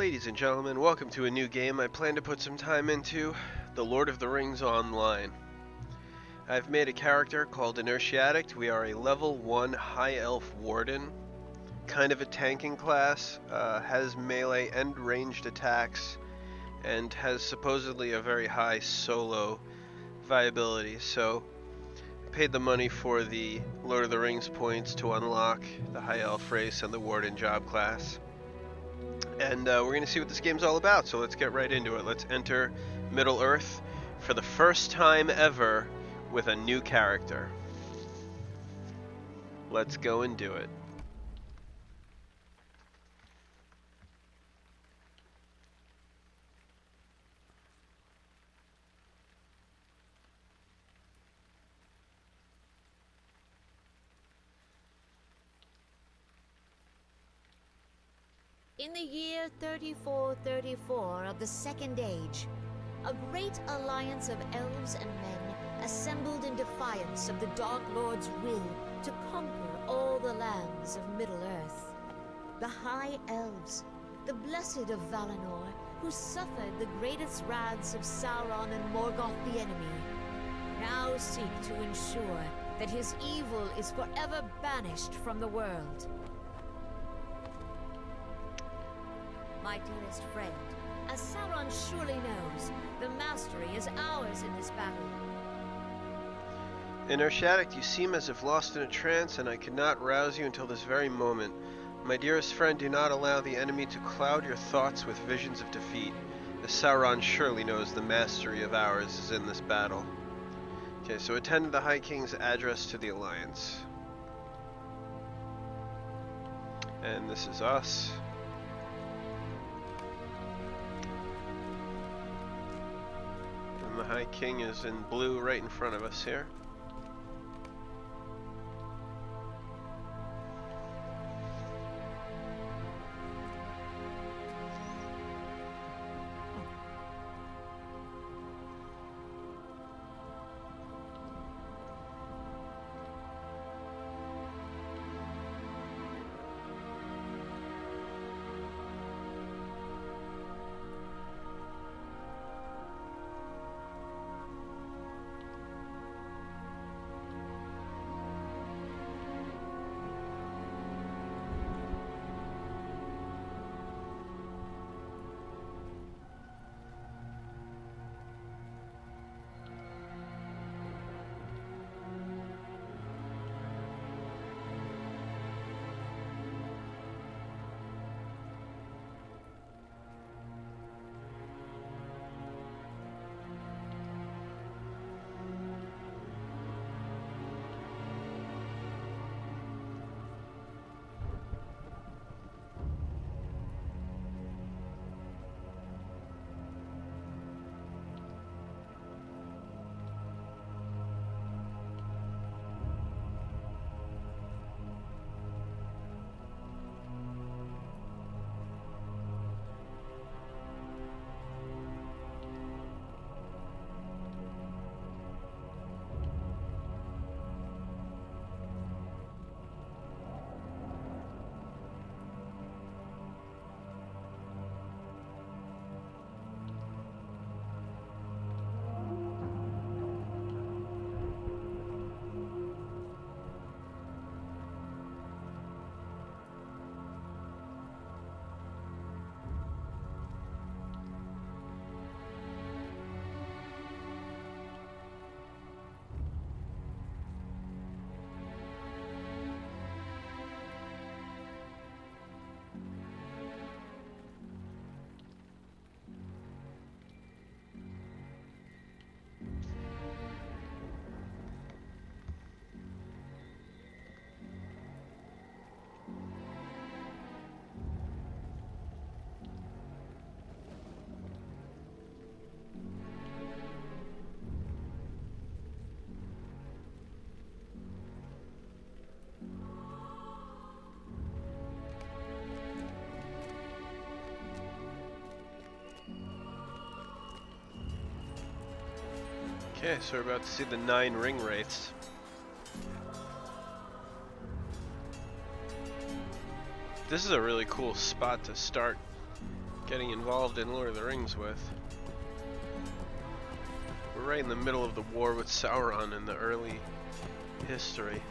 Ladies and gentlemen, welcome to a new game I plan to put some time into, The Lord of the Rings Online. I've made a character called Inertiaddict. We are a level 1 High Elf Warden, kind of a tanking class, has melee and ranged attacks, and has supposedly a very high solo viability. So I paid the money for the Lord of the Rings points to unlock the High Elf race and the Warden job class. And we're going to see what this game's all about, so let's get right into it. Let's enter Middle-earth for the first time ever with a new character. Let's go and do it. In the year 3434 of the Second Age, a great alliance of elves and men assembled in defiance of the Dark Lord's will to conquer all the lands of Middle-earth. The High Elves, the blessed of Valinor, who suffered the greatest wraths of Sauron and Morgoth the enemy, now seek to ensure that his evil is forever banished from the world. My dearest friend, as Sauron surely knows, the mastery is ours in this battle. Inertiaddict, you seem as if lost in a trance, and I could not rouse you until this very moment. My dearest friend, do not allow the enemy to cloud your thoughts with visions of defeat, as Sauron surely knows the mastery of ours is in this battle. Okay, so attend the High King's address to the Alliance. And this is us. The High King is in blue right in front of us here. Okay, so we're about to see the 9 ring wraiths. This is a really cool spot to start getting involved in Lord of the Rings with. We're right in the middle of the war with Sauron in the early history.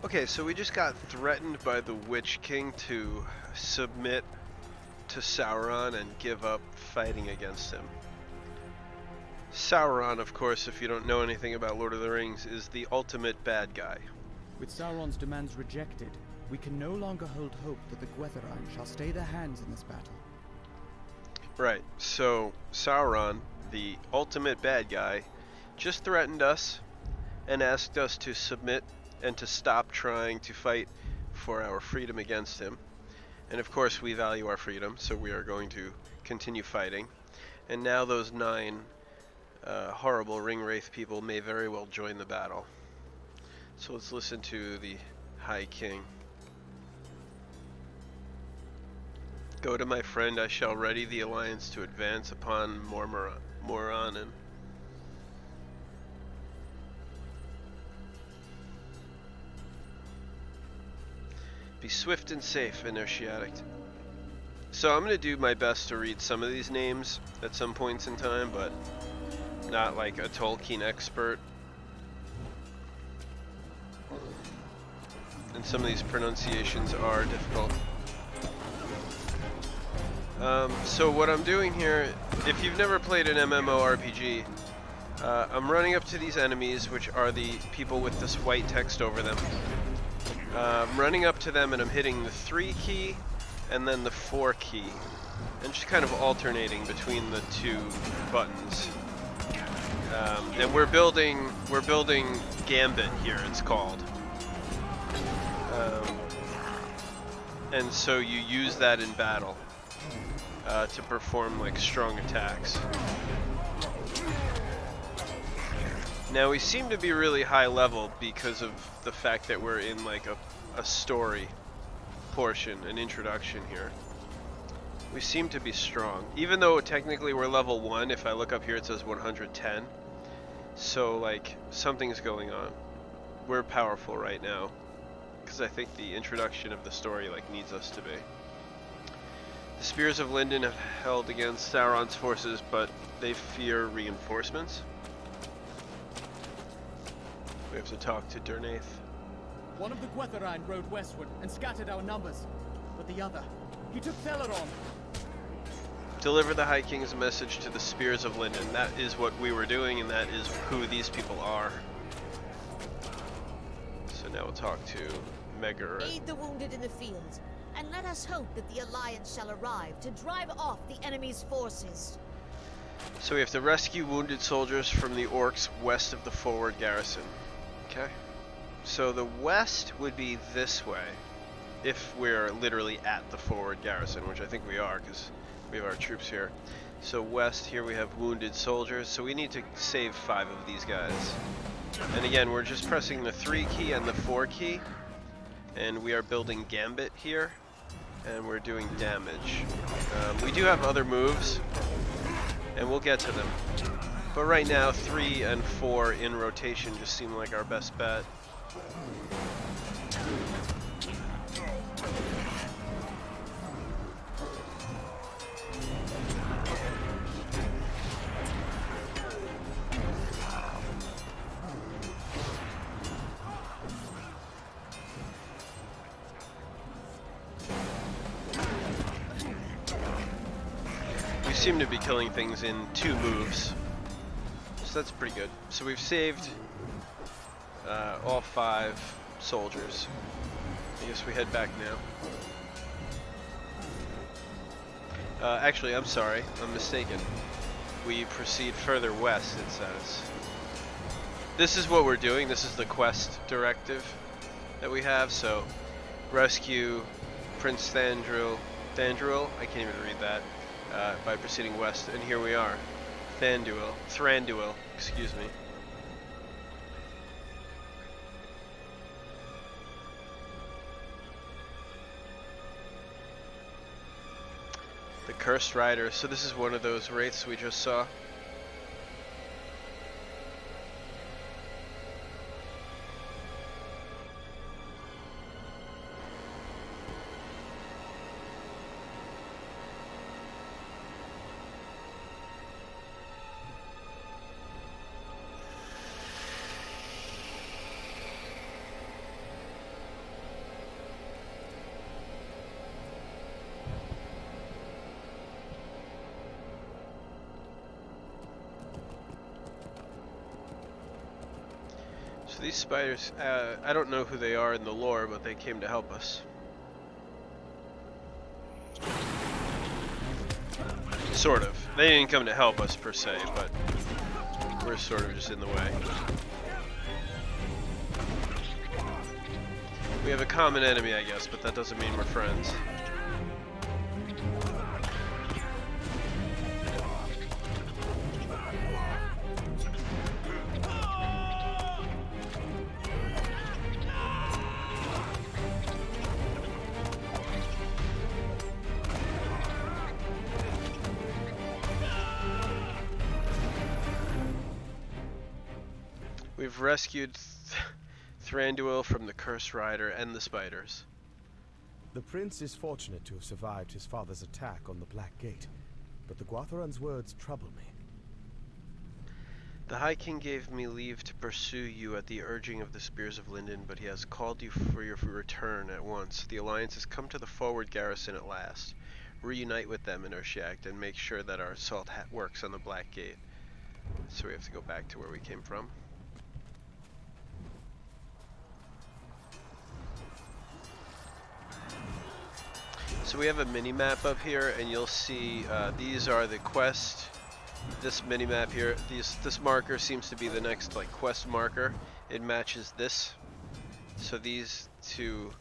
Okay, so we just got threatened by the Witch King to submit to Sauron and give up fighting against him. Sauron, of course, if you don't know anything about Lord of the Rings, is the ultimate bad guy. With Sauron's demands rejected, we can no longer hold hope that the Gwytharin shall stay their hands in this battle. Right, so Sauron, the ultimate bad guy, just threatened us and asked us to submit and to stop trying to fight for our freedom against him. And of course we value our freedom, so we are going to continue fighting. And now those 9 horrible Ringwraith people may very well join the battle. So let's listen to the High King. Go to my friend, I shall ready the alliance to advance upon Moranen. Be swift and safe, Inertiatic. So I'm going to do my best to read some of these names at some points in time, but not like a Tolkien expert. And some of these pronunciations are difficult. So what I'm doing here, if you've never played an MMORPG, I'm running up to these enemies, which are the people with this white text over them. I'm running up to them and I'm hitting the 3 key and then the 4 key, and just kind of alternating between the 2 buttons. And we're building Gambit here, it's called. And so you use that in battle to perform like strong attacks. Now we seem to be really high level because of the fact that we're in like a story. portion, an introduction here. We seem to be strong. Even though technically we're level 1, if I look up here it says 110. So like, something's going on. We're powerful right now. Because I think the introduction of the story like needs us to be. The Spears of Linden have held against Sauron's forces, but they fear reinforcements. We have to talk to Durnaith. One of the Gwetherein rode westward and scattered our numbers, but the other, he took Theleron. Deliver the High King's message to the Spears of Linden. That is what we were doing, and that is who these people are. So now we'll talk to Megar. Aid the wounded in the field, and let us hope that the Alliance shall arrive to drive off the enemy's forces. So we have to rescue wounded soldiers from the orcs west of the forward garrison. Okay. So the west would be this way, if we're literally at the forward garrison, which I think we are, because we have our troops here. So west, here we have wounded soldiers, so we need to save 5 of these guys. And again, we're just pressing the 3 key and the 4 key, and we are building Gambit here, and we're doing damage. We do have other moves, and we'll get to them. But right now, 3 and 4 in rotation just seem like our best bet. We seem to be killing things in 2 moves. So that's pretty good. So we've saved all 5 soldiers. I guess we head back now. Actually, I'm sorry. I'm mistaken. We proceed further west, it says. This is what we're doing. This is the quest directive that we have. So, rescue Prince Thranduil. I can't even read that. By proceeding west. And here we are. Thranduil, excuse me. The Cursed Rider. So this is one of those wraiths we just saw. So these spiders, I don't know who they are in the lore, but they came to help us. Sort of. They didn't come to help us per se, but we're sort of just in the way. We have a common enemy, I guess, but that doesn't mean we're friends. We've rescued Thranduil from the Cursed Rider and the spiders. The prince is fortunate to have survived his father's attack on the Black Gate, but the Gwatheran's words trouble me. The High King gave me leave to pursue you at the urging of the Spears of Linden, but he has called you for your return at once. The Alliance has come to the forward garrison at last. Reunite with them in Urshiak and make sure that our assault works on the Black Gate. So we have to go back to where we came from. So we have a mini-map up here, and you'll see these are the quest. This mini-map here, this marker seems to be the next like quest marker. It matches this. So these two,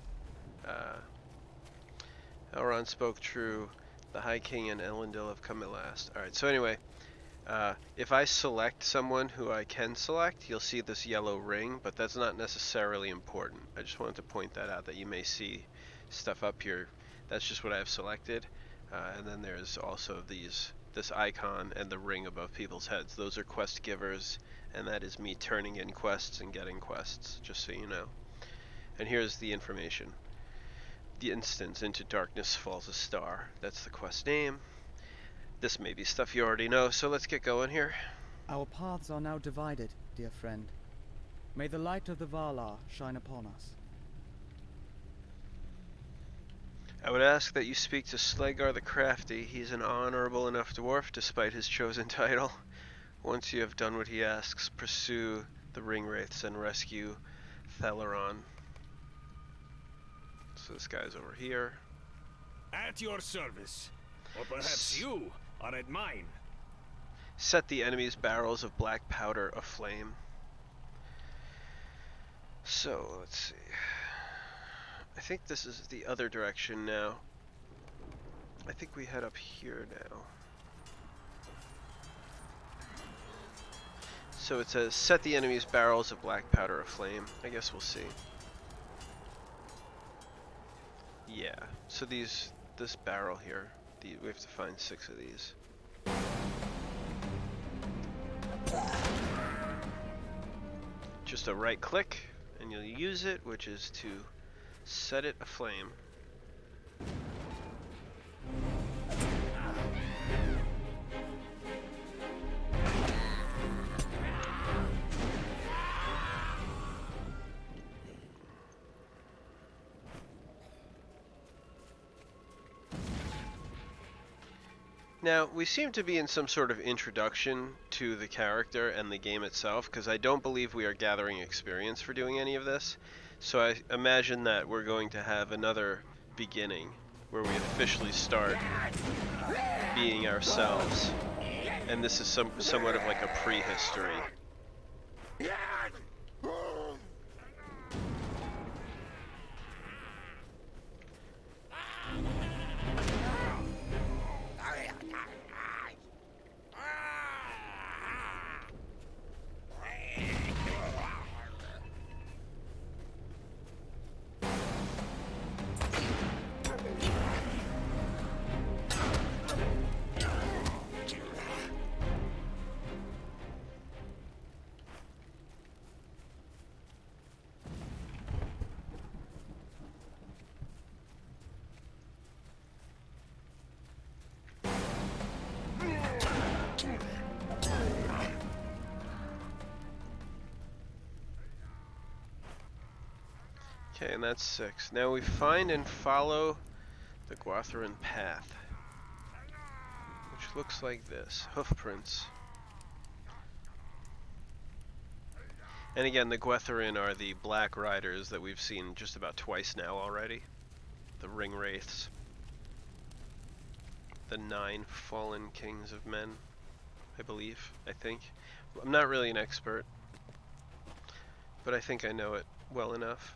Elrond spoke true. The High King and Elendil have come at last. All right. So anyway, if I select someone who I can select, you'll see this yellow ring, but that's not necessarily important. I just wanted to point that out, that you may see stuff up here. That's just what I've selected. And then there's also this icon and the ring above people's heads. Those are quest givers, and that is me turning in quests and getting quests, just so you know. And here's the information. The instance into darkness falls a star. That's the quest name. This may be stuff you already know, so let's get going here. Our paths are now divided, dear friend. May the light of the Valar shine upon us. I would ask that you speak to Slegar the Crafty. He's an honorable enough dwarf, despite his chosen title. Once you have done what he asks, pursue the Ringwraiths and rescue Theleron. So this guy's over here. At your service. Or perhaps you are at mine. Set the enemy's barrels of black powder aflame. So, let's see. I think this is the other direction now. I think we head up here now. So it says, set the enemy's barrels of black powder aflame. I guess we'll see. Yeah, so this barrel here, we have to find 6 of these. Just a right click, and you'll use it, which is to set it aflame. Now, we seem to be in some sort of introduction to the character and the game itself, because I don't believe we are gathering experience for doing any of this. So I imagine that we're going to have another beginning, where we officially start being ourselves. And this is somewhat of like a prehistory. Okay, and that's 6. Now we find and follow the Gwathrin path, which looks like this. Hoofprints. And again, the Gwathrin are the black riders that we've seen just about twice now already. The Ringwraiths. The 9 fallen kings of men, I believe, I think. I'm not really an expert, but I think I know it well enough.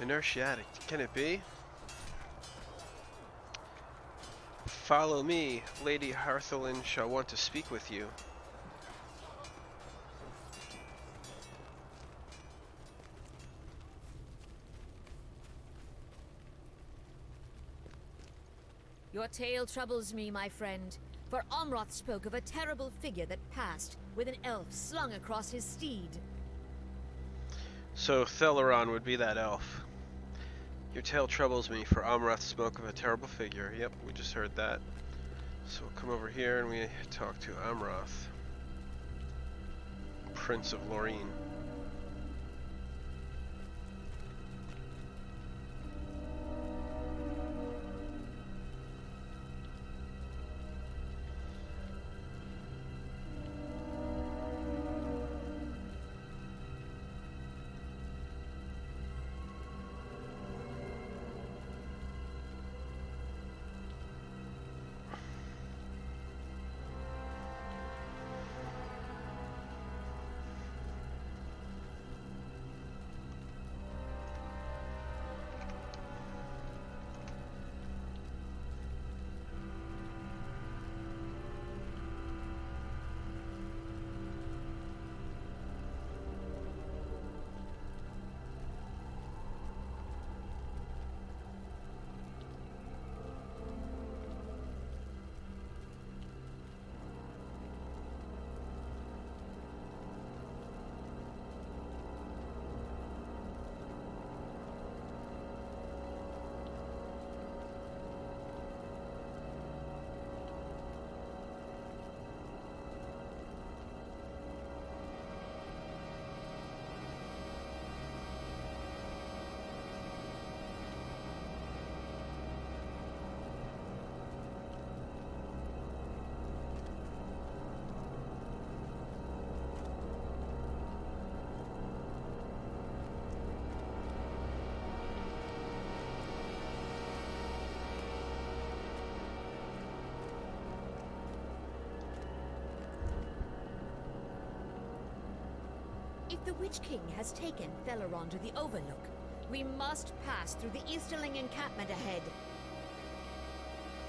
Inertiatic, can it be? Follow me, Lady Harthelin shall want to speak with you. Your tale troubles me, my friend, for Omroth spoke of a terrible figure that passed with an elf slung across his steed. So Theleron would be that elf. Your tale troubles me, for Omroth spoke of a terrible figure. Yep, we just heard that. So we'll come over here and we talk to Omroth, Prince of Lorien. If the Witch King has taken Theleron to the Overlook, we must pass through the Easterling encampment ahead.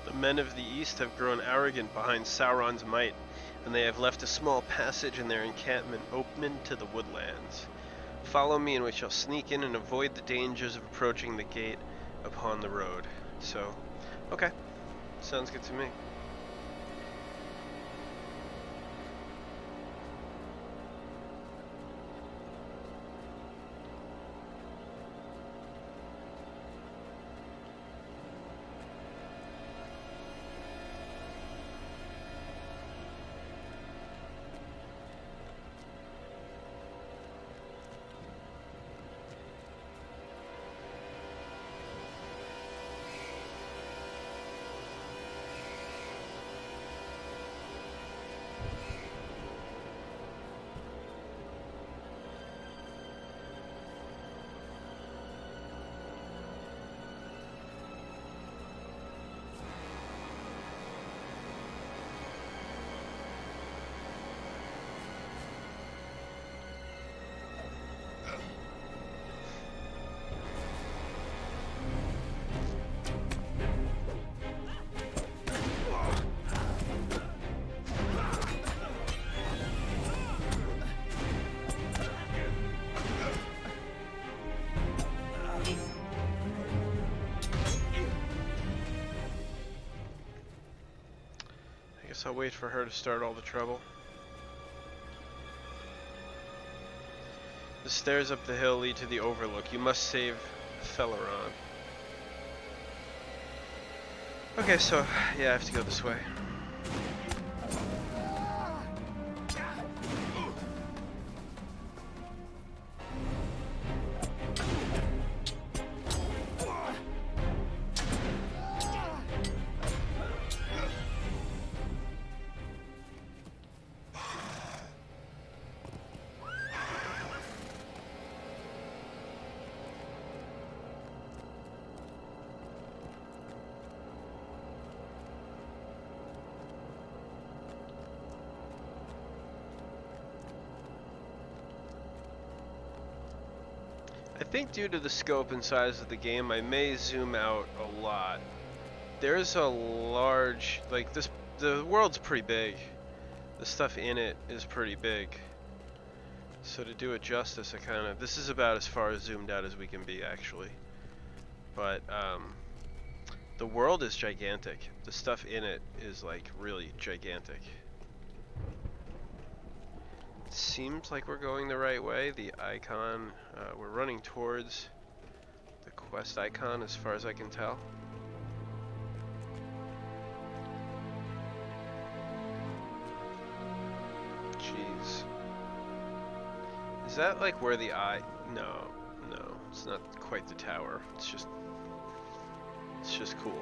The men of the East have grown arrogant behind Sauron's might, and they have left a small passage in their encampment open to the woodlands. Follow me, and we shall sneak in and avoid the dangers of approaching the gate upon the road. So, okay. Sounds good to me. I'll wait for her to start all the trouble. The stairs up the hill lead to the Overlook. You must save Theleron. Okay, so yeah, I have to go this way. I think due to the scope and size of the game, I may zoom out a lot. There's a large, like this, the world's pretty big. The stuff in it is pretty big. So to do it justice, this is about as far as zoomed out as we can be actually. But the world is gigantic. The stuff in it is like really gigantic. Seems like we're going the right way. The icon, we're running towards the quest icon as far as I can tell. Jeez. Is that like where the eye? No, it's not quite the tower. It's just cool.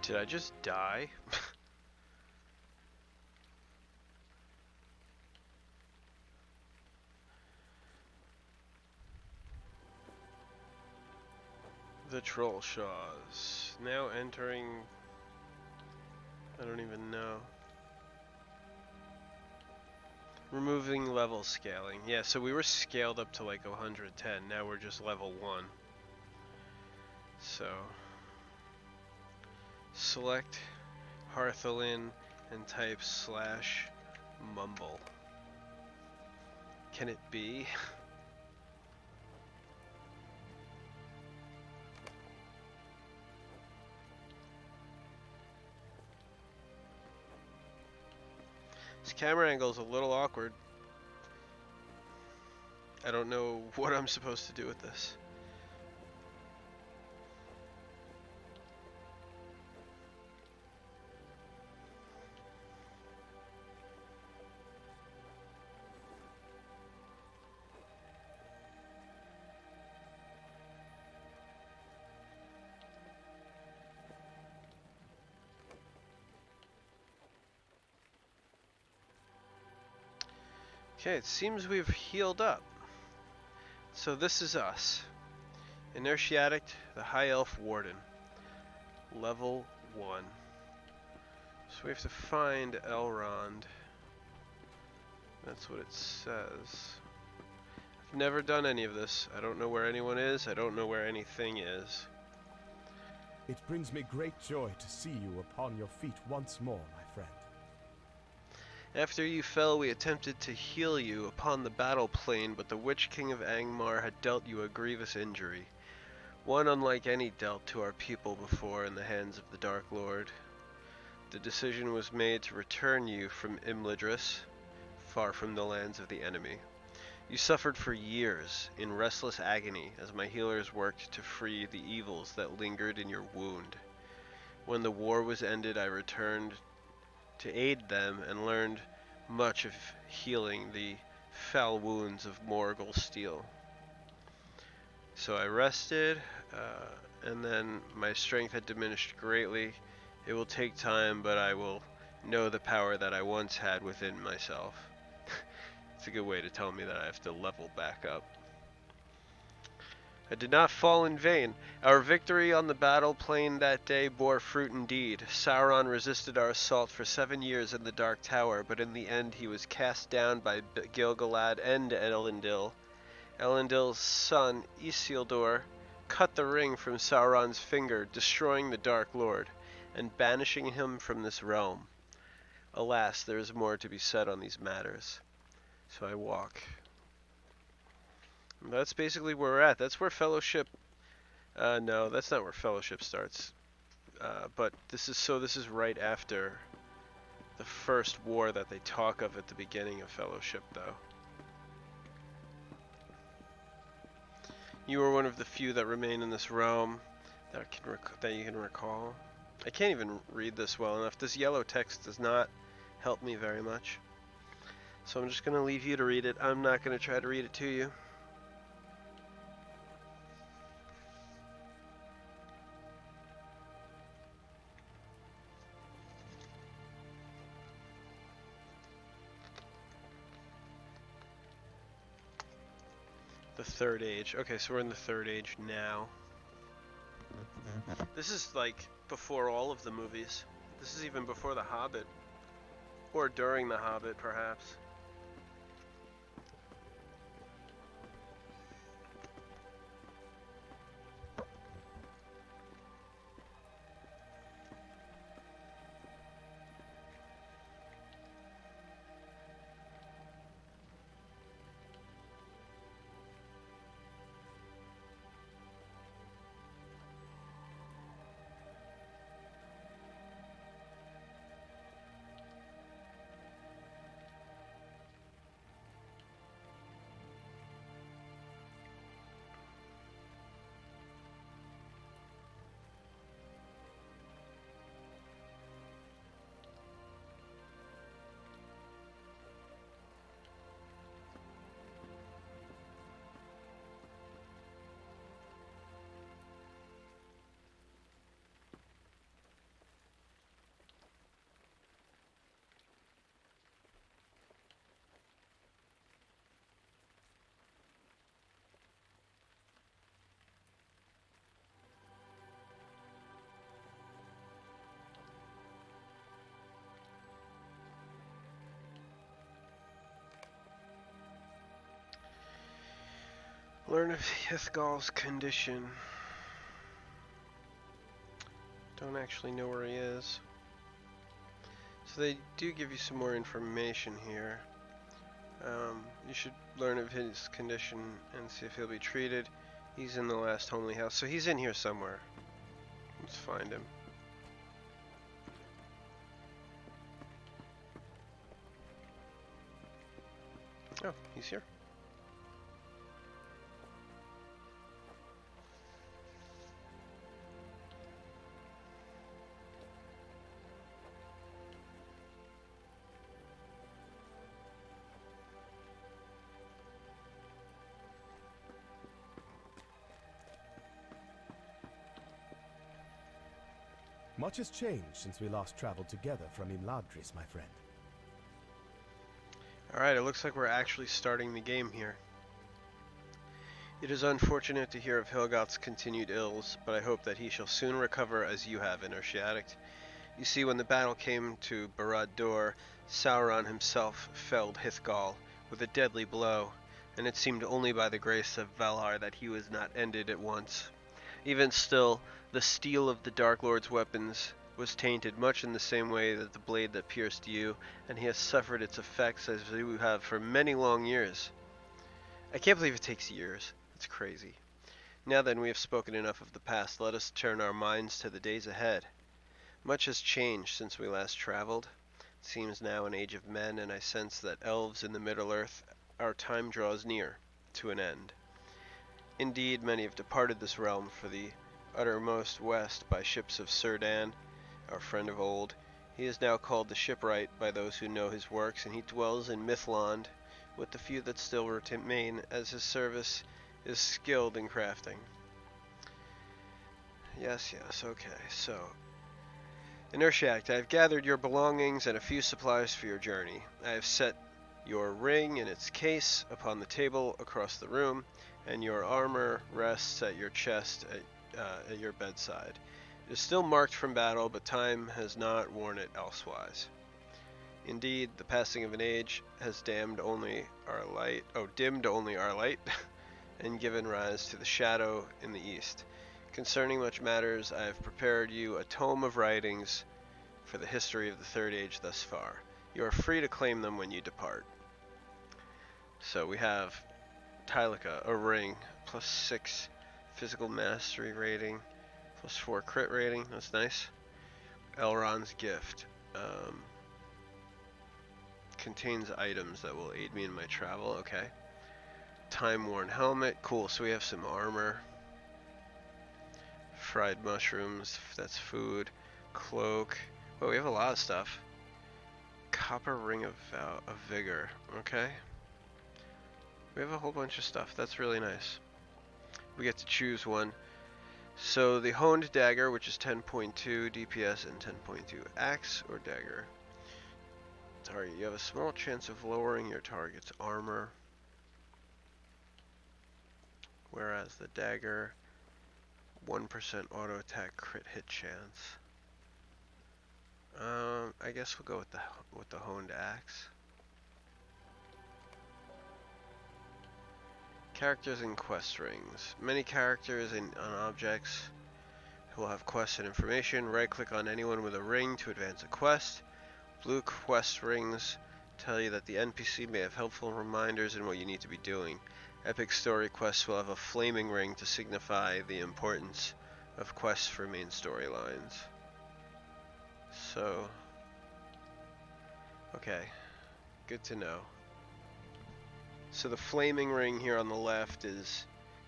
Did I just die? The Troll Shaws. Now entering... I don't even know. Removing level scaling. Yeah, so we were scaled up to like 110. Now we're just level 1. So... select Hearthalin and type /mumble. Can it be? This camera angle is a little awkward. I don't know what I'm supposed to do with this. Okay, it seems we've healed up. So this is us. Inertiatic, the High Elf Warden. Level 1. So we have to find Elrond. That's what it says. I've never done any of this. I don't know where anyone is. I don't know where anything is. It brings me great joy to see you upon your feet once more, my friend. After you fell, we attempted to heal you upon the battle plain, but the Witch King of Angmar had dealt you a grievous injury, one unlike any dealt to our people before in the hands of the Dark Lord. The decision was made to return you from Imladris, far from the lands of the enemy. You suffered for years in restless agony as my healers worked to free the evils that lingered in your wound. When the war was ended, I returned to aid them and learned much of healing the foul wounds of Morgul steel. So I rested, and then my strength had diminished greatly. It will take time, but I will know the power that I once had within myself. It's a good way to tell me that I have to level back up. I did not fall in vain. Our victory on the battle plain that day bore fruit indeed. Sauron resisted our assault for 7 years in the Dark Tower, but in the end he was cast down by Gil-galad and Elendil. Elendil's son, Isildur, cut the ring from Sauron's finger, destroying the Dark Lord, and banishing him from this realm. Alas, there is more to be said on these matters. So I walk. That's basically where we're at. That's where Fellowship... no, that's not where Fellowship starts. But this is right after the first war that they talk of at the beginning of Fellowship, though. You are one of the few that remain in this realm that you can recall. I can't even read this well enough. This yellow text does not help me very much. So I'm just going to leave you to read it. I'm not going to try to read it to you. The Third Age. Okay, so we're in the Third Age now. This is like before all of the movies. This is even before The Hobbit. Or during The Hobbit, perhaps. Learn of Hithgal's condition. Don't actually know where he is. So they do give you some more information here. You should learn of his condition and see if he'll be treated. He's in the last homely house. So he's in here somewhere. Let's find him. Oh, he's here. Much has changed since we last traveled together from Imladris, my friend. Alright, it looks like we're actually starting the game here. It is unfortunate to hear of Hilgoth's continued ills, but I hope that he shall soon recover as you have, Inertiatic. You see, when the battle came to Barad-dûr, Sauron himself felled Hithgal with a deadly blow, and it seemed only by the grace of Valar that he was not ended at once. Even still, the steel of the Dark Lord's weapons was tainted much in the same way that the blade that pierced you, and he has suffered its effects as you have for many long years. I can't believe it takes years. It's crazy. Now then, we have spoken enough of the past. Let us turn our minds to the days ahead. Much has changed since we last traveled. It seems now an age of men, and I sense that elves in the Middle-earth, our time draws near to an end. Indeed, many have departed this realm for the uttermost west by ships of Círdan, our friend of old. He is now called the Shipwright by those who know his works, and he dwells in Mithlond with the few that still remain, as his service is skilled in crafting. Yes, okay, so... Inertiact, I have gathered your belongings and a few supplies for your journey. I have set your ring in its case upon the table across the room, and your armor rests at your chest at your bedside. It is still marked from battle, but time has not worn it elsewise. Indeed, the passing of an age has dimmed only our light, and given rise to the shadow in the east. Concerning much matters, I have prepared you a tome of writings for the history of the Third Age thus far. You are free to claim them when you depart. So we have Tylika, a ring, +6 physical mastery rating, +4 crit rating, that's nice. Elrond's gift. Contains items that will aid me in my travel, okay. Time-worn helmet, cool, so we have some armor. Fried mushrooms, that's food. Cloak, well, we have a lot of stuff. Copper ring of vigor, okay. We have a whole bunch of stuff, that's really nice. We get to choose one. So the honed dagger, which is 10.2 DPS and 10.2 axe or dagger. Target, you have a small chance of lowering your target's armor. Whereas the dagger, 1% auto attack crit hit chance. I guess we'll go with the honed axe. Characters and quest rings. Many characters on objects will have quests and information. Right click on anyone with a ring to advance a quest. Blue quest rings tell you that the NPC may have helpful reminders in what you need to be doing. Epic story quests will have a flaming ring to signify the importance of quests for main storylines. So, okay, good to know. So the flaming ring here on the left is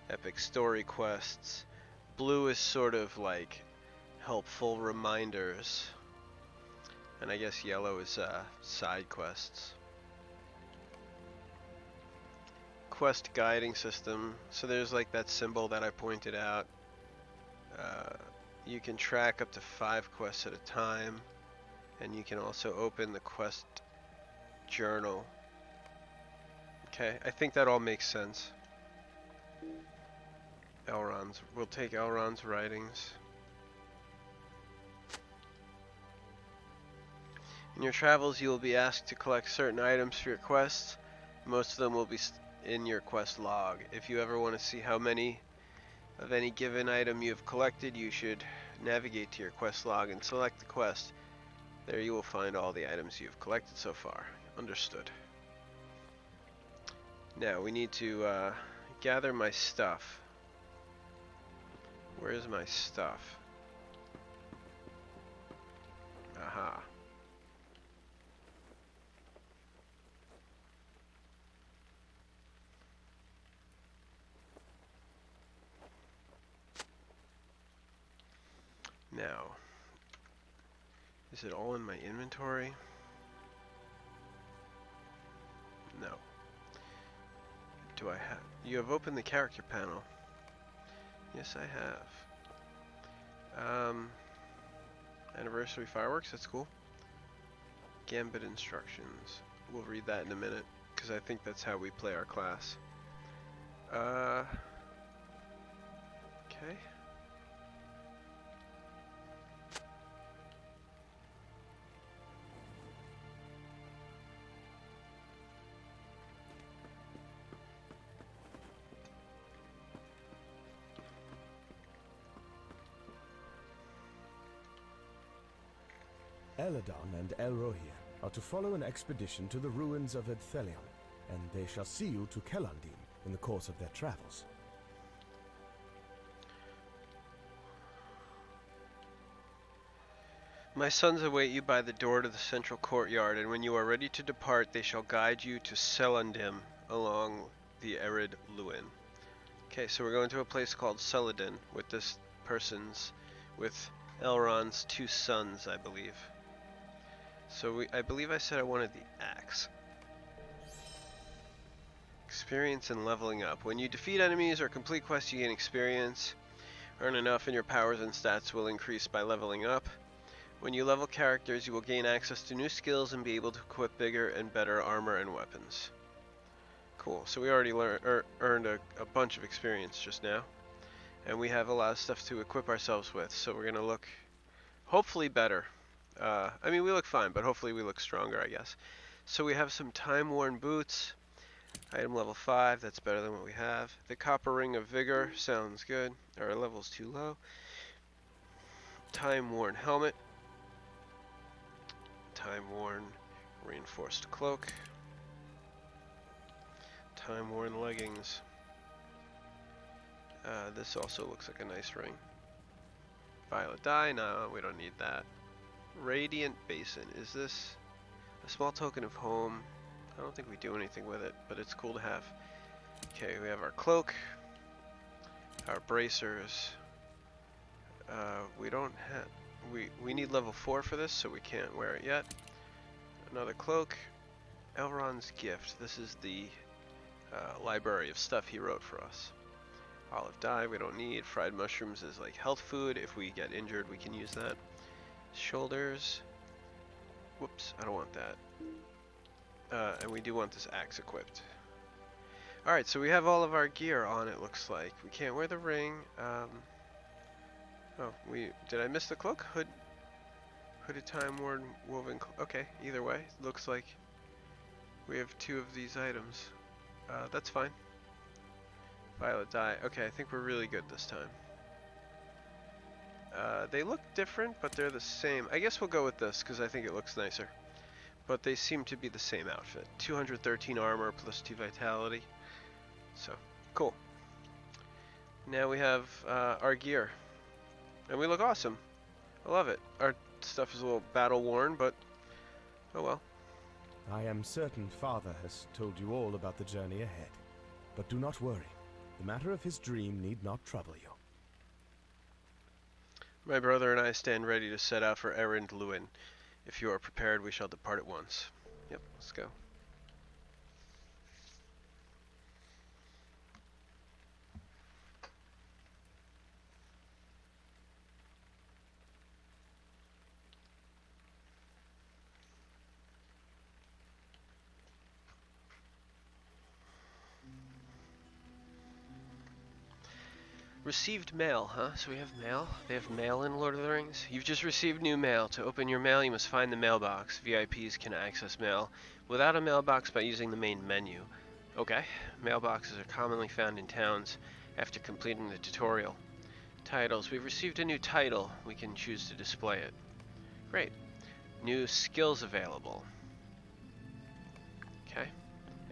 epic story quests. Blue is sort of like helpful reminders. And I guess yellow is side quests. Quest guiding system. So there's like that symbol that I pointed out. You can track up to 5 quests at a time. And you can also open the quest journal. Okay, I think that all makes sense. We'll take Elrond's writings. In your travels, you will be asked to collect certain items for your quests. Most of them will be in your quest log. If you ever want to see how many of any given item you have collected, you should navigate to your quest log and select the quest. There you will find all the items you have collected so far. Understood. Now we need to gather my stuff. Where is my stuff? Aha. Now, is it all in my inventory? No. Do I have... You have opened the character panel. Yes, I have. Anniversary fireworks, that's cool. Gambit instructions. We'll read that in a minute, because I think that's how we play our class. Okay. Eladon and Elrohir are to follow an expedition to the ruins of Edthelion, and they shall see you to Kellandine in the course of their travels. My sons await you by the door to the central courtyard, and when you are ready to depart, they shall guide you to Celandin along the arid Luin. Okay, so we're going to a place called Celandin with this person's, with Elrond's 2 sons, I believe. So I believe I said I wanted the axe. Experience and leveling up. When you defeat enemies or complete quests, you gain experience. Earn enough and your powers and stats will increase by leveling up. When you level characters, you will gain access to new skills and be able to equip bigger and better armor and weapons. Cool, so we already earned a bunch of experience just now. And we have a lot of stuff to equip ourselves with, so we're going to look hopefully better. I mean, we look fine, but hopefully we look stronger, I guess. So we have some time-worn boots. Item level 5, that's better than what we have. The Copper Ring of Vigor sounds good. Our level's too low. Time-worn helmet. Time-worn reinforced cloak. Time-worn leggings. This also looks like a nice ring. Violet dye, no, we don't need that. Radiant Basin, is this a small token of home? I don't think we do anything with it, but it's cool to have. Okay, we have our cloak, our bracers. We don't have, we need level 4 for this, so we can't wear it yet. Another cloak. Elrond's gift. This is the library of stuff he wrote for us. Olive dye we don't need. Fried mushrooms is like health food. If we get injured, we can use that. Shoulders. Whoops, I don't want that. And we do want this axe equipped. Alright, so we have all of our gear on, it looks like. We can't wear the ring. Oh, did I miss the cloak? Hooded time-worn woven okay, either way, looks like we have 2 of these items. That's fine. Violet dye. Okay, I think we're really good this time. They look different, but they're the same. I guess we'll go with this, because I think it looks nicer. But they seem to be the same outfit. 213 armor plus 2 vitality. So, cool. Now we have our gear. And we look awesome. I love it. Our stuff is a little battle-worn, but oh well. I am certain Father has told you all about the journey ahead. But do not worry. The matter of his dream need not trouble you. My brother and I stand ready to set out for Erend Luin. If you are prepared, we shall depart at once. Yep, let's go. Received mail, huh? So we have mail? They have mail in Lord of the Rings? You've just received new mail. To open your mail, you must find the mailbox. VIPs can access mail without a mailbox by using the main menu. Okay. Mailboxes are commonly found in towns after completing the tutorial. Titles. We've received a new title. We can choose to display it. Great. New skills available. Okay.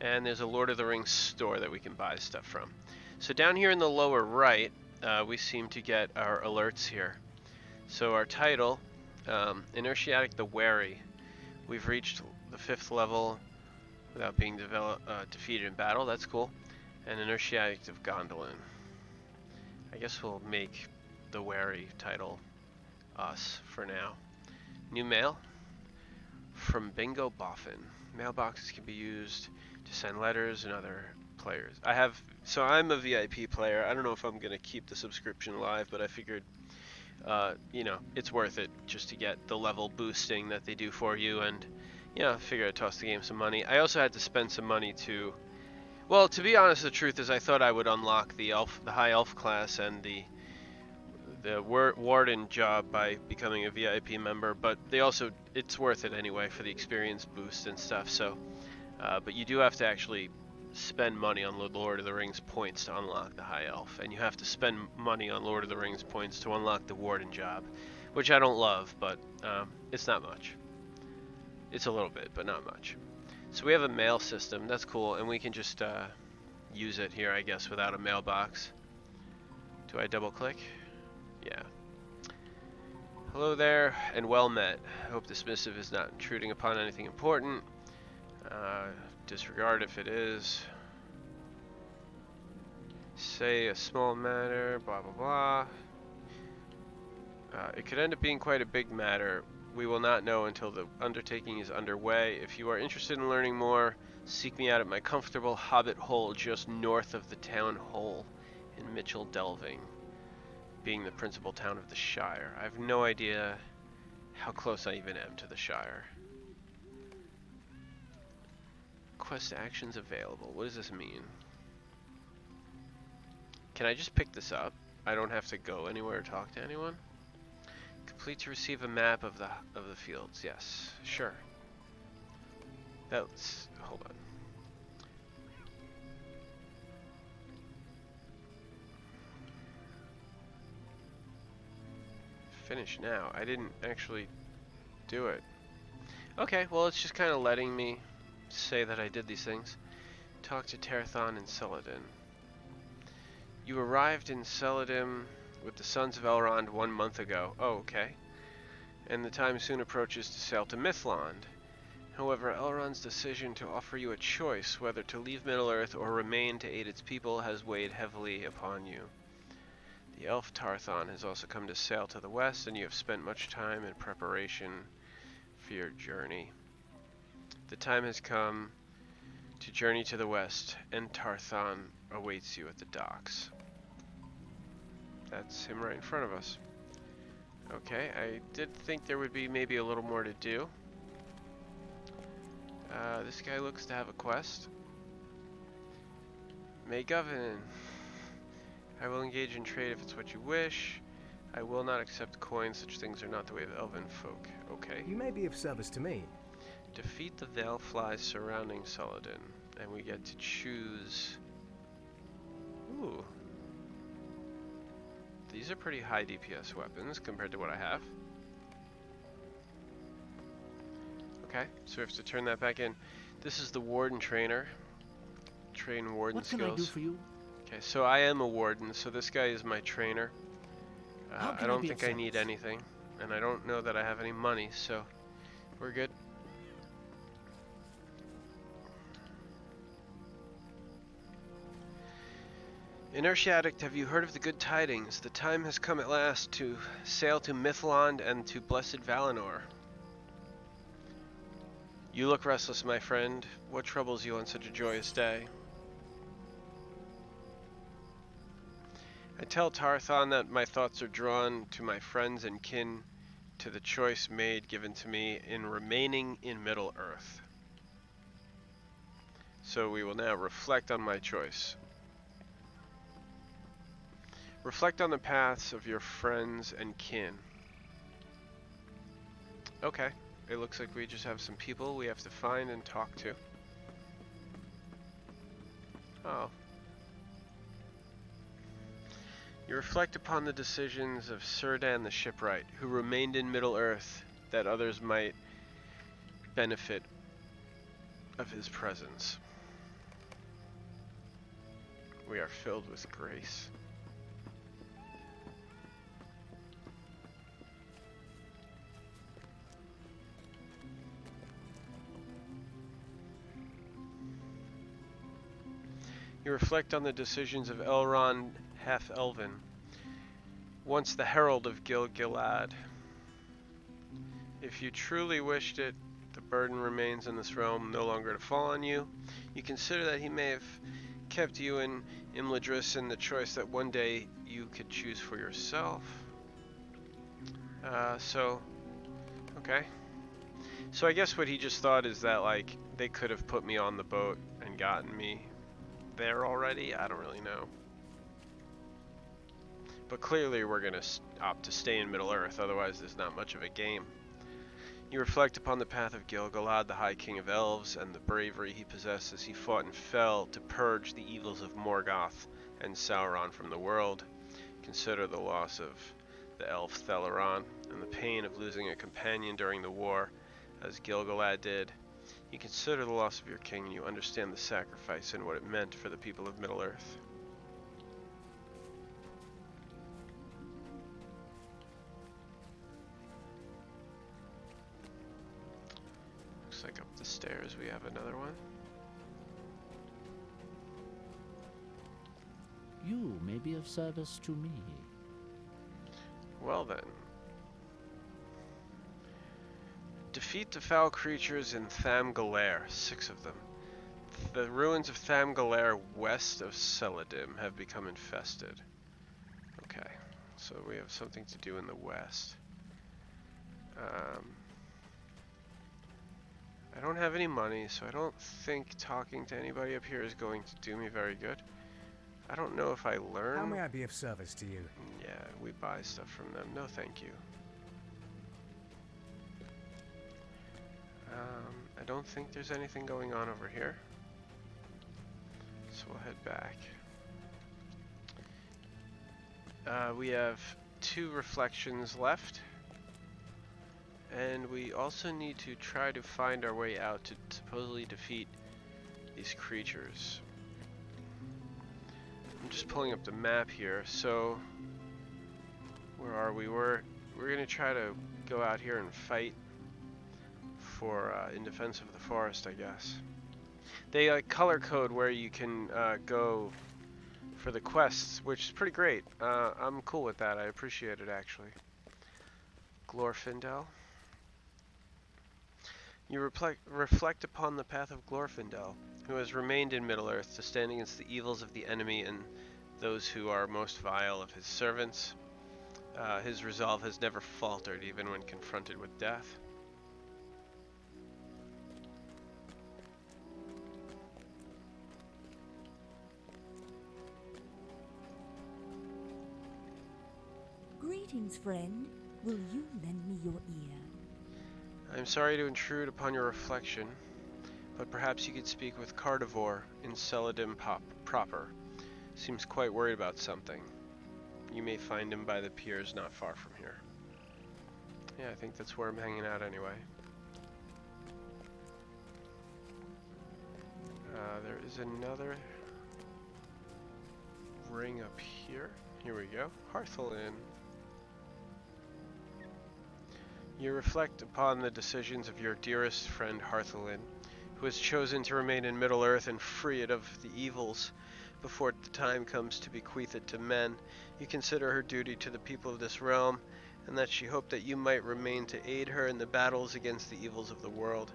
And there's a Lord of the Rings store that we can buy stuff from. So down here in the lower right, we seem to get our alerts here. So our title, Inertiatic the Wary. We've reached the 5th level without being defeated in battle. That's cool. And Inertiatic of Gondolin. I guess we'll make the Wary title us for now. New mail from Bingo Boffin. Mailboxes can be used to send letters and other players. So I'm a VIP player. I don't know if I'm gonna keep the subscription alive, but I figured, you know, it's worth it just to get the level boosting that they do for you, and you know, I figured I'd toss the game some money. I also had to spend some money to, well, to be honest, the truth is I thought I would unlock the high elf class and the warden job by becoming a VIP member, but it's worth it anyway for the experience boost and stuff. So, but you do have to actually spend money on Lord of the Rings points to unlock the high elf, and you have to spend money on Lord of the Rings points to unlock the warden job, which I don't love, but it's not much. It's a little bit, but not much. So we have a mail system. That's cool, and we can just use it here, I guess, without a mailbox. Do I double click? Yeah. Hello there, and well met. I hope this missive is not intruding upon anything important. Disregard if it is. Say a small matter, blah blah blah. It could end up being quite a big matter. We will not know until the undertaking is underway. If you are interested in learning more, seek me out at my comfortable hobbit hole just north of the town hall in Mitchell Delving, being the principal town of the Shire. I have no idea how close I even am to the Shire. Quest actions available. What does this mean? Can I just pick this up? I don't have to go anywhere or talk to anyone? Complete to receive a map of the fields. Yes, sure. Hold on. Finish now. I didn't actually do it. Okay, well, it's just kind of letting me say that I did these things. Talk to Terathon and Celadin. You arrived in Celadin with the Sons of Elrond 1 month ago. Oh, okay. And the time soon approaches to sail to Mithlond. However, Elrond's decision to offer you a choice whether to leave Middle-earth or remain to aid its people has weighed heavily upon you. The elf Tarthon has also come to sail to the west, and you have spent much time in preparation for your journey. The time has come to journey to the west, and Tarthon awaits you at the docks. That's him right in front of us. Okay, I did think there would be maybe a little more to do. This guy looks to have a quest. May govern. I will engage in trade if it's what you wish. I will not accept coins. Such things are not the way of elven folk. Okay. You may be of service to me. Defeat the veil flies surrounding Celadin, and we get to choose. Ooh. These are pretty high DPS weapons compared to what I have. Okay, so we have to turn that back in. This is the Warden Trainer. Train Warden skills. What can I do for you? Okay, so I am a Warden, so this guy is my trainer. I don't think I need anything, and I don't know that I have any money, so we're good. Inertia Addict, have you heard of the good tidings? The time has come at last to sail to Mithlond and to blessed Valinor. You look restless, my friend. What troubles you on such a joyous day? I tell Tarthon that my thoughts are drawn to my friends and kin, to the choice given to me in remaining in Middle-earth. So we will now reflect on my choice. Reflect on the paths of your friends and kin. Okay, it looks like we just have some people we have to find and talk to. Oh. You reflect upon the decisions of Círdan the Shipwright, who remained in Middle-earth that others might benefit of his presence. We are filled with grace. You reflect on the decisions of Elrond Half-Elven, once the herald of Gil-galad. If you truly wished it, the burden remains in this realm no longer to fall on you. You consider that he may have kept you in Imladris in the choice that one day you could choose for yourself. Okay. So I guess what he just thought is that, like, they could have put me on the boat and gotten me there already. I don't really know. But clearly we're going to opt to stay in Middle-earth, otherwise there's not much of a game. You reflect upon the path of Gil-galad, the High King of Elves, and the bravery he possessed as he fought and fell to purge the evils of Morgoth and Sauron from the world. Consider the loss of the elf Theleron, and the pain of losing a companion during the war, as Gil-galad did. You consider the loss of your king, and you understand the sacrifice and what it meant for the people of Middle-earth. Looks like up the stairs we have another one. You may be of service to me. Well then. Defeat the foul creatures in Tham-Galer, 6 of them. The ruins of Tham-Galer west of Celadim have become infested. Okay, so we have something to do in the west. I don't have any money, so I don't think talking to anybody up here is going to do me very good. I don't know if I learn. How may I be of service to you? Yeah, we buy stuff from them. No, thank you. I don't think there's anything going on over here. So we'll head back. We have 2 reflections left. And we also need to try to find our way out to supposedly defeat these creatures. I'm just pulling up the map here. So where are we? We're gonna try to go out here and fight for in defense of the forest, I guess. They color code where you can go for the quests, which is pretty great. I'm cool with that. I appreciate it actually. Glorfindel. You reflect upon the path of Glorfindel, who has remained in Middle-earth to stand against the evils of the enemy and those who are most vile of his servants. His resolve has never faltered, even when confronted with death. Greetings, friend. Will you lend me your ear? I am sorry to intrude upon your reflection, but perhaps you could speak with Cardivore in Celadim proper. Seems quite worried about something. You may find him by the piers not far from here. Yeah, I think that's where I'm hanging out anyway. There is another ring up here. Here we go. Hearthlin. You reflect upon the decisions of your dearest friend Hearthlin, who has chosen to remain in Middle-earth and free it of the evils before the time comes to bequeath it to men. You consider her duty to the people of this realm, and that she hoped that you might remain to aid her in the battles against the evils of the world.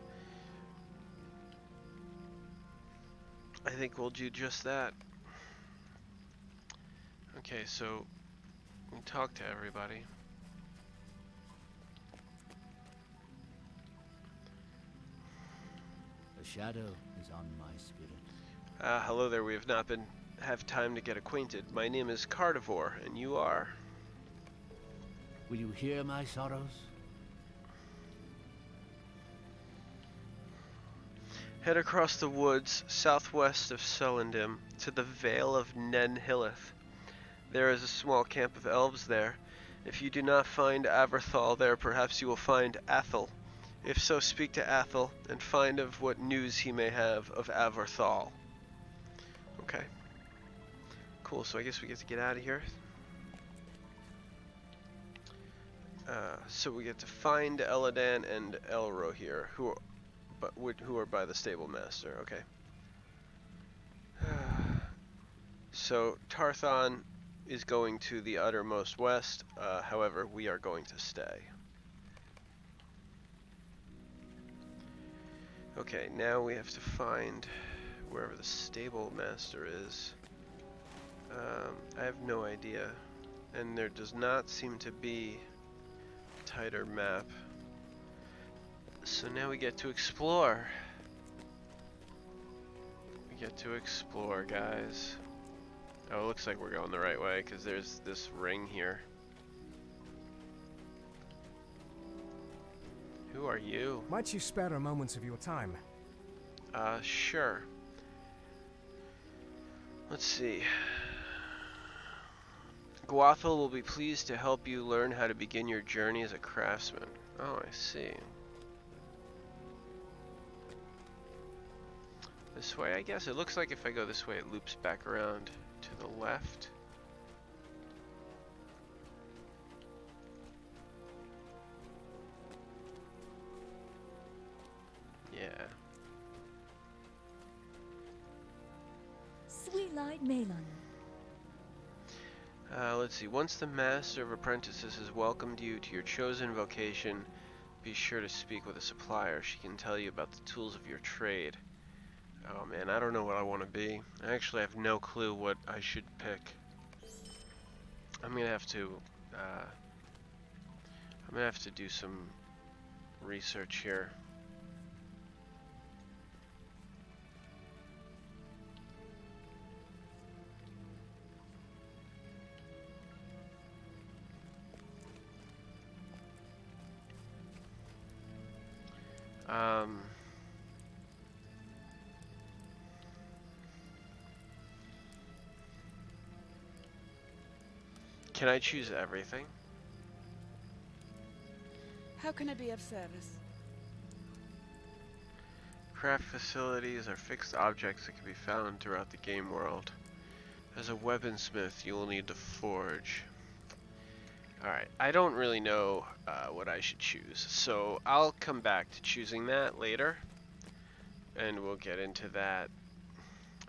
I think we'll do just that. Okay, so we talk to everybody. The shadow is on my spirit. Hello there. We have not have time to get acquainted. My name is Cardivore, and you are? Will you hear my sorrows? Head across the woods southwest of Celadim to the Vale of Nen Hilith. There is a small camp of elves there. If you do not find Averthal there, perhaps you will find Athel. If so, speak to Athel and find of what news he may have of Averthal. Okay. Cool, so I guess we get to get out of here. So we get to find Eladan and Elrohir, who are by the stable master. Okay. So Tarthon is going to the uttermost west. However, we are going to stay. Okay, now we have to find wherever the stable master is. I have no idea. And there does not seem to be a tighter map. So now we get to explore. We get to explore, guys. Oh, it looks like we're going the right way because there's this ring here. Who are you? Might you spare a moment of your time? Sure. Let's see. Gwathel will be pleased to help you learn how to begin your journey as a craftsman. Oh, I see. This way, I guess. It looks like if I go this way, it loops back around to the left. Yeah. Sweet-eyed Malon. Let's see. Once the Master of Apprentices has welcomed you to your chosen vocation, be sure to speak with a supplier. She can tell you about the tools of your trade. Oh man, I don't know what I want to be. I actually have no clue what I should pick. I'm gonna have to do some research here. Can I choose everything? How can I be of service? Craft facilities are fixed objects that can be found throughout the game world. As a weaponsmith, you will need to forge. Alright, I don't really know what I should choose, so I'll come back to choosing that later. And we'll get into that,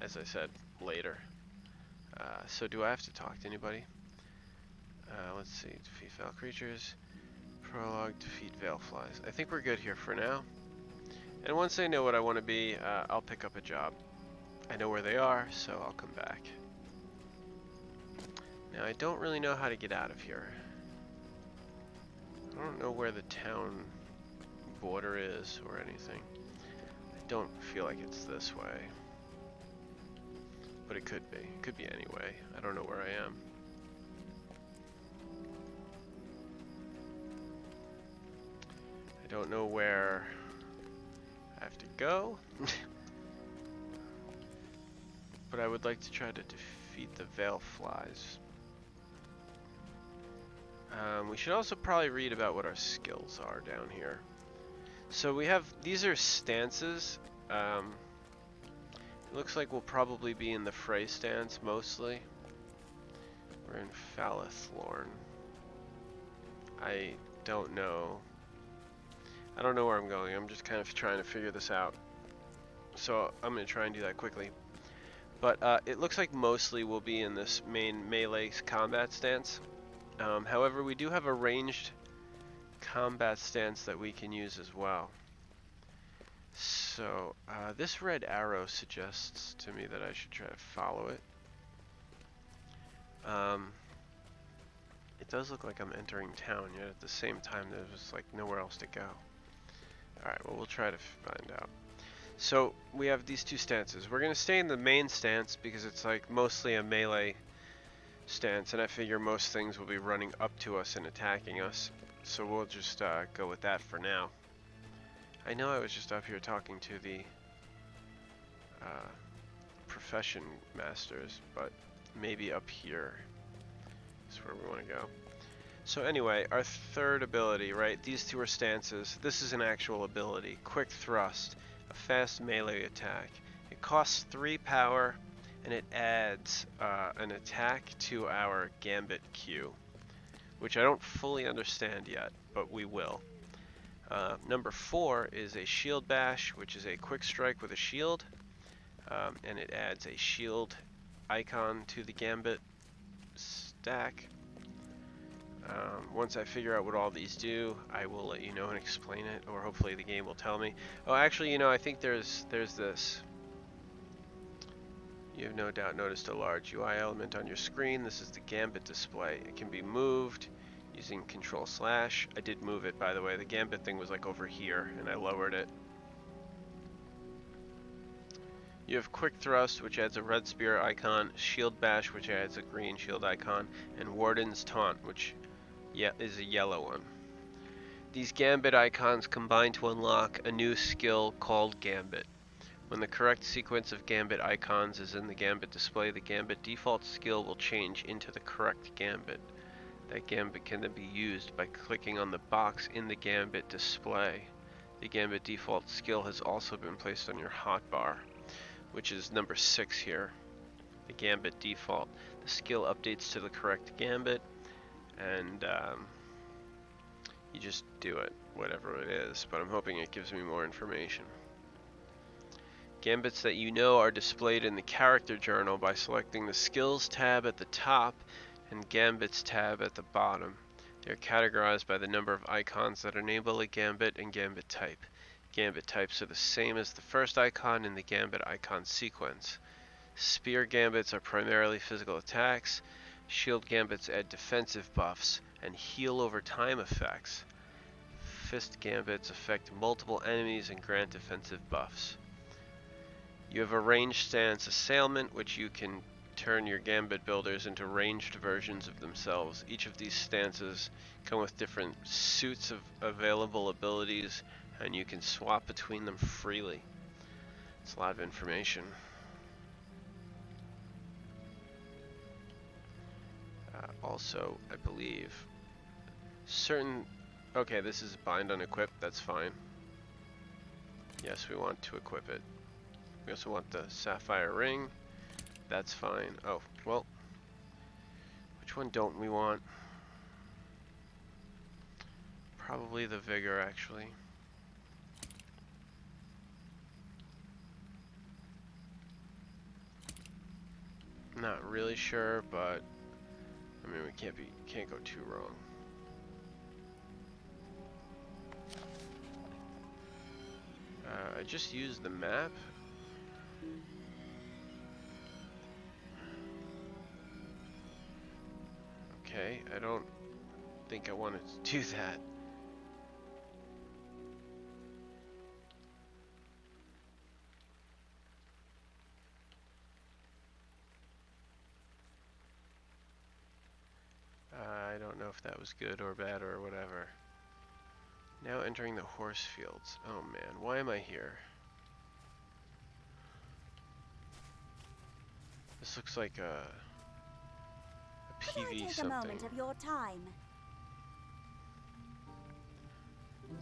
as I said, later. So do I have to talk to anybody? Let's see, defeat foul creatures. Prologue, defeat veil flies. I think we're good here for now. And once I know what I want to be, I'll pick up a job. I know where they are, so I'll come back. Now, I don't really know how to get out of here. I don't know where the town border is or anything. I don't feel like it's this way. But it could be. It could be any way. I don't know where I am. I don't know where I have to go. But I would like to try to defeat the veil flies. We should also probably read about what our skills are down here. So we have, these are stances. It looks like we'll probably be in the Frey stance mostly. We're in Falathlorn. I don't know. I don't know where I'm going. I'm just kind of trying to figure this out. So I'm going to try and do that quickly. But it looks like mostly we'll be in this main melee combat stance. However, we do have a ranged combat stance that we can use as well. So this red arrow suggests to me that I should try to follow it. It does look like I'm entering town, yet at the same time there's like nowhere else to go. Alright, well we'll try to find out. So we have these two stances. We're going to stay in the main stance because it's like mostly a melee stance, and I figure most things will be running up to us and attacking us. So we'll just go with that for now. I know I was just up here talking to the profession masters, but maybe up here is where we want to go. So anyway, our third ability, right? These two are stances. This is an actual ability. Quick Thrust, a fast melee attack. It costs 3 power, and it adds an attack to our Gambit queue, which I don't fully understand yet, but we will. Number 4 is a Shield Bash, which is a quick strike with a shield, and it adds a shield icon to the Gambit stack. Once I figure out what all these do, I will let you know and explain it, or hopefully the game will tell me. Oh, actually, you know, I think there's this. You have no doubt noticed a large UI element on your screen. This is the Gambit display. It can be moved using Control/. I did move it, by the way. The Gambit thing was like over here, and I lowered it. You have Quick Thrust, which adds a red spear icon, Shield Bash, which adds a green shield icon, and Warden's Taunt, which is a yellow one. These Gambit icons combine to unlock a new skill called Gambit. When the correct sequence of Gambit icons is in the Gambit display, the Gambit default skill will change into the correct Gambit. That Gambit can then be used by clicking on the box in the Gambit display. The Gambit default skill has also been placed on your hotbar, which is number 6 here. The Gambit default. The skill updates to the correct Gambit, and you just do it, whatever it is, but I'm hoping it gives me more information. Gambits that you know are displayed in the character journal by selecting the Skills tab at the top and Gambits tab at the bottom. They are categorized by the number of icons that enable a Gambit and Gambit type. Gambit types are the same as the first icon in the Gambit icon sequence. Spear Gambits are primarily physical attacks. Shield Gambits add defensive buffs and heal over time effects. Fist Gambits affect multiple enemies and grant defensive buffs. You have a ranged stance Assailment, which you can turn your Gambit builders into ranged versions of themselves. Each of these stances come with different suits of available abilities, and you can swap between them freely. It's a lot of information. Also, I believe certain... Okay, this is bind on equip, that's fine. Yes, we want to equip it. We also want the sapphire ring. That's fine. Oh, well. Which one don't we want? Probably the vigor, actually. Not really sure, but I mean, we can't go too wrong. I just used the map. Okay, I don't think I wanted to do that. I don't know if that was good or bad or whatever. Now entering the horse fields. Oh man, why am I here? This looks like a PV something. A moment of your time.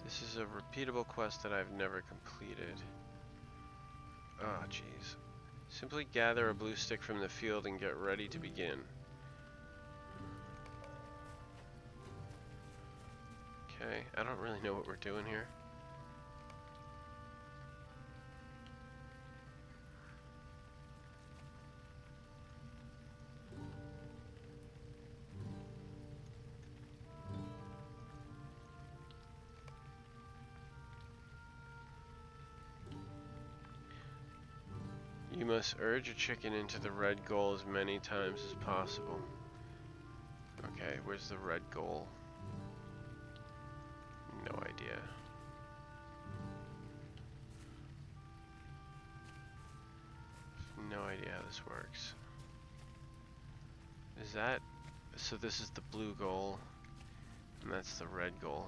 This is a repeatable quest that I've never completed. Oh jeez. Simply gather a blue stick from the field and get ready to begin. Okay, I don't really know what we're doing here. You must urge a chicken into the red goal as many times as possible. Okay, where's the red goal? No idea. No idea how this works. Is that... So this is the blue goal, and that's the red goal.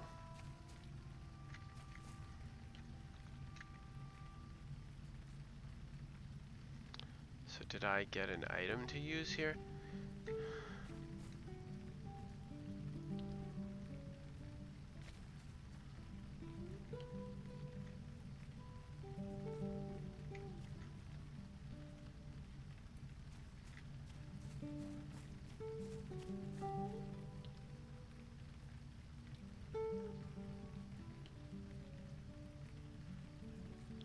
So did I get an item to use here?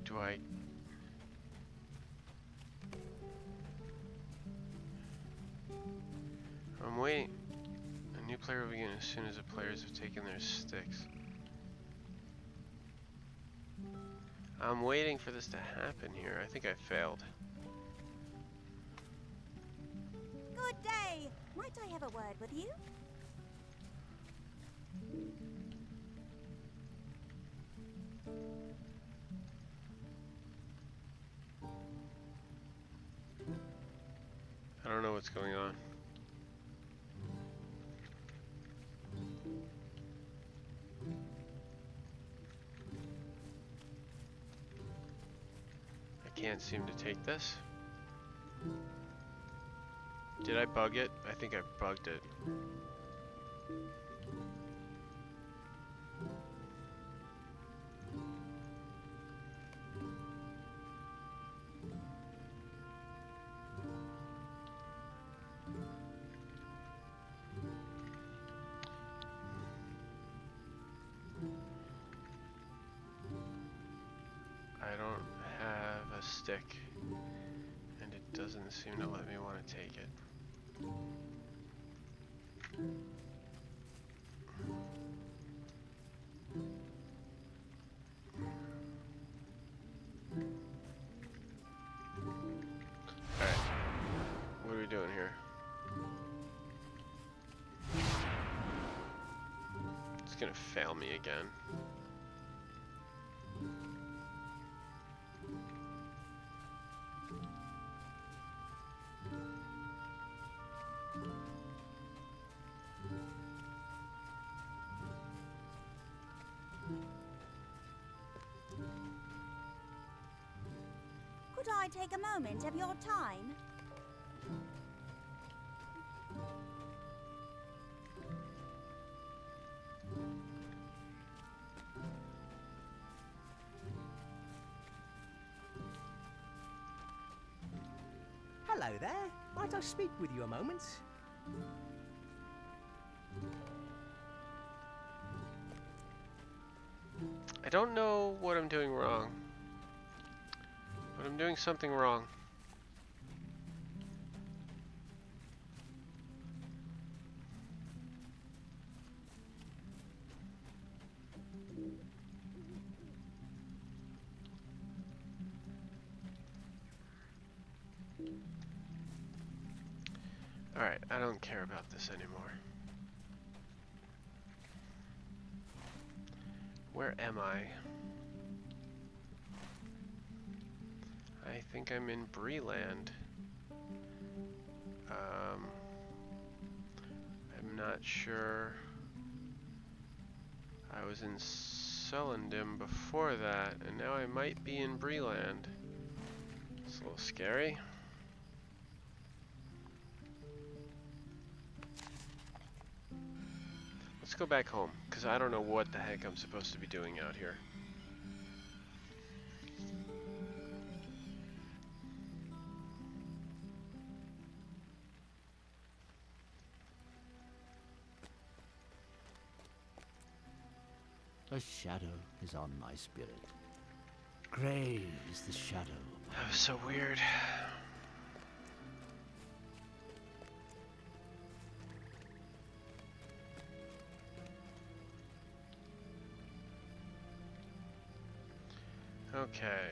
Do I... I'm waiting. A new player will begin as soon as the players have taken their sticks. I'm waiting for this to happen here. I think I failed. Good day. Might I have a word with you? I don't know what's going on. I can't seem to take this. Did I bug it? I think I bugged it. I don't have a stick, and it doesn't seem to let me want to take it. Alright, what are we doing here? It's gonna fail me again. Could I take a moment of your time? Hello there. Might I speak with you a moment? I don't know what I'm doing wrong, but I'm doing something wrong. Alright, I don't care about this anymore. Where am I? I think I'm in Breland. I'm not sure. I was in Sullendam before that, and now I might be in Breland. It's a little scary. Let's go back home, because I don't know what the heck I'm supposed to be doing out here. A shadow is on my spirit. Grey is the shadow. That was so weird. Okay.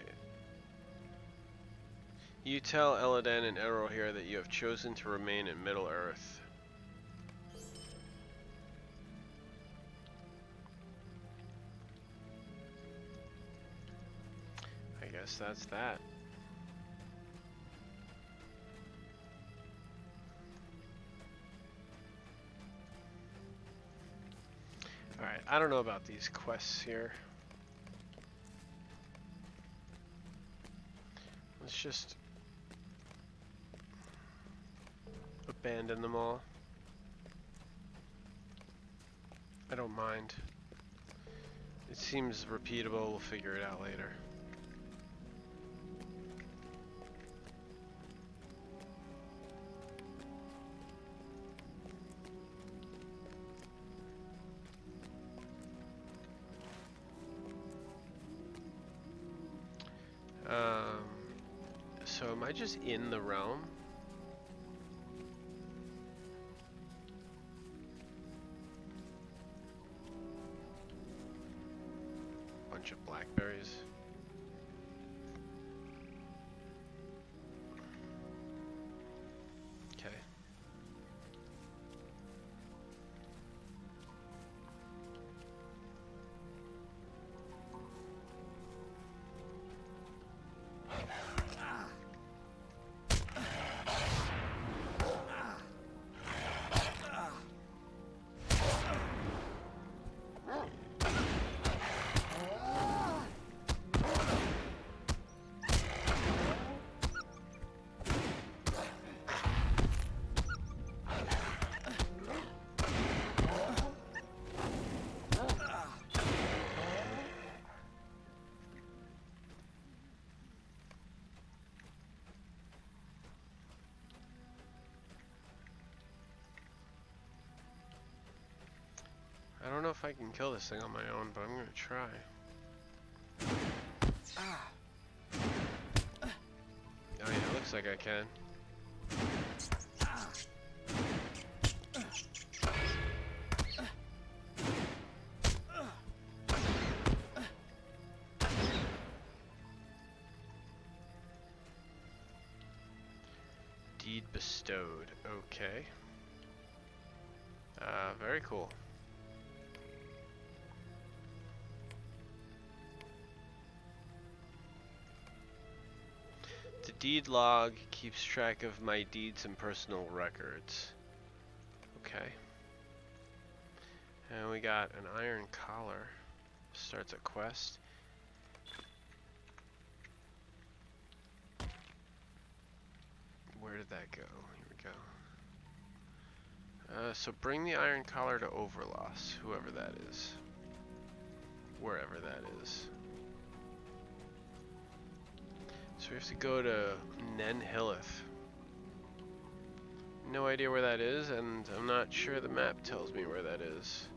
You tell Eladan and Errol here that you have chosen to remain in Middle Earth. I guess that's that. Alright, I don't know about these quests here. Let's just abandon them all. I don't mind. It seems repeatable, we'll figure it out later. So am I just in the realm? bunch of blackberries. Okay. I don't know if I can kill this thing on my own, but I'm gonna try. Oh yeah, looks like I can. Deed bestowed. Okay. Very cool. The deed log keeps track of my deeds and personal records. Okay. And we got an iron collar. Starts a quest. Where did that go? Here we go. So bring the iron collar to Overloss, whoever that is. Wherever that is. So we have to go to Nen Hilleth. No idea where that is, and I'm not sure the map tells me where that is.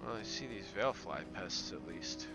Well, I see these Veilfly pests at least.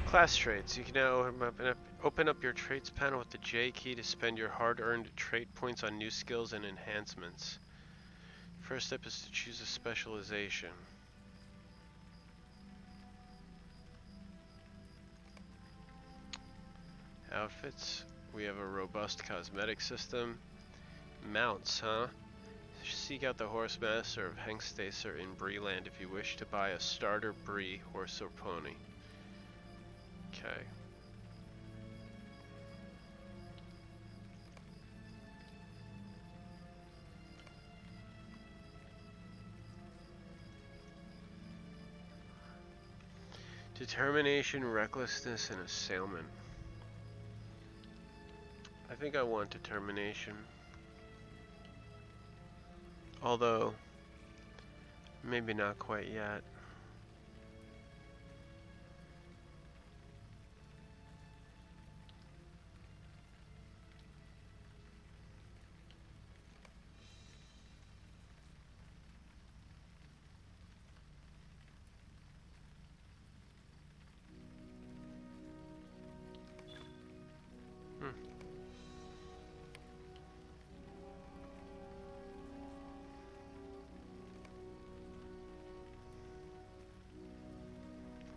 Class traits. You can now open up your traits panel with the J key to spend your hard-earned trait points on new skills and enhancements. First step is to choose a specialization. Outfits. We have a robust cosmetic system. Mounts, huh? Seek out the horse master of Hengstacer in Breeland if you wish to buy a starter Bree horse or pony. Okay. Determination, recklessness, and assailment. I think I want determination. Although, maybe not quite yet.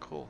Cool.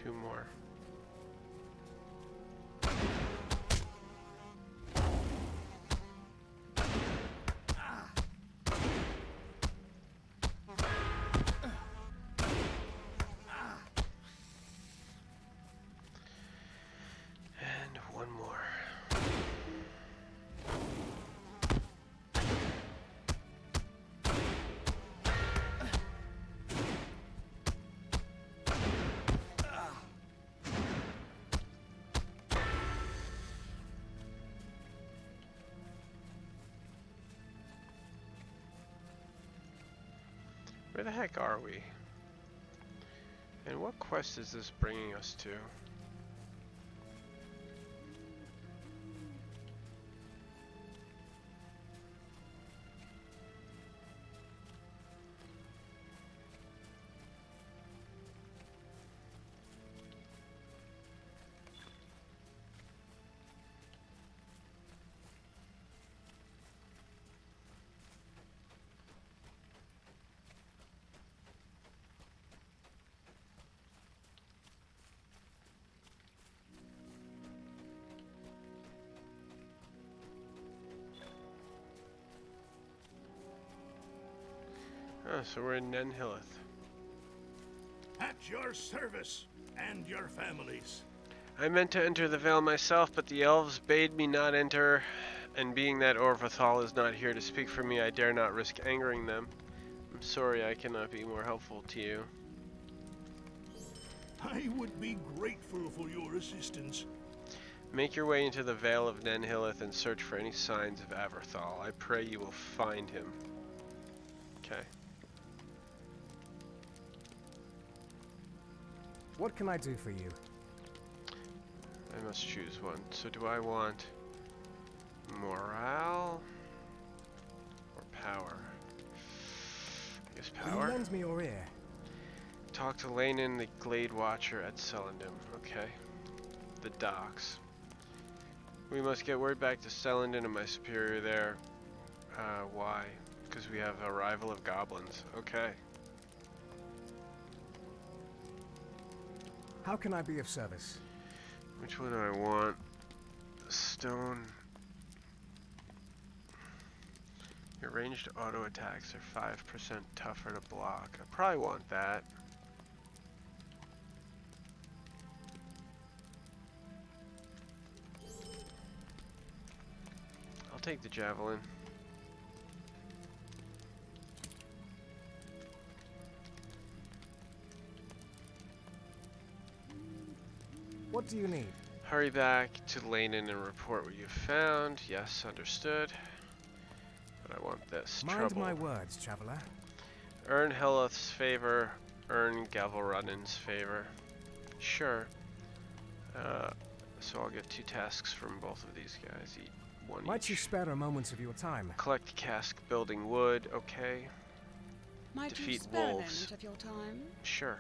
2 more. And 1 more. Where the heck are we? And what quest is this bringing us to? Oh, so we're in Nenhilith. At your service and your families. I meant to enter the Vale myself, but the elves bade me not enter, and being that Orvathal is not here to speak for me, I dare not risk angering them. I'm sorry I cannot be more helpful to you. I would be grateful for your assistance. Make your way into the Vale of Nenhilith and search for any signs of Averthal. I pray you will find him. Okay. What can I do for you? I must choose one. So do I want morale or power? I guess Will you power. lend me your ear? Talk to Lanin, the Glade Watcher at Selendum. Okay. The docks. We must get word back to Selendon and my superior there. Why? Because we have arrival of goblins. Okay. How can I be of service? Which one do I want? Stone. Your ranged auto attacks are 5% tougher to block. I probably want that. I'll take the javelin. What do you need? Hurry back to Lanin and report what you found. Yes, understood. But I want this. Mind trouble. my words, traveler. Earn Helith's favor. Earn Gavelrunnen's favor. Sure. So I'll get 2 tasks from both of these guys. Eat 1 Might each. you spare a moment of your time? Collect cask building wood. Okay. Might you Defeat spare a wolves. moment of your time? Sure.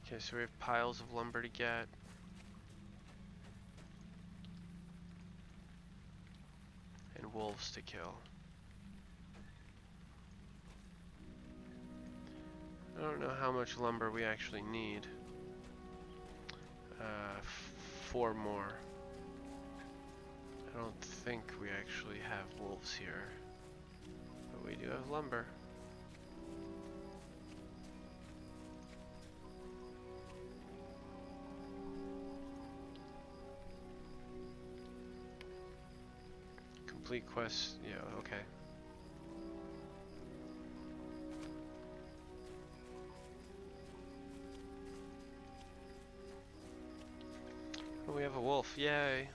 Okay, so we have piles of lumber to get. And wolves to kill. I don't know how much lumber we actually need. 4 more. I don't think we actually have wolves here. But we do have lumber. Complete quest, yeah, okay. Oh, we have a wolf, yay.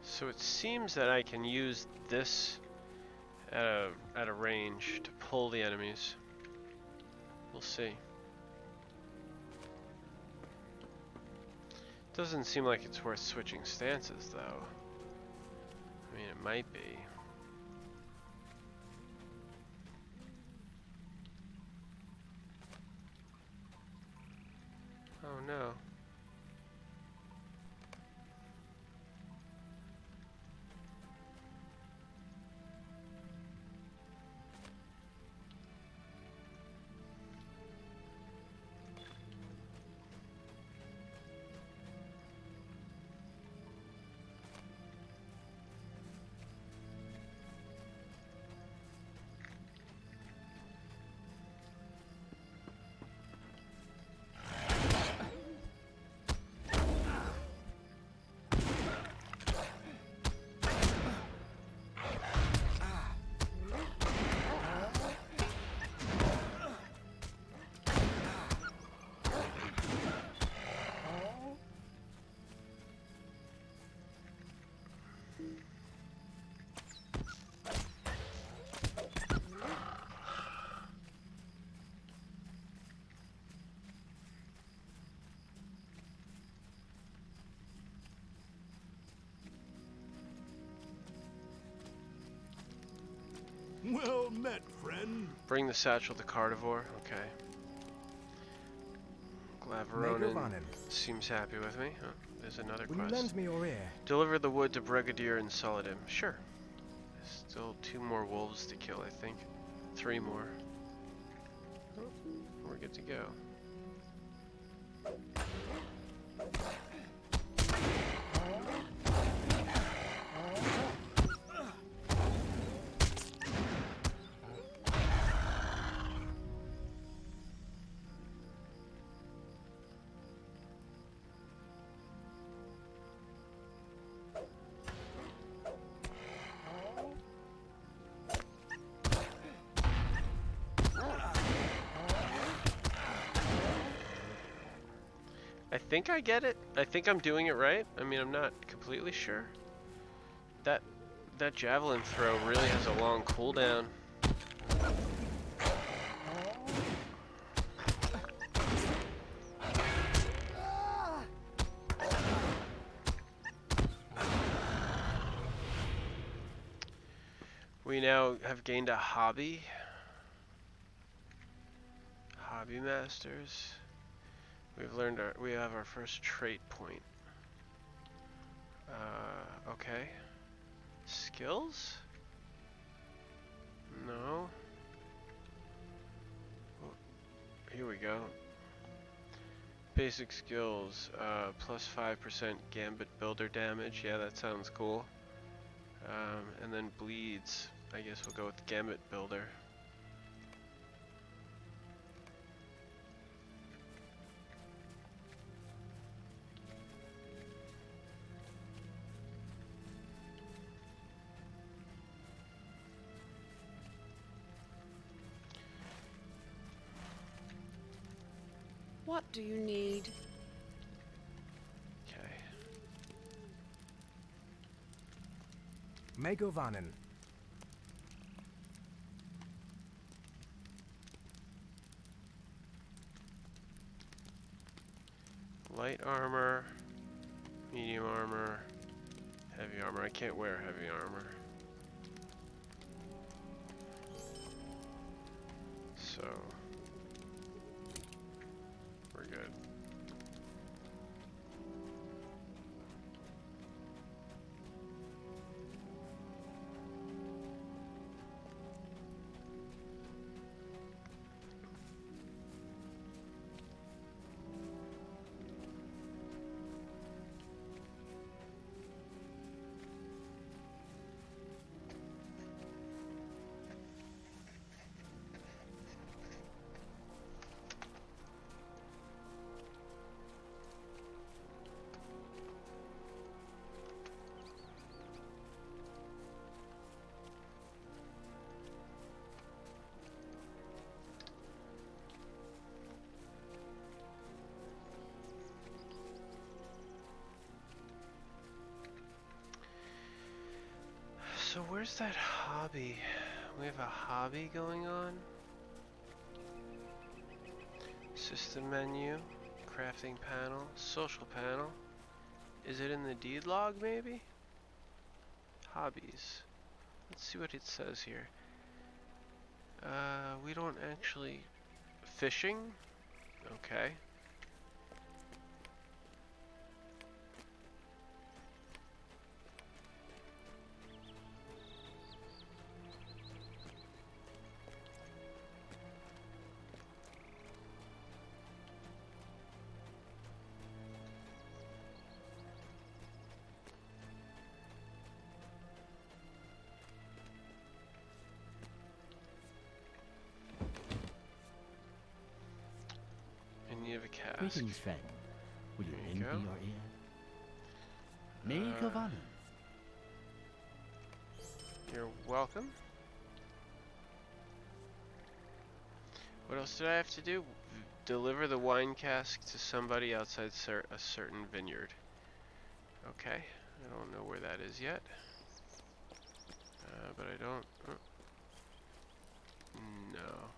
So it seems that I can use this at a range to pull the enemies. We'll see. Doesn't seem like it's worth switching stances though. I mean, it might be. met, friend. Bring the satchel to Carnivore. Okay. Glaveronin seems happy with me. Oh, there's another Will quest. you lend me your ear? Deliver the wood to Brigadier and Saladin. Sure. Still 2 more wolves to kill, I think. 3 more. Oh, we're good to go. I think I get it. I think I'm doing it right. I mean, I'm not completely sure. That javelin throw really has a long cooldown. We now have gained a hobby. Hobby masters. We have our first trait point. Okay. Skills? No. Oh, here we go. Basic skills, plus 5% gambit builder damage. Yeah, that sounds cool. And then bleeds. I guess we'll go with gambit builder. What do you need? Okay. Megovanen. Light armor, medium armor, heavy armor. I can't wear heavy armor. So, we're good. So where's that hobby? We have a hobby going on? System menu, crafting panel, social panel. Is it in the deed log maybe? Hobbies. Let's see what it says here. We don't actually... Fishing? Okay. Of a cask. Greetings, friend. Will you lend me your ear? Megovanen. You're welcome. What else did I have to do? Deliver the wine cask to somebody outside a certain vineyard. Okay. I don't know where that is yet. But I don't... no.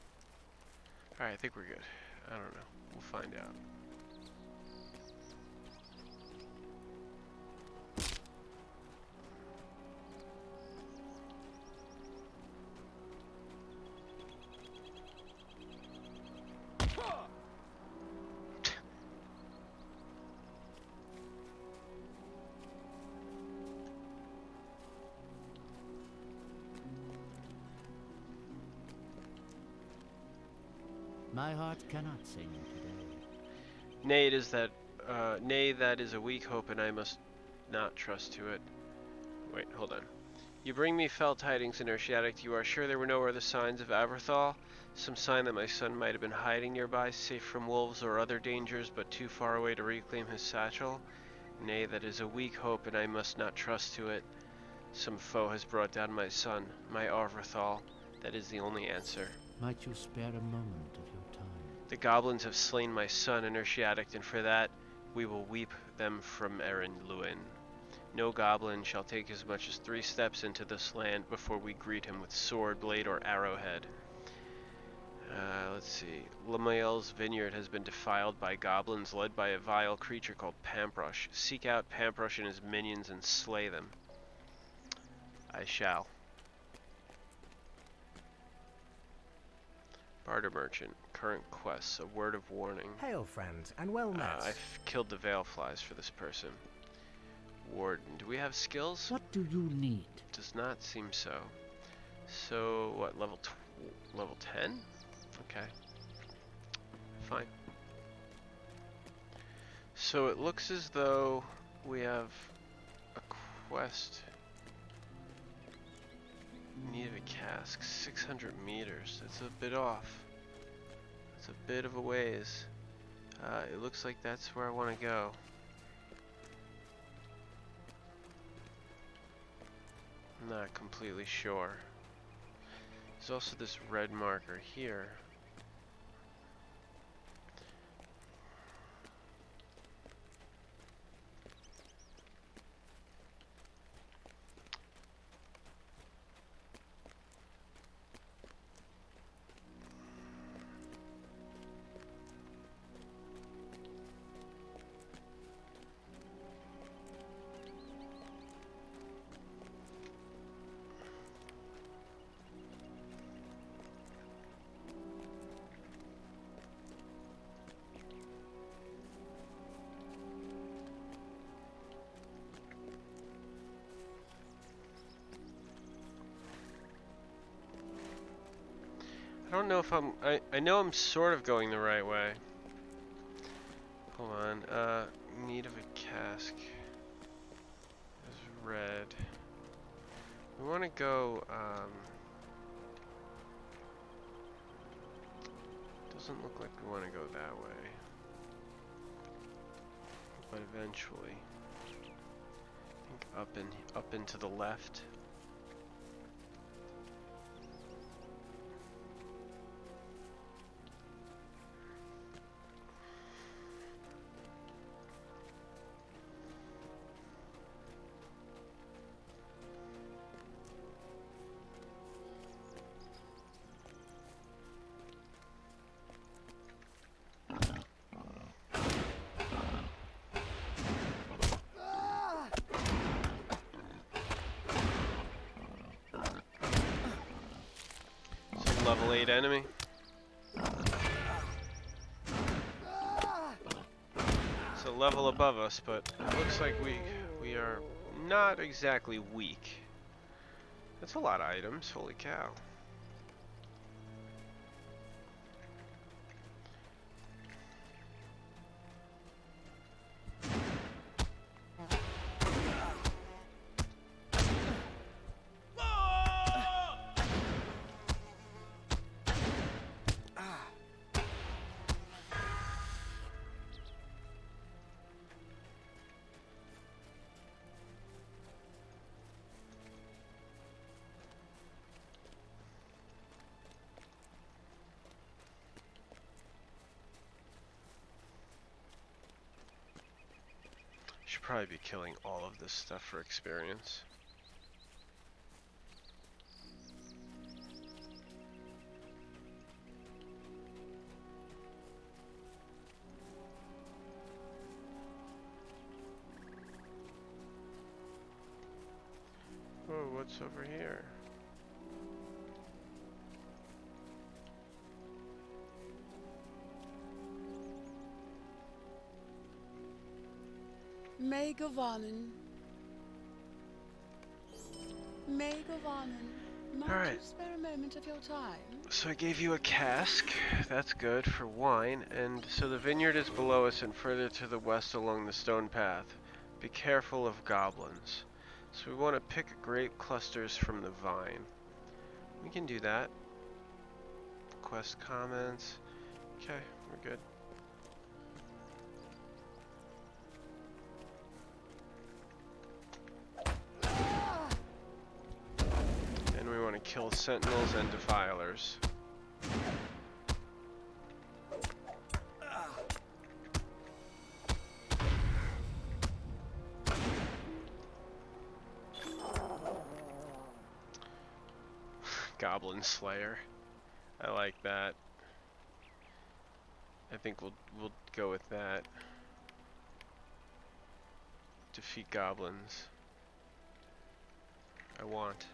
Alright, I think we're good. I don't know. We'll find out. My heart cannot sing today. Nay, that is a weak hope, and I must not trust to it. Wait, hold on. You bring me fell tidings, Inertiatic. You are sure there were no other signs of Aberthal? Some sign that my son might have been hiding nearby, safe from wolves or other dangers, but too far away to reclaim his satchel? Nay, that is a weak hope, and I must not trust to it. Some foe has brought down my son, my Aberthal. That is the only answer. Might you spare a moment of your time? The goblins have slain my son, Inertiatic, and for that we will weep them from Erin Luin. No goblin shall take as much as 3 steps into this land before we greet him with sword, blade, or arrowhead. Let's see. Lamael's vineyard has been defiled by goblins led by a vile creature called Pamprush. Seek out Pamprush and his minions and slay them. I shall. Barter Merchant. Current quests. A word of warning. Hail, friend, and well met. I've killed the veil flies for this person. Warden. Do we have skills? What do you need? Does not seem so. So, what, level 10? Okay. Fine. So it looks as though we have a quest. Need of a cask, 600 meters. That's a bit off. It's a bit of a ways. It looks like that's where I want to go. I'm not completely sure. There's also this red marker here. I don't know if I know I'm sort of going the right way. Hold on, need of a cask is red. We want to go, doesn't look like we want to go that way. But eventually, I think up and to the left. Level 8 enemy. It's a level above us, but it looks like we are not exactly weak. That's a lot of items, holy cow. Should probably be killing all of this stuff for experience. Oh, what's over here? Megavanen. Megavanen. Might Alright. you spare a moment of your time? So I gave you a cask. That's good for wine. And so the vineyard is below us and further to the west along the stone path. Be careful of goblins. So we want to pick grape clusters from the vine. We can do that. Quest comments. Okay, we're good. And we want to kill sentinels and defilers. Goblin Slayer. I like that. I think we'll go with that. Defeat goblins. I want.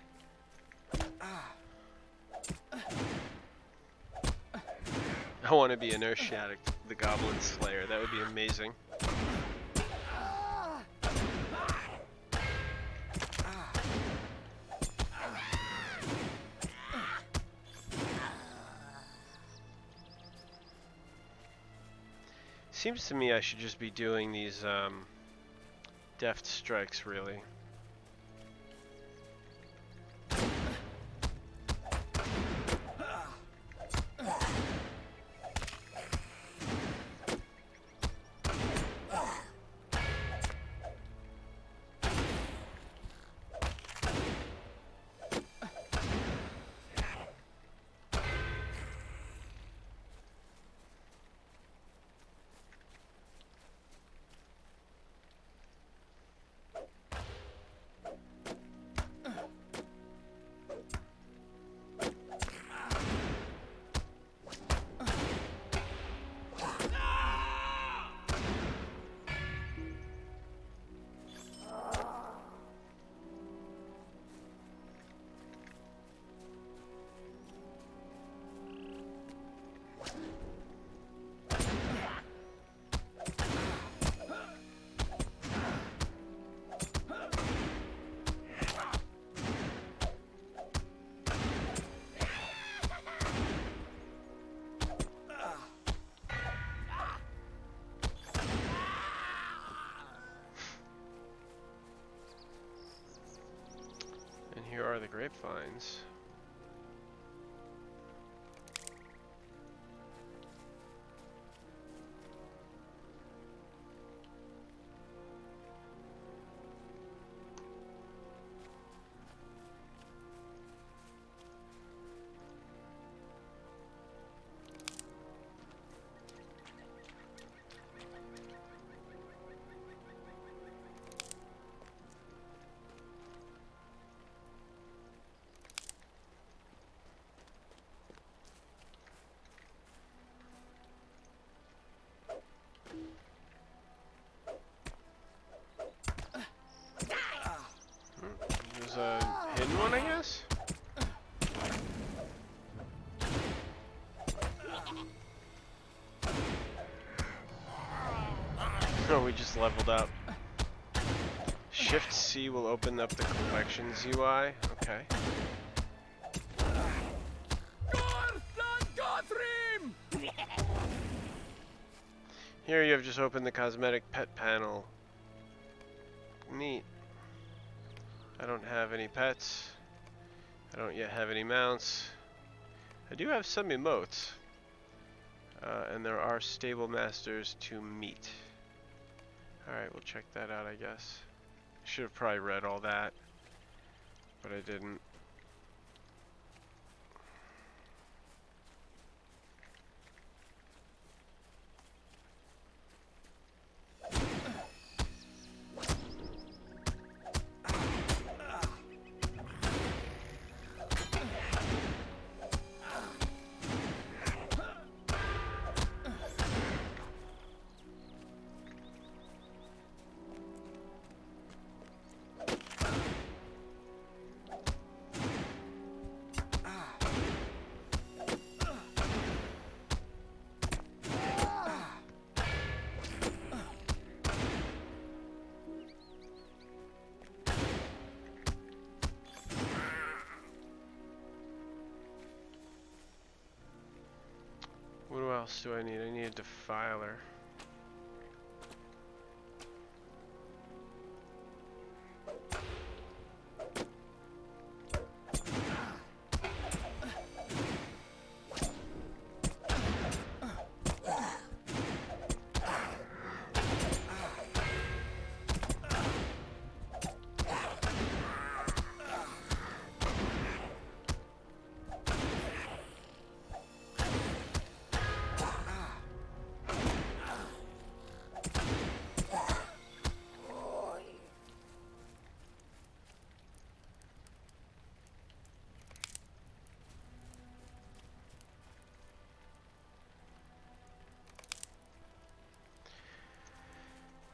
I want to be an Earthshadow, the Goblin Slayer. That would be amazing. Seems to me I should just be doing these deft strikes, really. Here are the grapevines. There's a hidden one, I guess? Oh, we just leveled up. Shift C will open up the collections UI. Okay. Here you have just opened the cosmetic pet panel. Neat. I don't have any pets. I don't yet have any mounts. I do have some emotes. And there are stable masters to meet. Alright, we'll check that out, I guess. I should have probably read all that, but I didn't. else do I need? I need a defiler.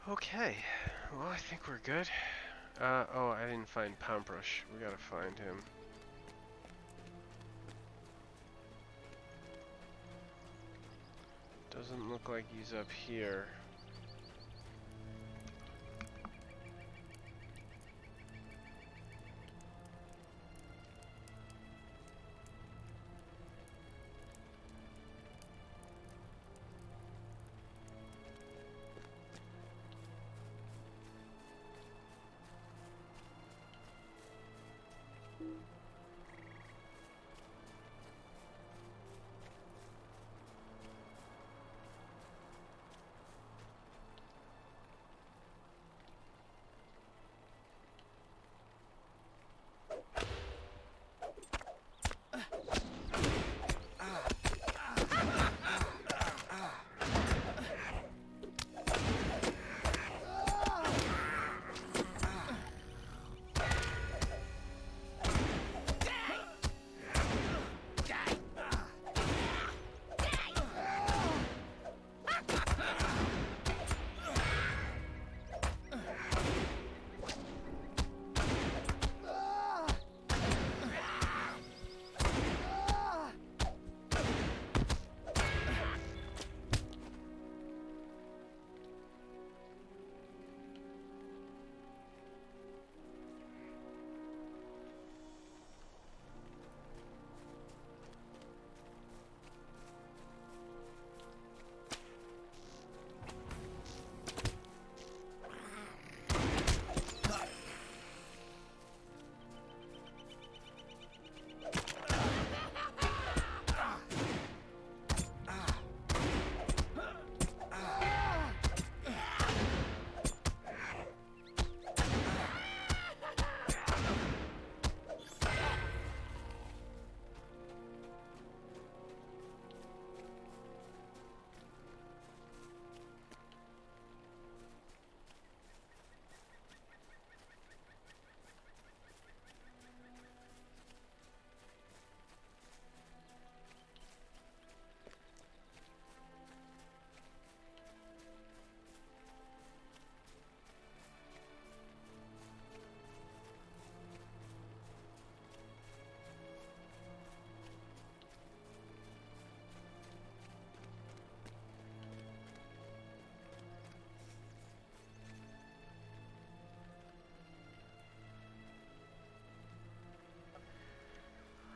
Okay, well I think we're good. Oh, I didn't find Pamprush. We gotta find him. Doesn't look like he's up here.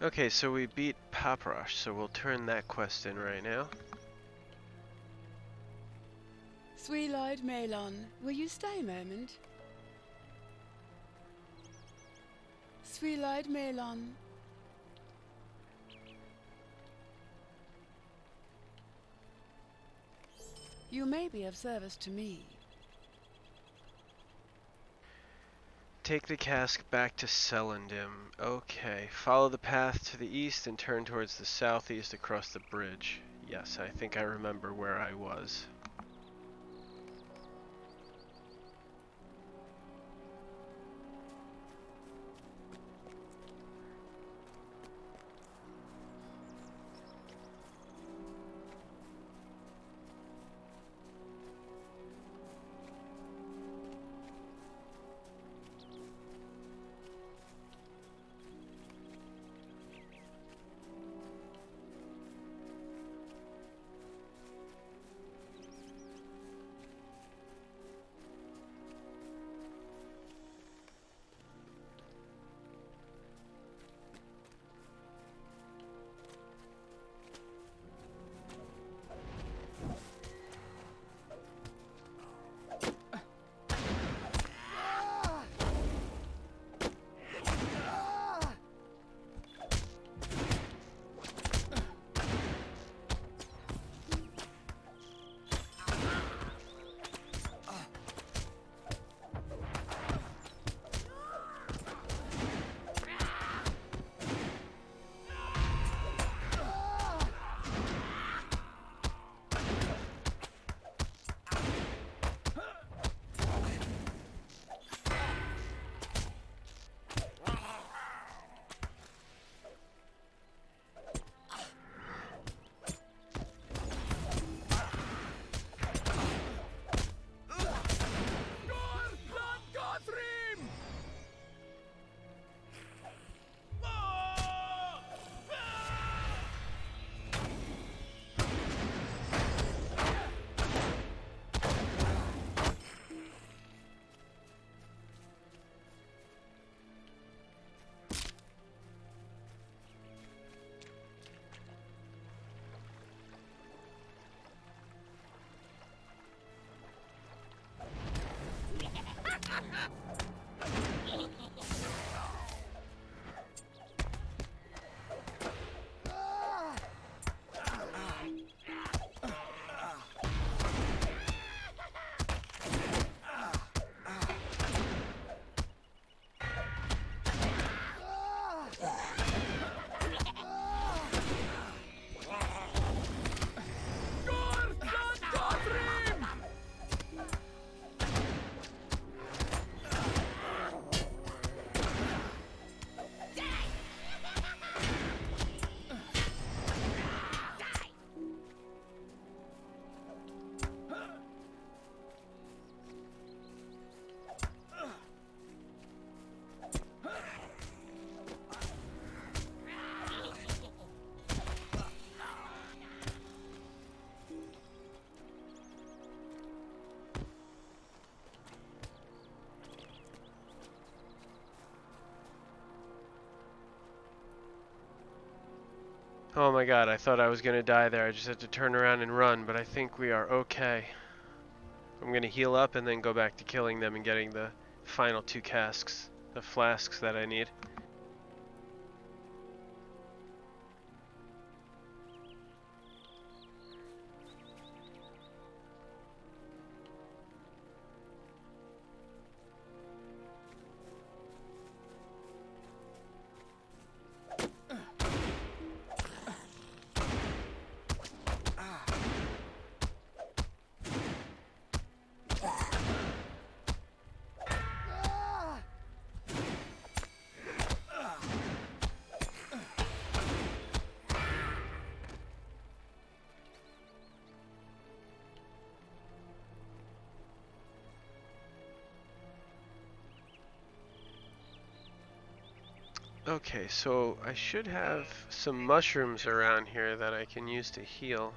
Okay, so we beat Paprash, so we'll turn that quest in right now. Sweet-eyed Melon, will you stay a moment? Sweet-eyed Melon. You may be of service to me. Take the cask back to Celendim. Okay, follow the path to the east and turn towards the southeast across the bridge. Yes, I think I remember where I was. Oh my god, I thought I was gonna die there. I just had to turn around and run, but I think we are okay. I'm gonna heal up and then go back to killing them and getting the final 2 casks, the flasks that I need. Okay, so I should have some mushrooms around here that I can use to heal.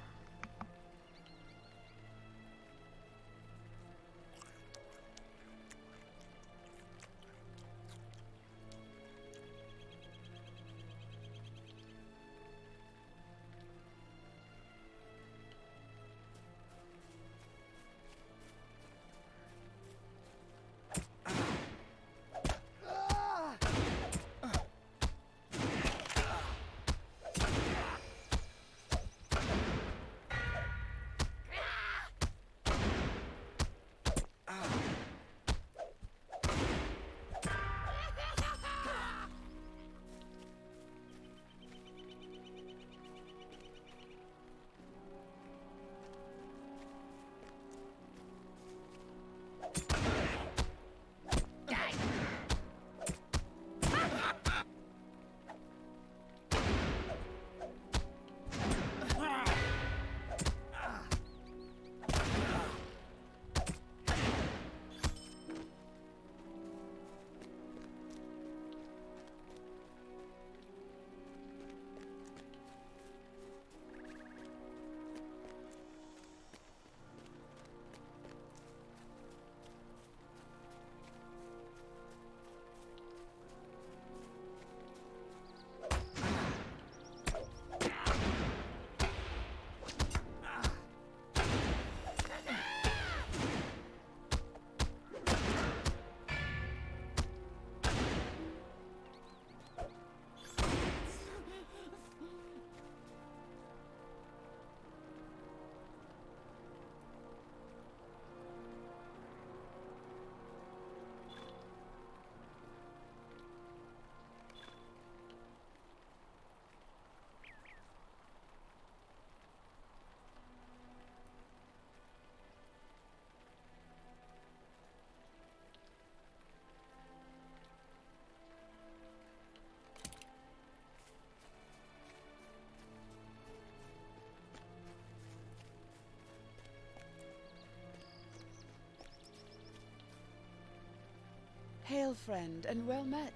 Hail, friend, and well met.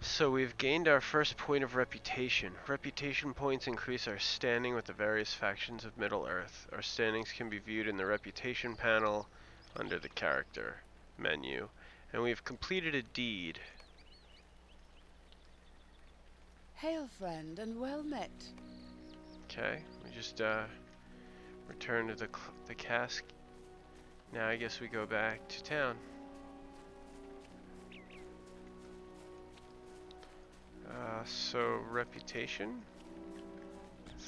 So we've gained our first point of reputation. Reputation points increase our standing with the various factions of Middle-earth. Our standings can be viewed in the reputation panel under the character menu. And we've completed a deed. Hail, friend, and well met. Okay, we just return to the cask. Now I guess we go back to town. So reputation,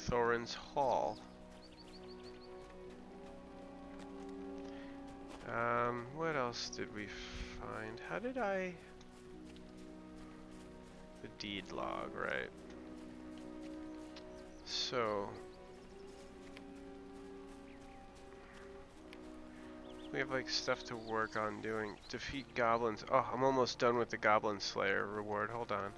Thorin's Hall. What else did we find? How did I? The deed log, right? So we have like stuff to work on doing. Defeat goblins. Oh, I'm almost done with the Goblin Slayer reward. Hold on.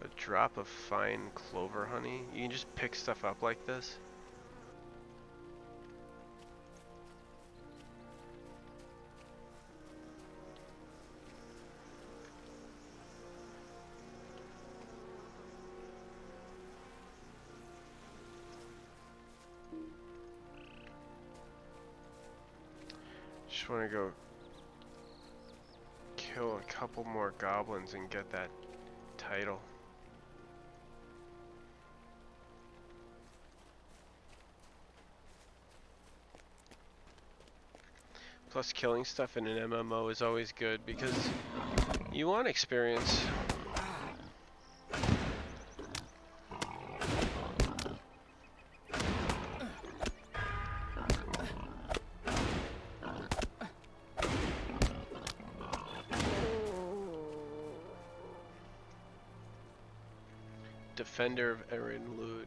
A drop of fine clover honey. You can just pick stuff up like this. just want to go kill a couple more goblins and get that title. Plus, killing stuff in an MMO is always good because you want experience. Defender of Erinlud.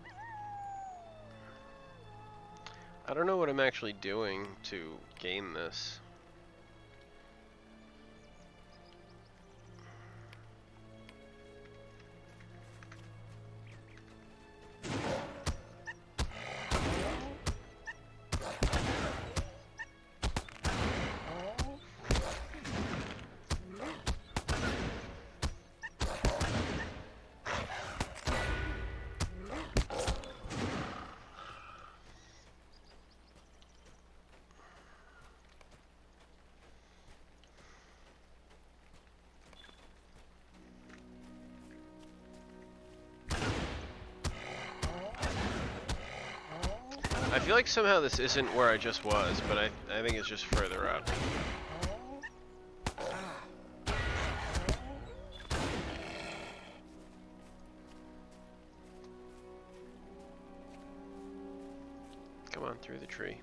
I don't know what I'm actually doing to gain this. I feel like somehow this isn't where I just was, but I think it's just further up. Come on, through the tree.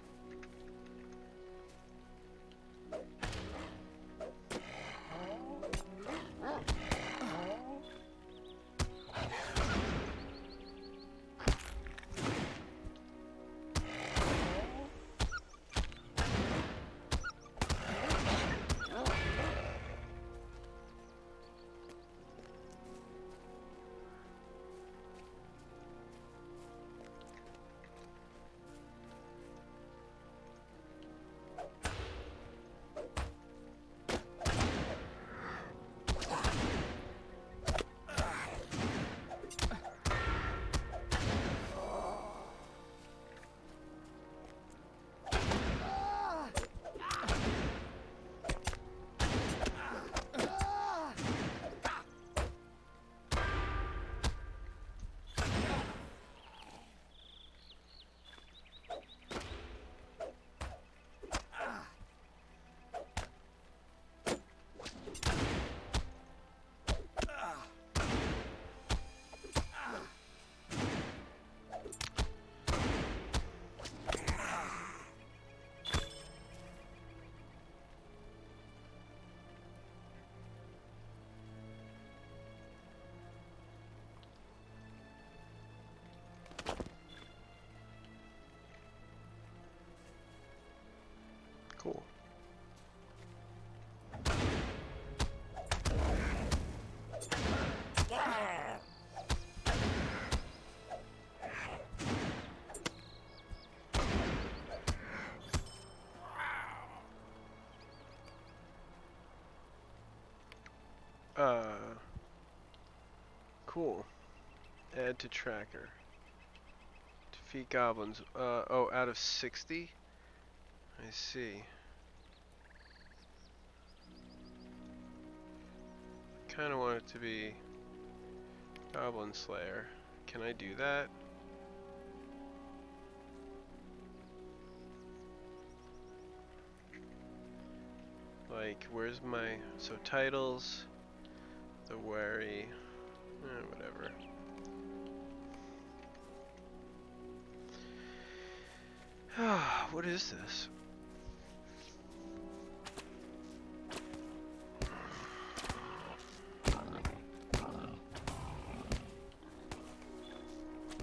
Cool. Cool. Add to tracker. Defeat goblins. Oh, out of 60? I see. Kind of want it to be Goblin Slayer. Can I do that? Like, where's my... So titles, the wary, whatever. What is this?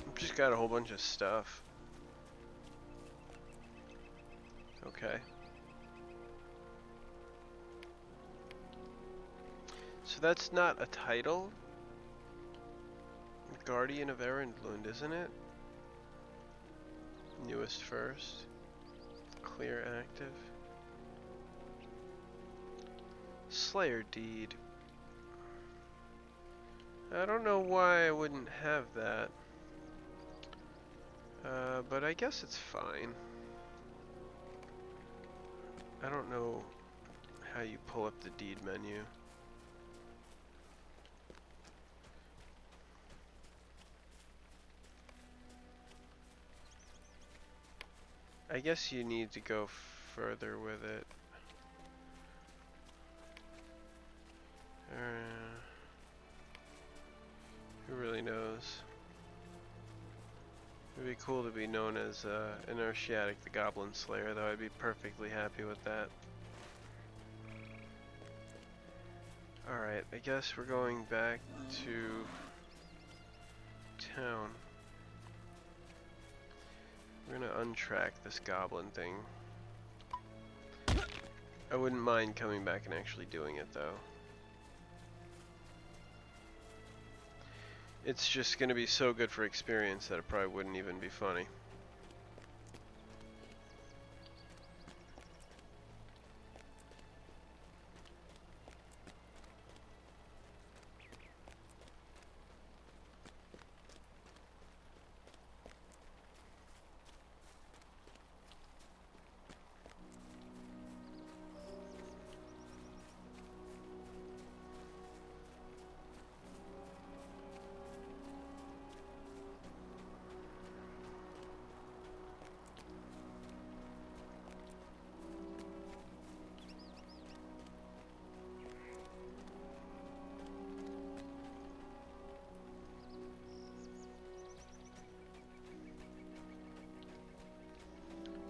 I've just got a whole bunch of stuff. Okay. So that's not a title? Guardian of Erendlund, isn't it? Newest first. Clear active. Slayer deed. I don't know why I wouldn't have that. But I guess it's fine. I don't know how you pull up the deed menu. I guess you need to go further with it. Who really knows? It'd be cool to be known as Inertiatic the Goblin Slayer, though I'd be perfectly happy with that. Alright, I guess we're going back to town. We're gonna untrack this goblin thing. I wouldn't mind coming back and actually doing it, though. It's just gonna be so good for experience that it probably wouldn't even be funny.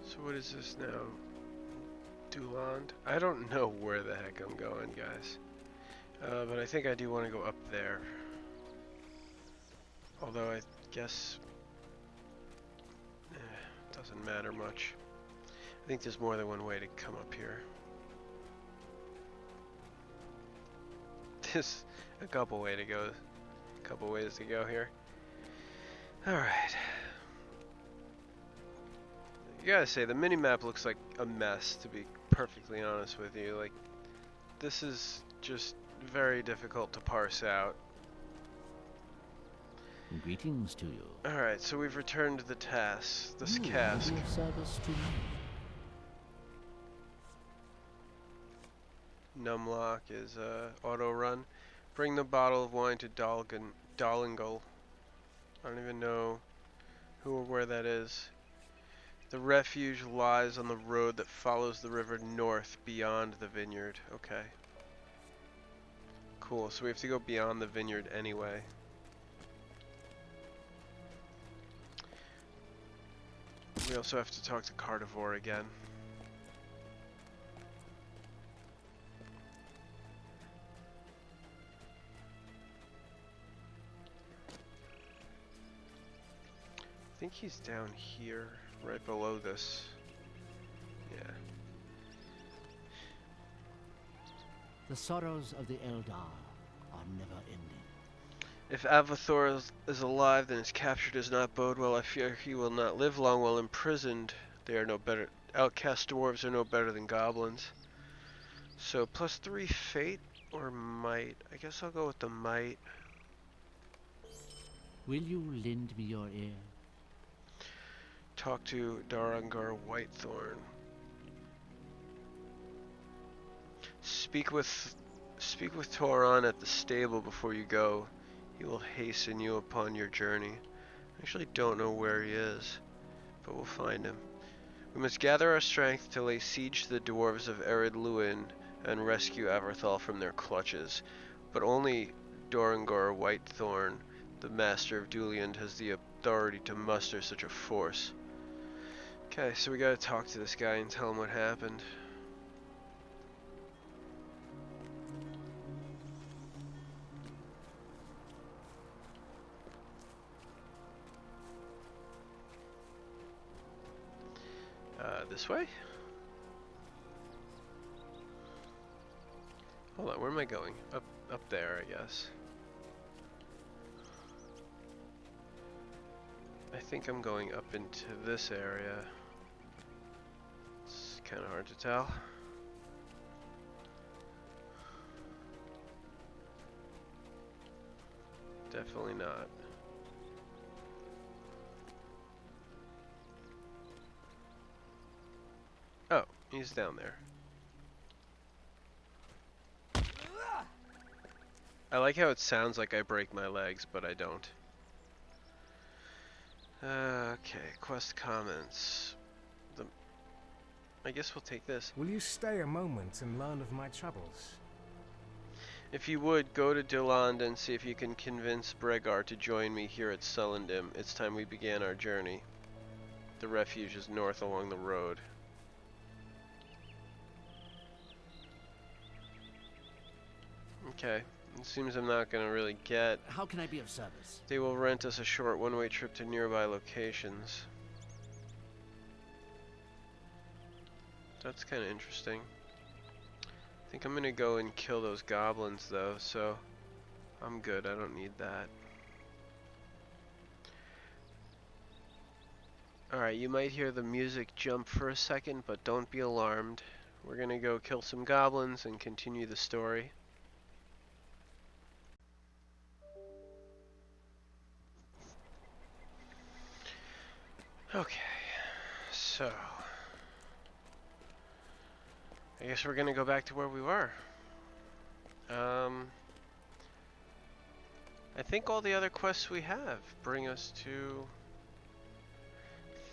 So what is this now? Duland? I don't know where the heck I'm going, guys. But I think I do want to go up there. Although I guess it doesn't matter much. I think there's more than one way to come up here. There's a couple ways to go here. Alright. You gotta say, the minimap looks like a mess, to be perfectly honest with you. Like, this is just very difficult to parse out. Greetings to you. Alright, so we've returned the task, this cask. Service to me. Numlock is auto run. Bring the bottle of wine to Dolingal. I don't even know who or where that is. The refuge lies on the road that follows the river north beyond the vineyard. Okay. Cool, so we have to go beyond the vineyard anyway. We also have to talk to Carnivore again. I think he's down here, right below this. Yeah. The sorrows of the Eldar are never ending. If Avathor is alive, then his capture does not bode well. I fear he will not live long while imprisoned. They are no better. Outcast dwarves are no better than goblins. So +3 fate or might. I guess I'll go with the might. Will you lend me your ear? Talk to Darangar Whitethorn. Speak with Toron at the stable before you go. He will hasten you upon your journey. I actually don't know where he is, but we'll find him. We must gather our strength to lay siege to the dwarves of Ered Luin and rescue Avarthal from their clutches. But only Darangar Whitethorn, the master of Duliand, has the authority to muster such a force. Okay, so we gotta talk to this guy and tell him what happened. This way? Hold on, where am I going? Up there, I guess. I think I'm going up into this area. It's kind of hard to tell. Definitely not. Oh, he's down there. I like how it sounds like I break my legs, but I don't. Okay, quest comments. I guess we'll take this. Will you stay a moment and learn of my troubles? If you would, go to Dilland and see if you can convince Bregar to join me here at Celandim. It's time we began our journey. The refuge is north along the road. Okay. It seems I'm not going to really get... How can I be of service? They will rent us a short one-way trip to nearby locations. That's kind of interesting. I think I'm going to go and kill those goblins though, so I'm good. I don't need that. Alright, you might hear the music jump for a second, but don't be alarmed. We're going to go kill some goblins and continue the story. Okay, so I guess we're gonna go back to where we were. I think all the other quests we have bring us to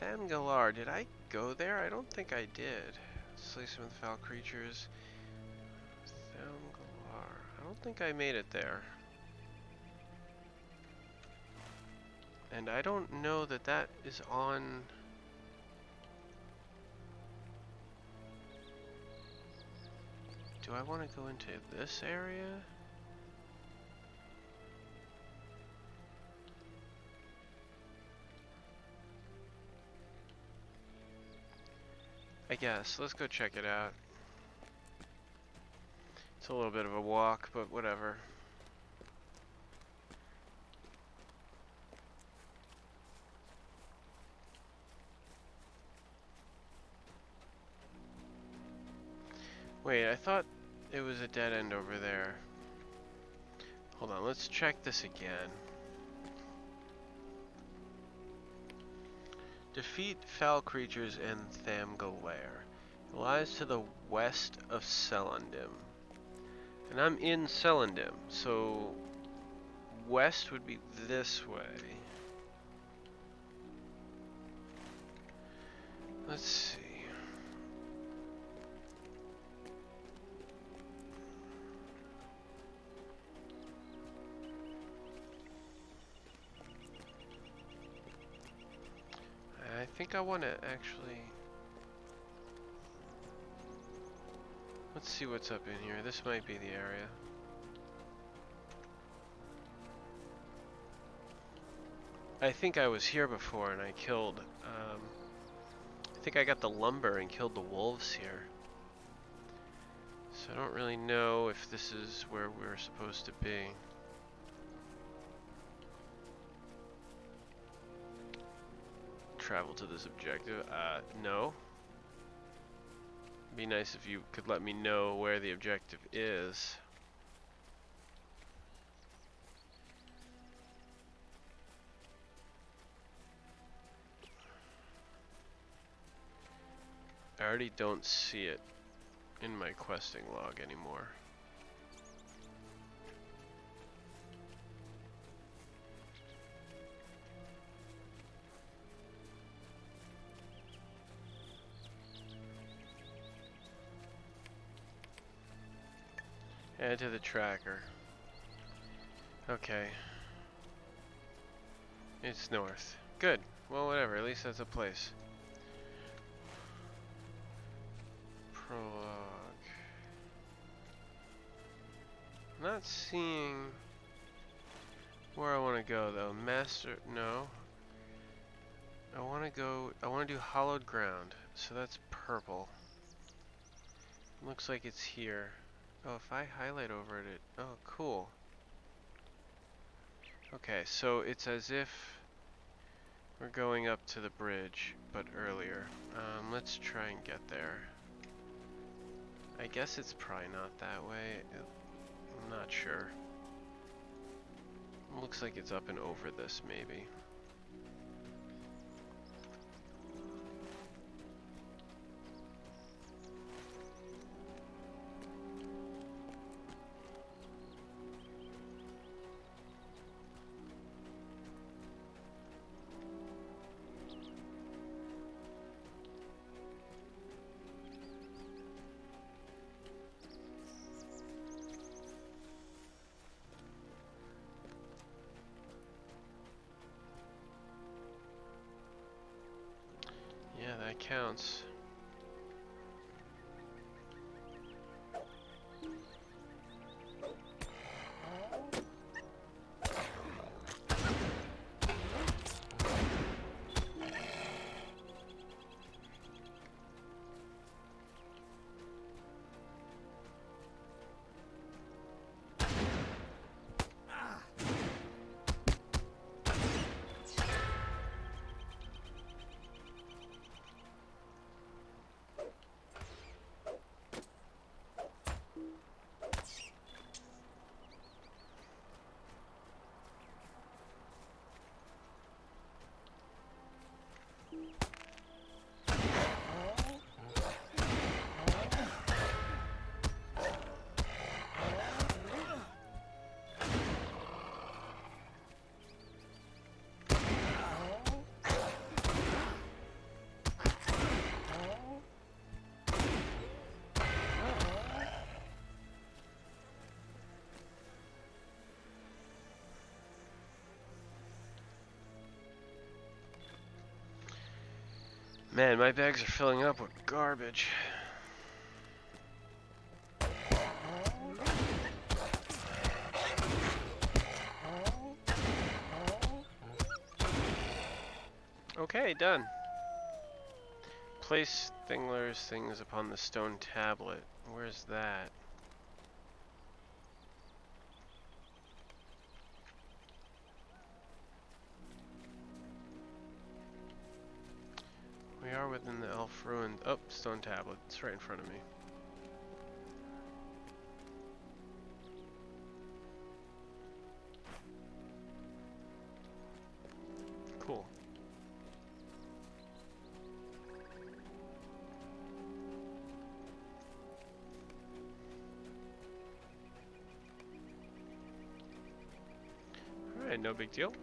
Thamgalar. Did I go there? I don't think I did. Slay some of the foul creatures. Thamgalar. I don't think I made it there. And I don't know that that is on... Do I want to go into this area? I guess. Let's go check it out. It's a little bit of a walk, but whatever. Wait, I thought it was a dead end over there. Hold on, let's check this again. Defeat foul creatures in Thamgalar. It lies to the west of Celandim. And I'm in Celandim, so west would be this way. Let's see. I think I want to actually... Let's see what's up in here. This might be the area. I think I was here before and I killed... I think I got the lumber and killed the wolves here. So I don't really know if this is where we're supposed to be. Travel to this objective. No. Be nice if you could let me know where the objective is. I already don't see it in my questing log anymore. Add to the tracker. Okay. It's north. Good. Well, whatever. At least that's a place. Prologue. I'm not seeing where I want to go though. Master, no. I want to do hallowed ground. So that's purple. Looks like it's here. Oh, if I highlight over it, oh, cool. Okay, so it's as if we're going up to the bridge, but earlier. Let's try and get there. I guess it's probably not that way. I'm not sure. Looks like it's up and over this, maybe. That counts. Man, my bags are filling up with garbage. Okay, done. Place Thingler's things upon the stone tablet. Where's that? We are within the elf ruin. Oh, stone tablet. It's right in front of me. Cool. Alright, no big deal.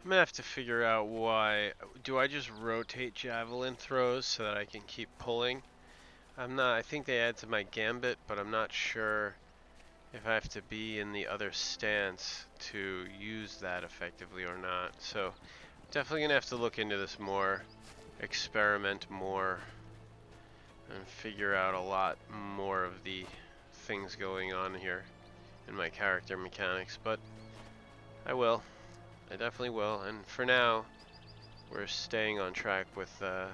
I'm gonna have to figure out why. Do I just rotate javelin throws so that I can keep pulling? I think they add to my gambit, but I'm not sure if I have to be in the other stance to use that effectively or not. So definitely gonna have to look into this more, experiment more, and figure out a lot more of the things going on here in my character mechanics, but I will. I definitely will, and for now, we're staying on track with the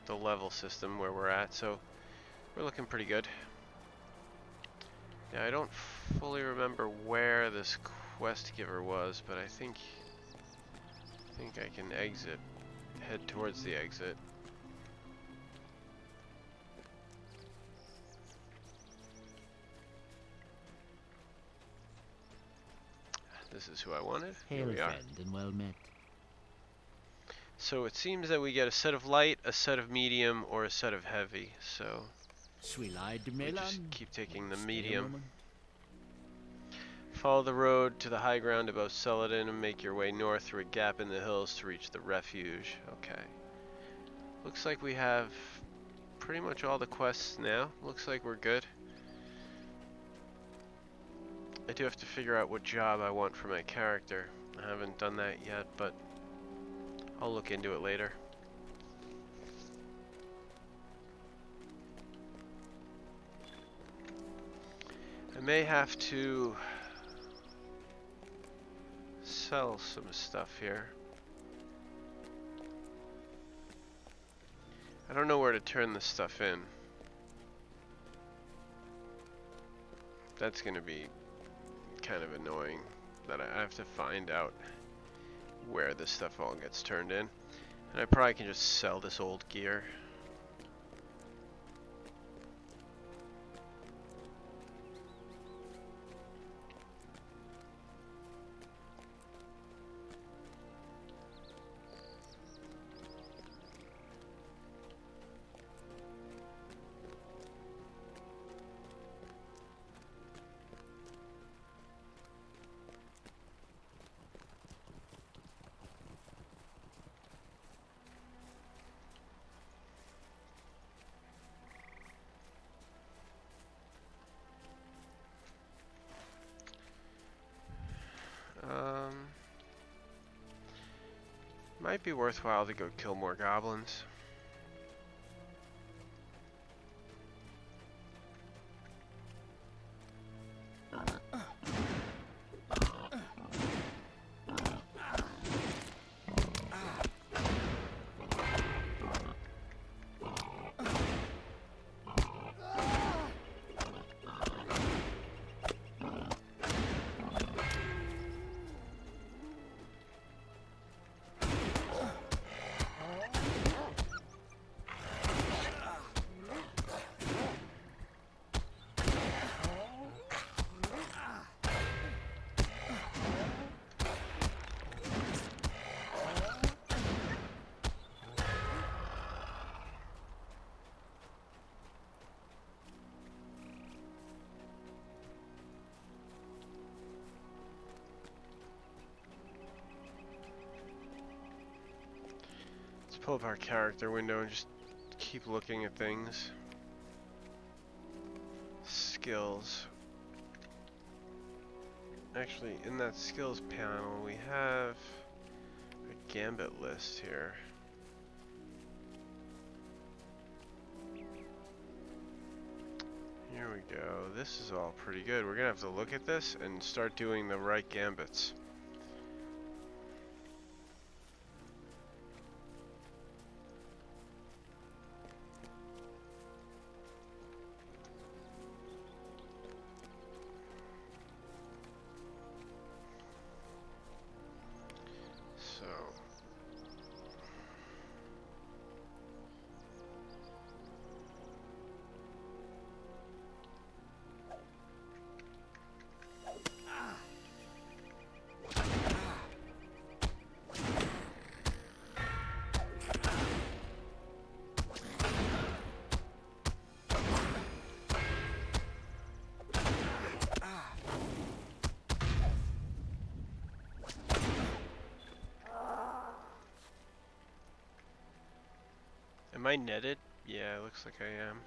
level system where we're at, so we're looking pretty good. Yeah, I don't fully remember where this quest giver was, but I think I can head towards the exit. This is who I wanted. Here we are. Friend, and well met. So it seems that we get a set of light, a set of medium, or a set of heavy. So we just keep taking the medium. Follow the road to the high ground above Celadon and make your way north through a gap in the hills to reach the refuge. Okay. Looks like we have pretty much all the quests now. Looks like we're good. I do have to figure out what job I want for my character. I haven't done that yet, but I'll look into it later. I may have to sell some stuff here. I don't know where to turn this stuff in. That's gonna be kind of annoying that I have to find out where this stuff all gets turned in. And I probably can just sell this old gear. Might be worthwhile to go kill more goblins. Pull up our character window and just keep looking at things. Skills. Actually, in that skills panel, we have a gambit list here. Here we go. This is all pretty good. We're gonna have to look at this and start doing the right gambits. Am I netted? Yeah, it looks like I am.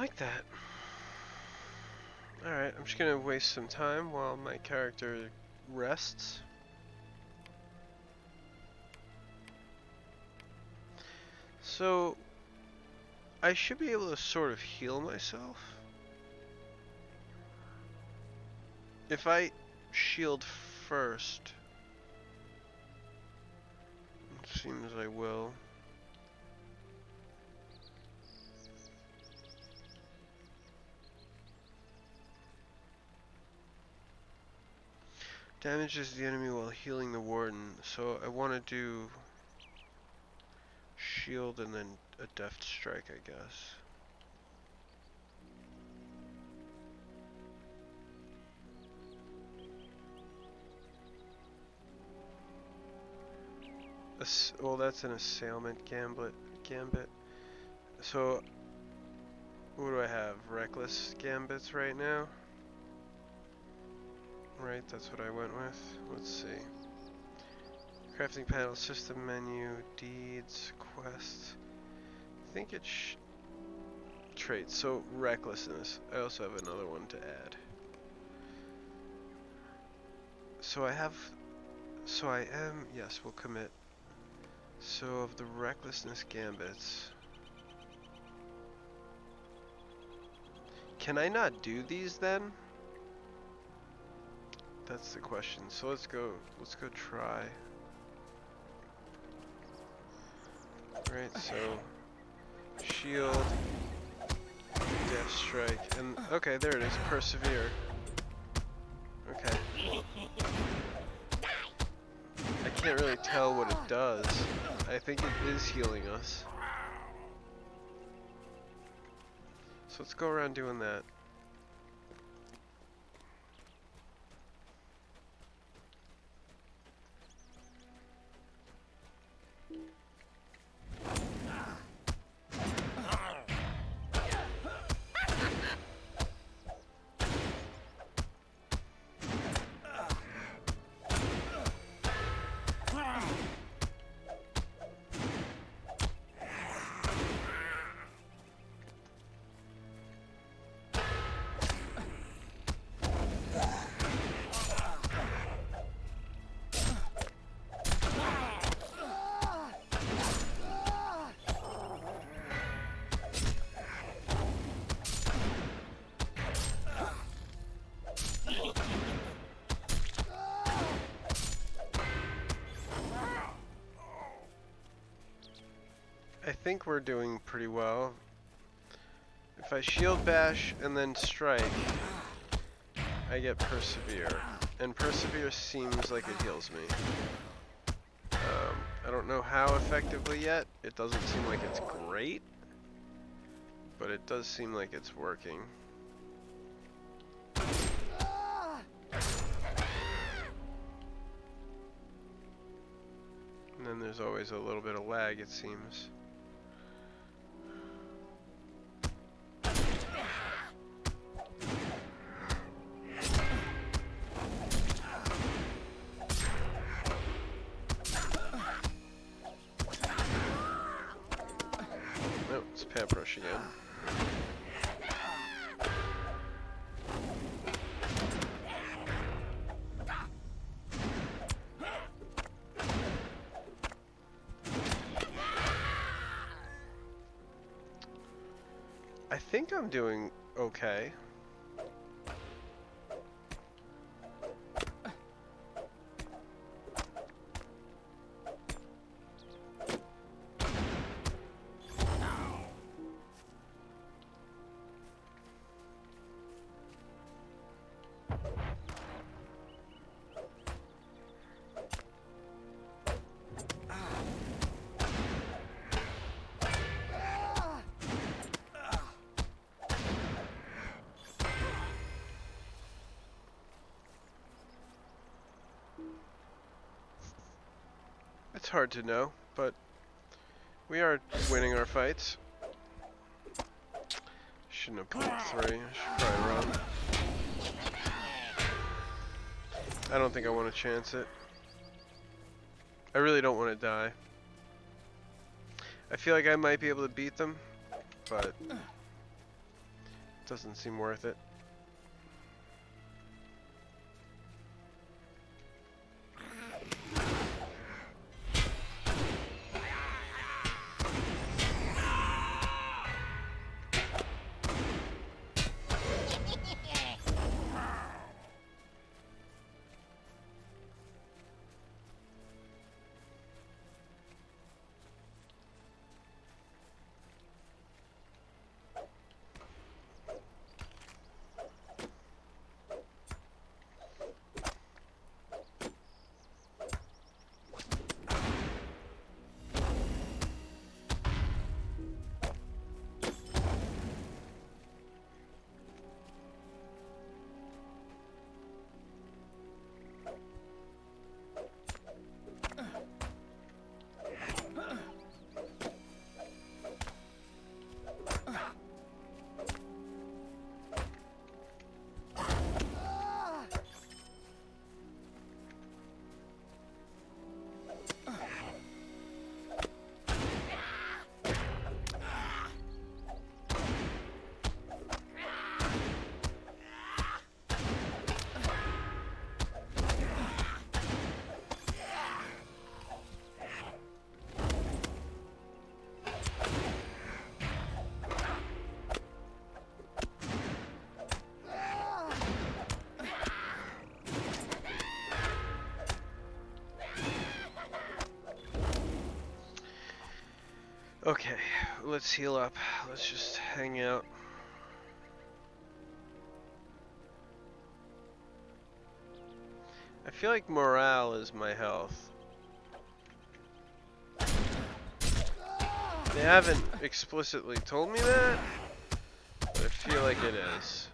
like that. Alright, I'm just gonna waste some time while my character rests. So, I should be able to sort of heal myself. If I shield first, it seems I will. Damages the enemy while healing the warden. So I want to do shield and then a deft strike, I guess. Well, that's an assailment gambit. So, what do I have? Reckless gambits right now? Right, that's what I went with. Let's see. Crafting panel, system menu, deeds, quests. I think it's traits. So, recklessness. I also have another one to add. So I am, yes, we'll commit. So of the recklessness gambits, can I not do these then? That's the question. So let's go try. Right, so shield, death strike, and okay, there it is, persevere. Okay. I can't really tell what it does. I think it is healing us. So let's go around doing that. I think we're doing pretty well. If I shield bash and then strike, I get persevere. And persevere seems like it heals me. I don't know how effectively yet. It doesn't seem like it's great, but it does seem like it's working. And then there's always a little bit of lag, it seems. Brush again. I think I'm doing okay. It's hard to know, but we are winning our fights. Shouldn't have pulled 3. I should probably run. I don't think I want to chance it. I really don't want to die. I feel like I might be able to beat them, but Doesn't seem worth it. Okay, let's heal up. Let's just hang out. I feel like morale is my health. They haven't explicitly told me that, but I feel like it is.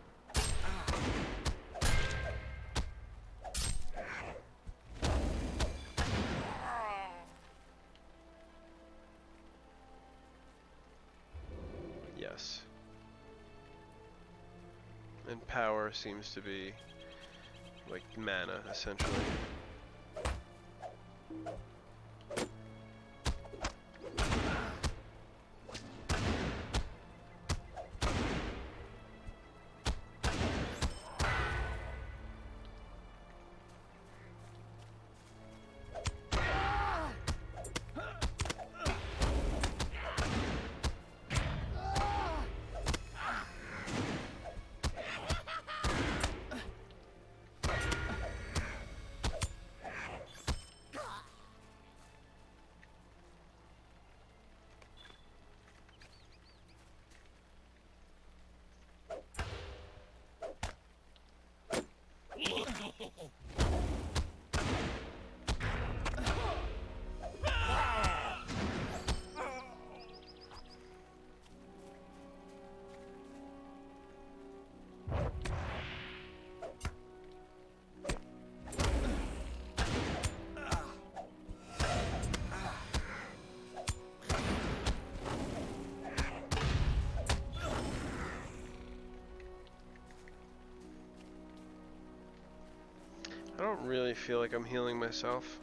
Yes. And power seems to be like mana, essentially. I don't really feel like I'm healing myself.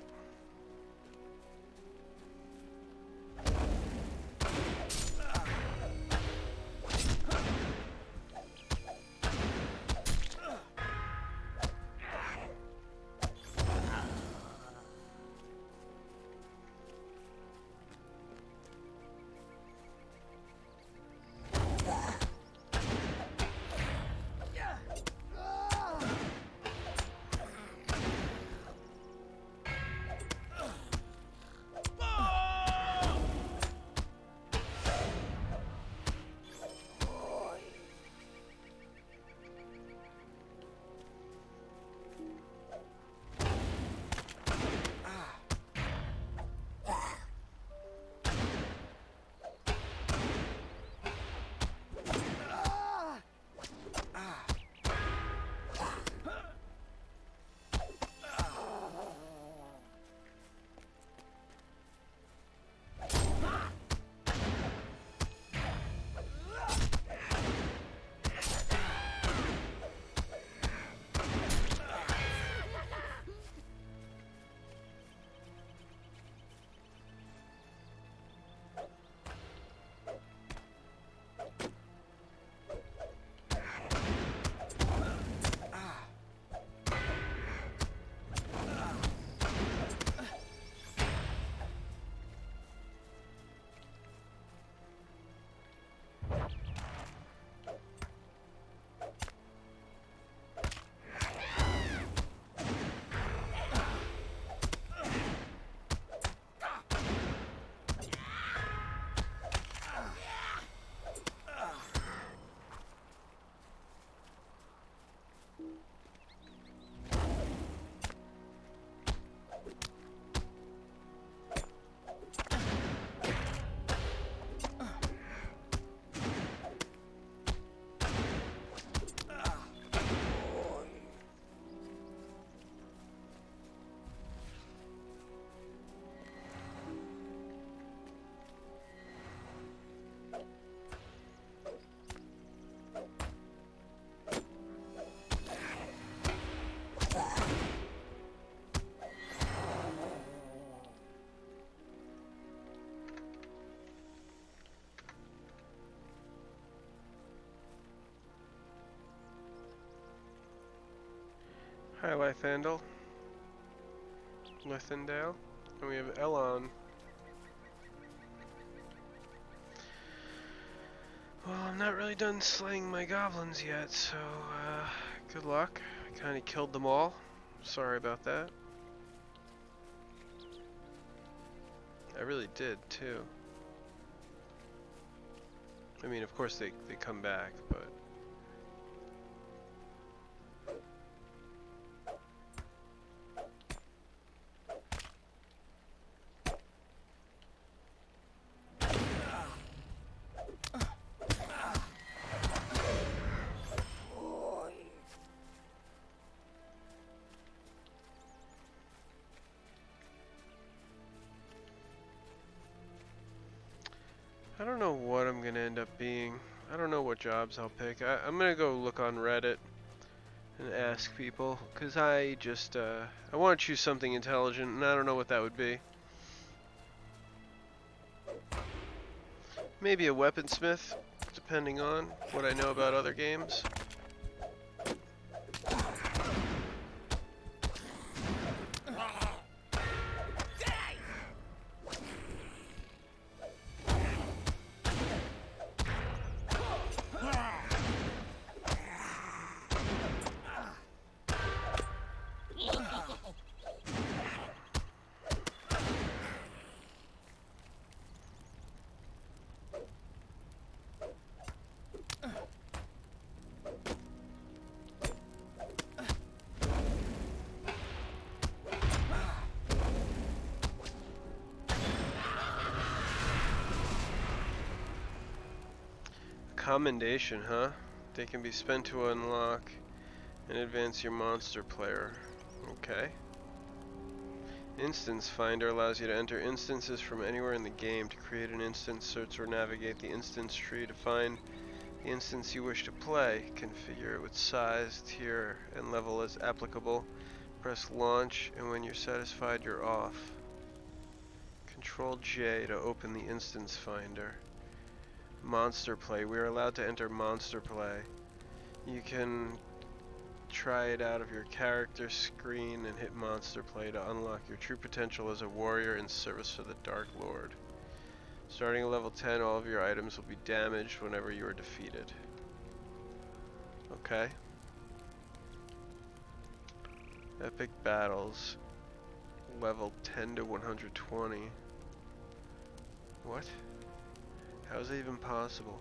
Hi, Lythandel. Lythandale. And we have Elon. Well, I'm not really done slaying my goblins yet, so, good luck. I kinda killed them all. Sorry about that. I really did, too. I mean, of course they come back, but... I don't know what I'm gonna end up being. I don't know what jobs I'll pick. I'm gonna go look on Reddit and ask people, cause I just I want to choose something intelligent, and I don't know what that would be. Maybe a weaponsmith, depending on what I know about other games. Commendation, huh? They can be spent to unlock and advance your monster player. Okay. Instance Finder allows you to enter instances from anywhere in the game to create an instance, search or navigate the instance tree to find the instance you wish to play. Configure it with size, tier, and level as applicable. Press launch, and when you're satisfied, you're off. Control J to open the instance finder. Monster play. We are allowed to enter monster play. You can try it out of your character screen and hit monster play to unlock your true potential as a warrior in service for the Dark Lord. Starting at level 10, all of your items will be damaged whenever you are defeated. Okay. Epic battles. Level 10 to 120. What? How is that even possible?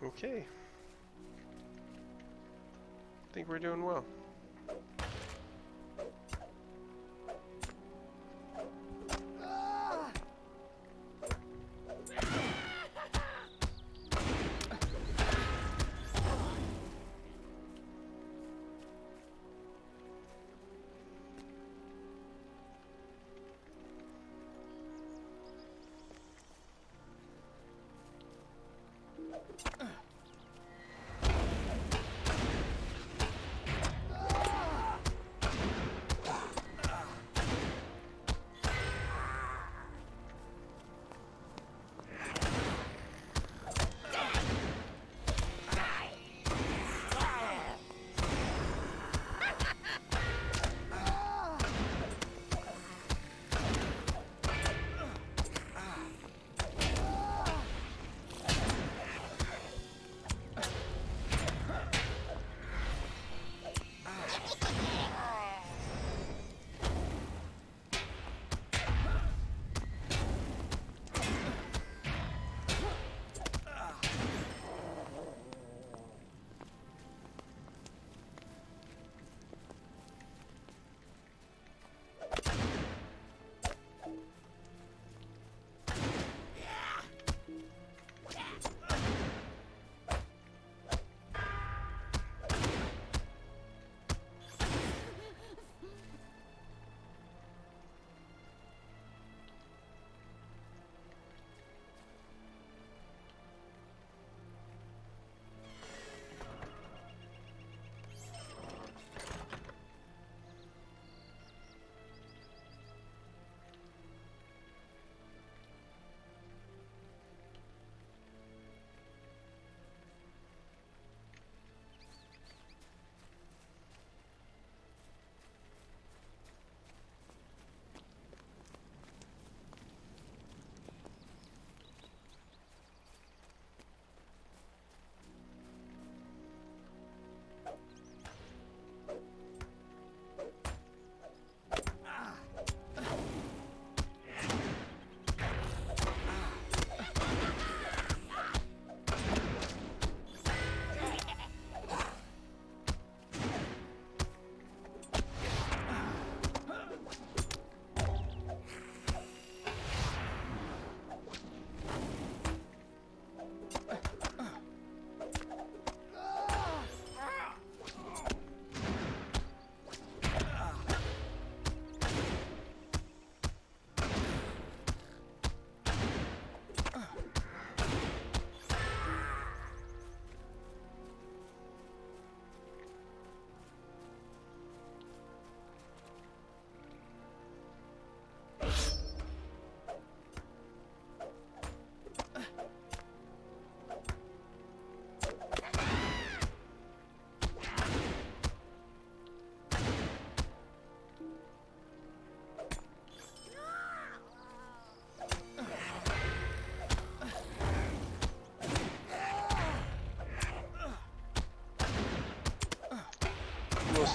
Okay. I think we're doing well.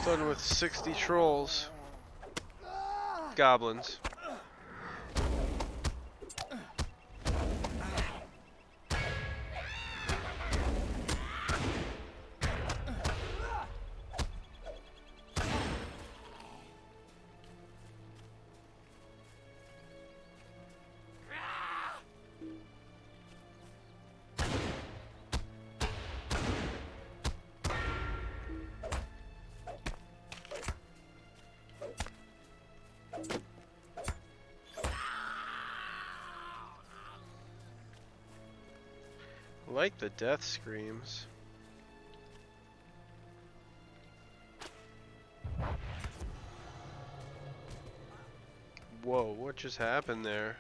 Done with 60 trolls. Goblins. Like the death screams. Whoa, what just happened there?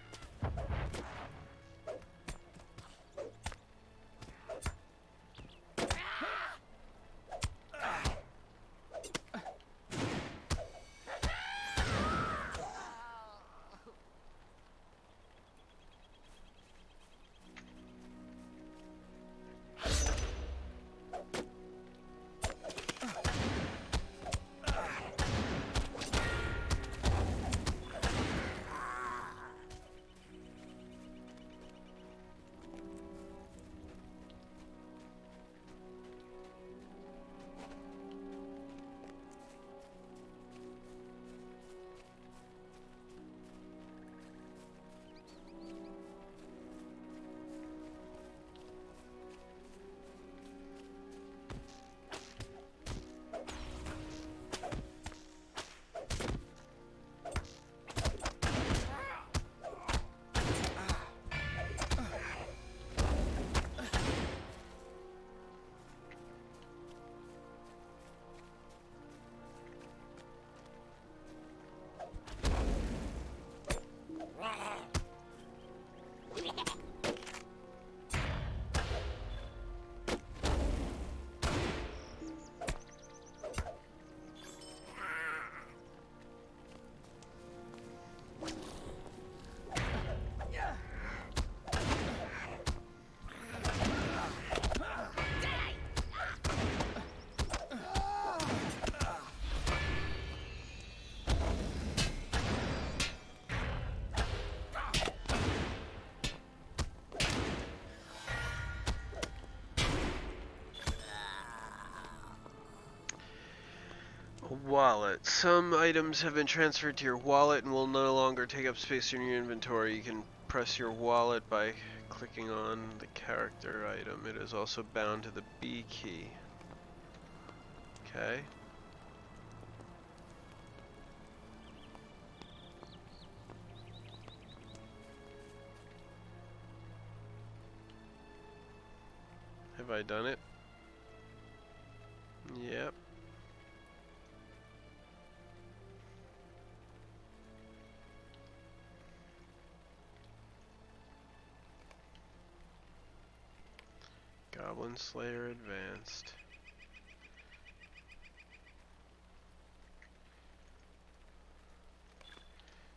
Wallet. Some items have been transferred to your wallet and will no longer take up space in your inventory. You can press your wallet by clicking on the character item. It is also bound to the B key. Okay. Have I done it? Yep. Goblin Slayer Advanced.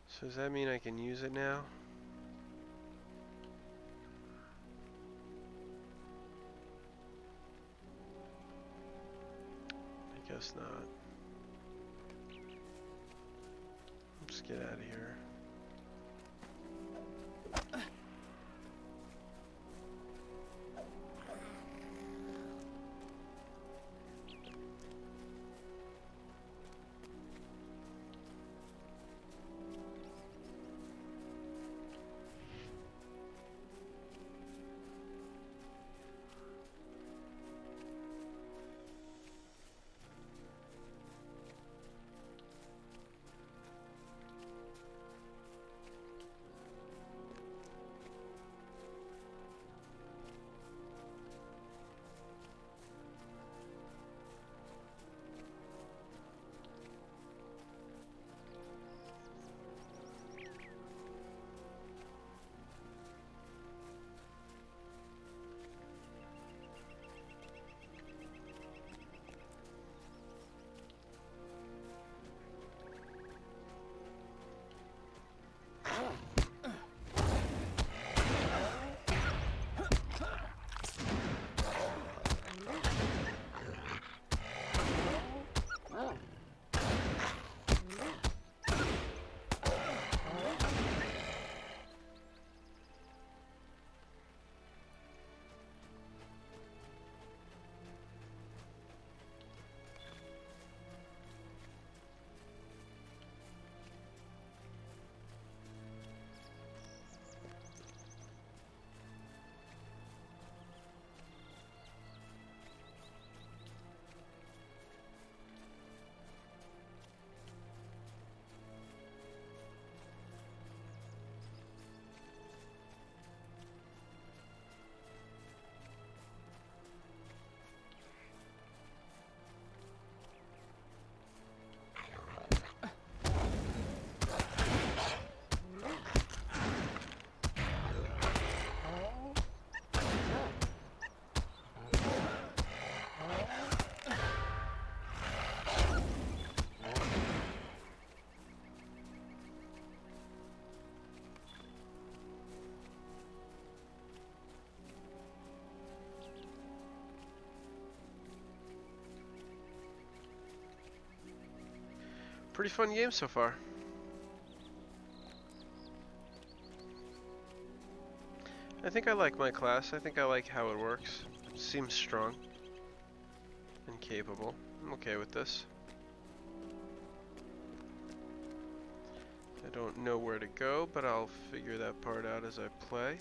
So does that mean I can use it now? I guess not. Let's get out of here. Pretty fun game so far. I think I like my class. I think I like how it works. It seems strong and capable. I'm okay with this. I don't know where to go, but I'll figure that part out as I play.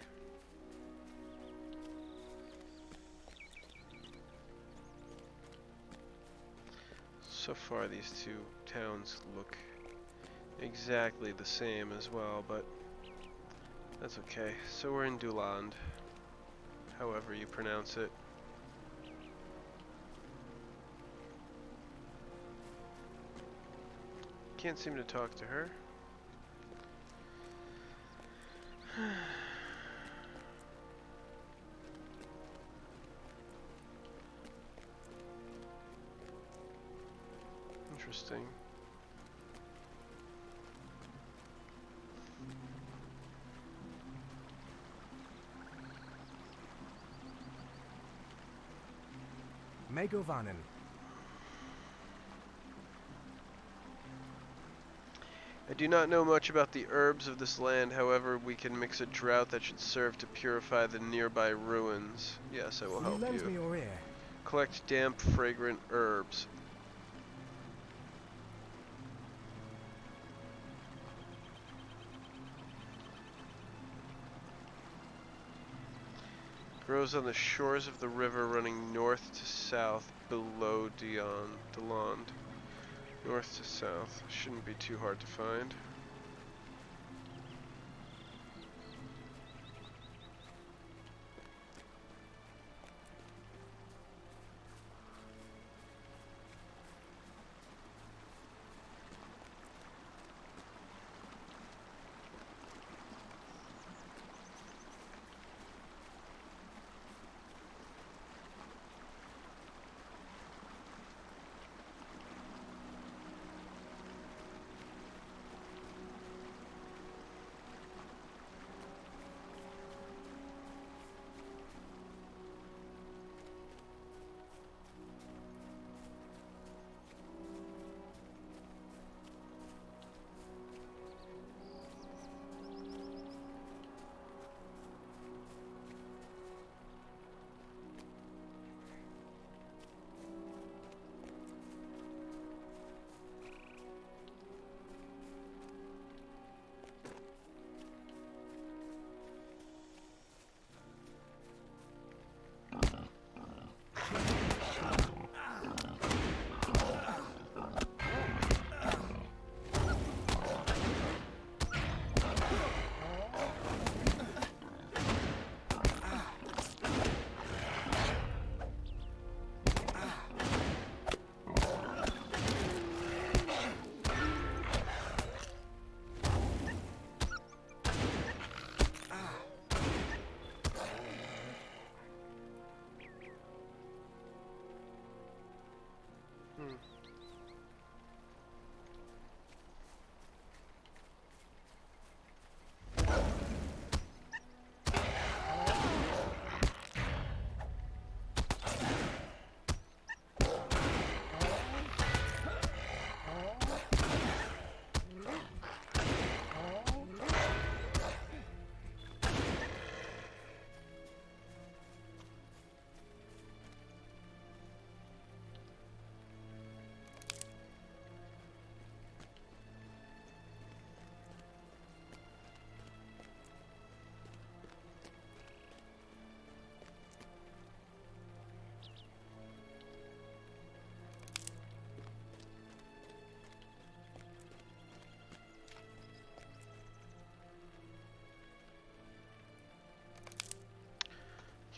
So far these two towns look exactly the same as well, but that's okay. So we're in Duland, however you pronounce it. Can't seem to talk to her. Interesting. Megovanen. I do not know much about the herbs of this land, however, we can mix a drought that should serve to purify the nearby ruins. Yes, I will help Lend me you. your ear. Collect damp, fragrant herbs. Grows on the shores of the river running north to south below Deland. North to south. Shouldn't be too hard to find.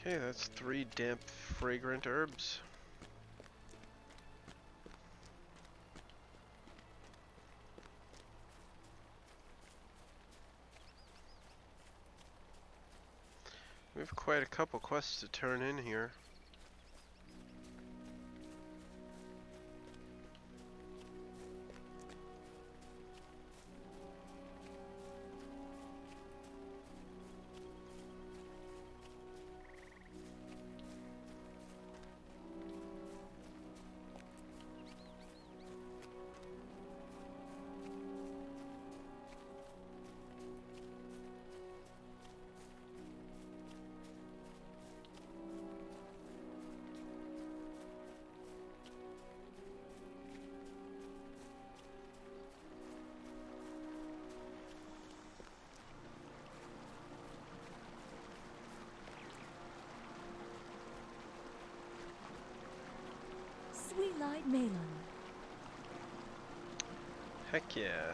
Okay, that's 3 damp, fragrant herbs. We have quite a couple quests to turn in here. Heck yeah.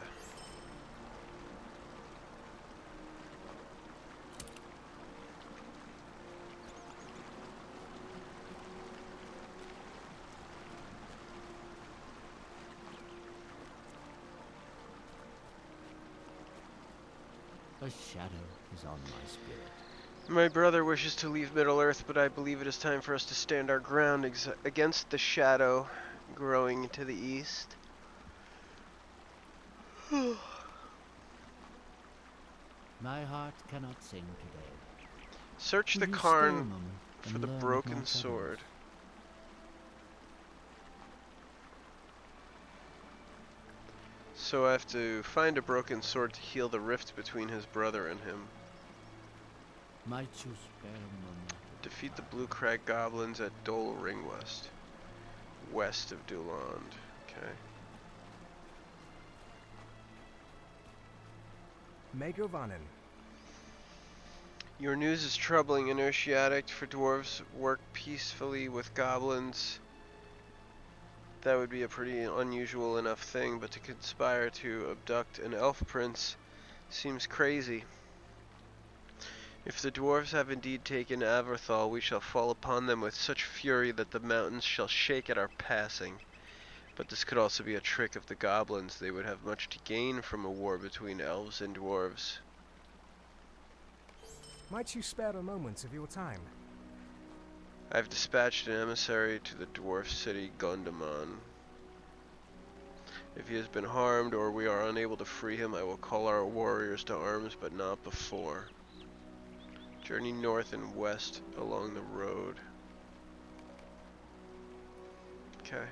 A shadow is on my spirit. My brother wishes to leave Middle-earth, but I believe it is time for us to stand our ground against the shadow growing to the east. My heart cannot sing today. Search the Will you stay a cairn moment for and the learn of my broken troubles? sword. So I have to find a broken sword to heal the rift between his brother and him. Might you spare a moment? Defeat the Blue Crag goblins at Dol Ringwest, west of Duland. Okay. Megovanen. Your news is troubling, Inertiatic. For dwarves work peacefully with goblins, that would be a pretty unusual enough thing, but to conspire to abduct an elf prince seems crazy. If the dwarves have indeed taken Averthal, we shall fall upon them with such fury that the mountains shall shake at our passing. But this could also be a trick of the goblins. They would have much to gain from a war between elves and dwarves. Might you spare a moment of your time? I've dispatched an emissary to the dwarf city Gondamon. If he has been harmed or we are unable to free him, I will call our warriors to arms, but not before. Journey north and west along the road. Okay.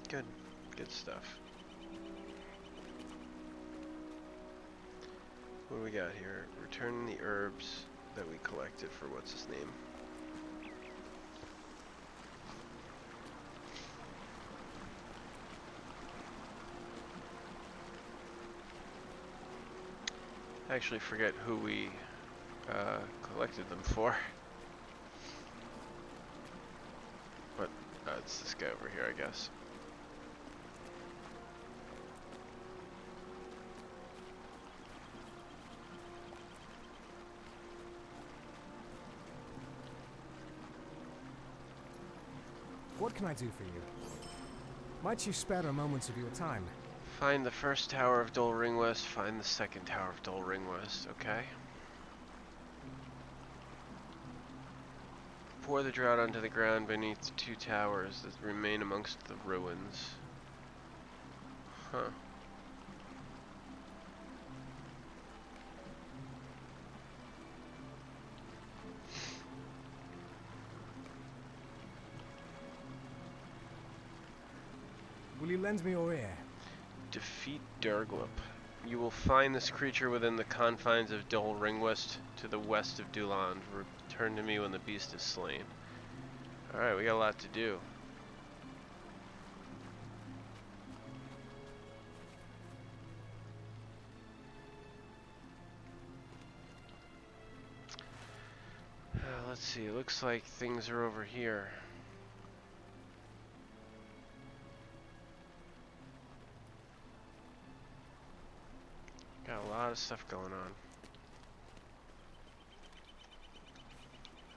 Good. Good stuff. What do we got here? Return the herbs that we collected for what's his name. I actually forget who we collected them for. But it's this guy over here, I guess. What can I do for you? Might you spare a moment of your time? Find the first tower of Dol Ringwest, find the second tower of Dol Ringwest, okay? Pour the drought onto the ground beneath the two towers that remain amongst the ruins. Huh. Will you lend me your ear? Defeat Durglip. You will find this creature within the confines of Dol Ringwest to the west of Duland. Return to me when the beast is slain. Alright, we got a lot to do. Let's see, it looks like things are over here. Got a lot of stuff going on.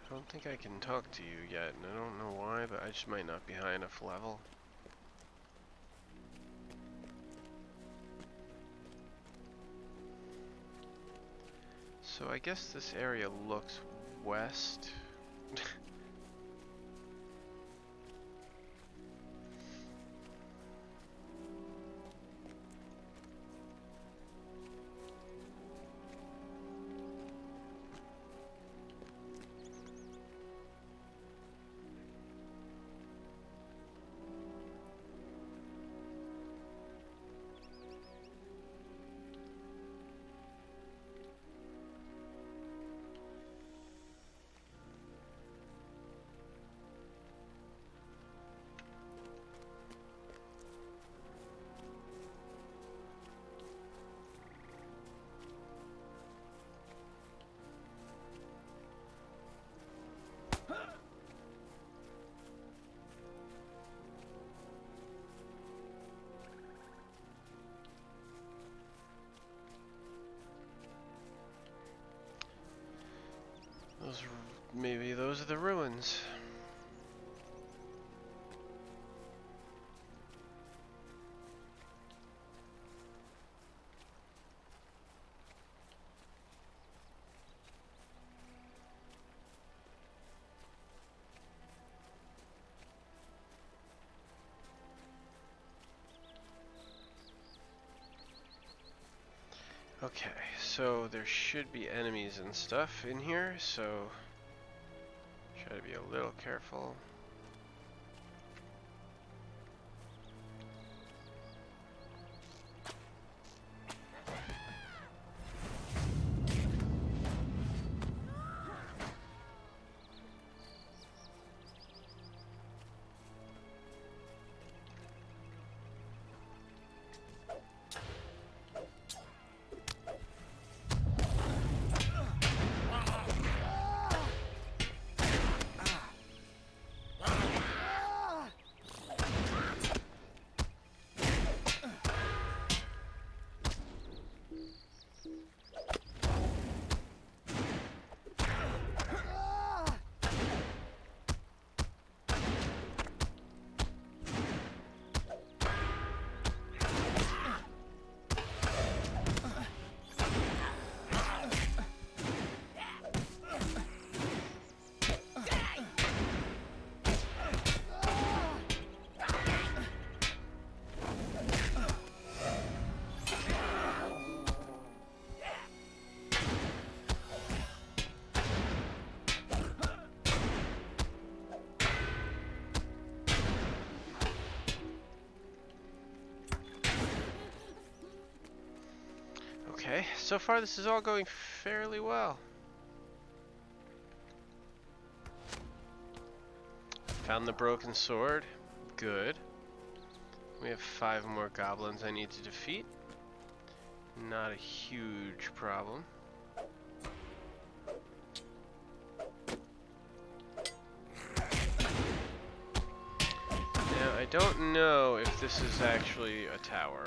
I don't think I can talk to you yet, and I don't know why, but I just might not be high enough level. So I guess this area looks west. maybe those are the ruins. Okay, so there should be enemies and stuff in here, so try to be a little careful. Okay, so far this is all going fairly well. Found the broken sword. Good. We have 5 more goblins I need to defeat. Not a huge problem. Now, I don't know if this is actually a tower.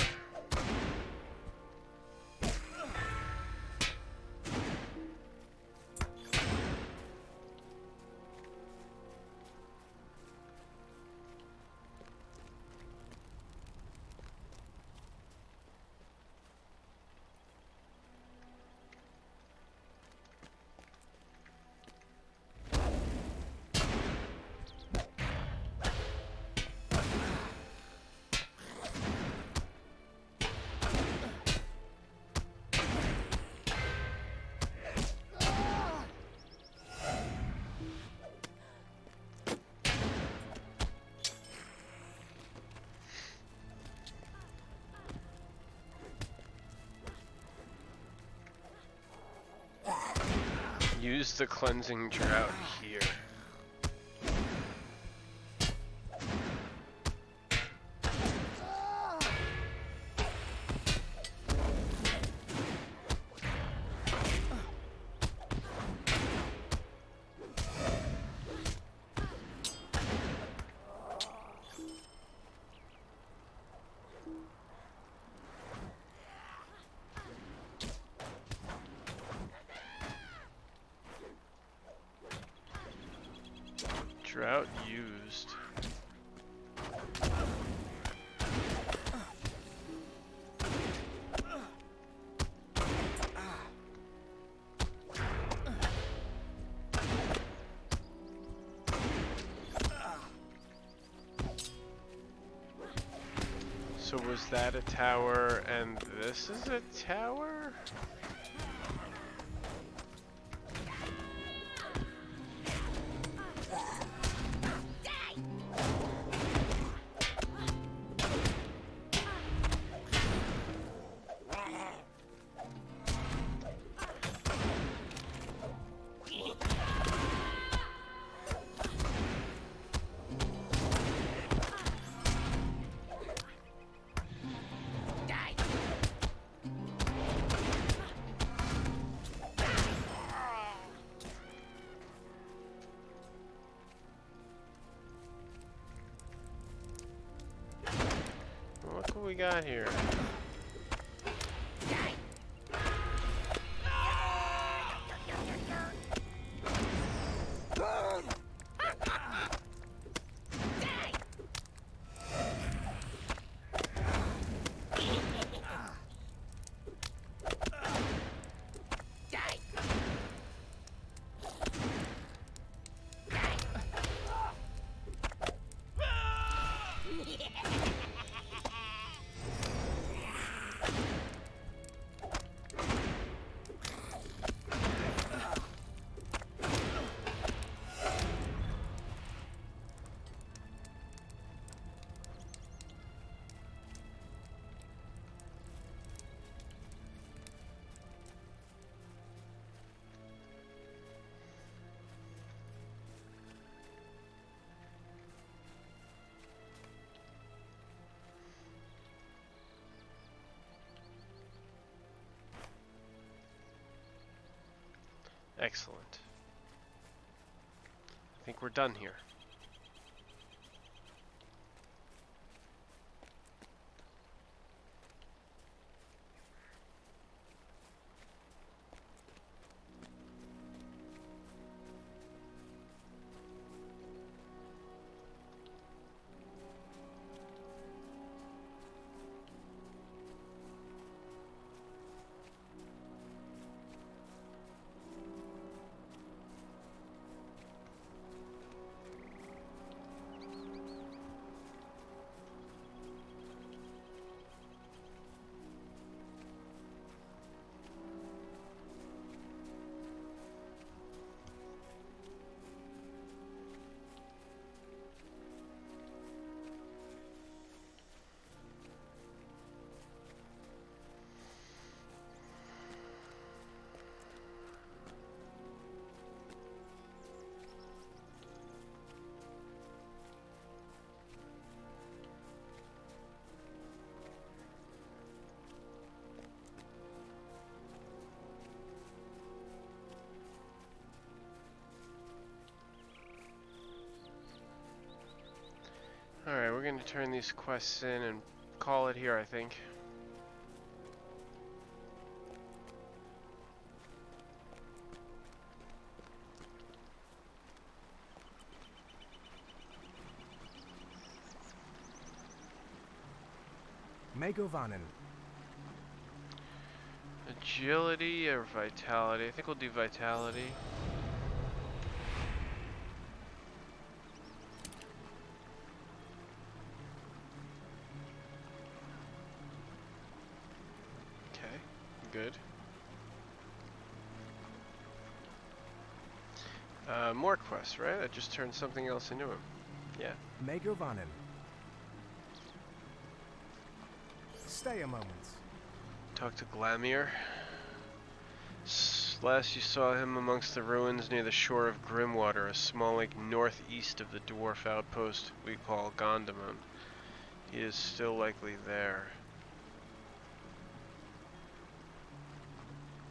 Use the cleansing drought here. Drought used. So was that a tower and this is a tower? Look what we got here. Excellent. I think we're done here. Alright, we're going to turn these quests in and call it here, I think. Megovanen. Agility or vitality? I think we'll do vitality. Good. More quests, right? I just turned something else into him. Yeah. Megovanen. Stay a moment. Talk to Glamir. Last you saw him amongst the ruins near the shore of Grimwater, a small lake northeast of the dwarf outpost we call Gondamon. He is still likely there.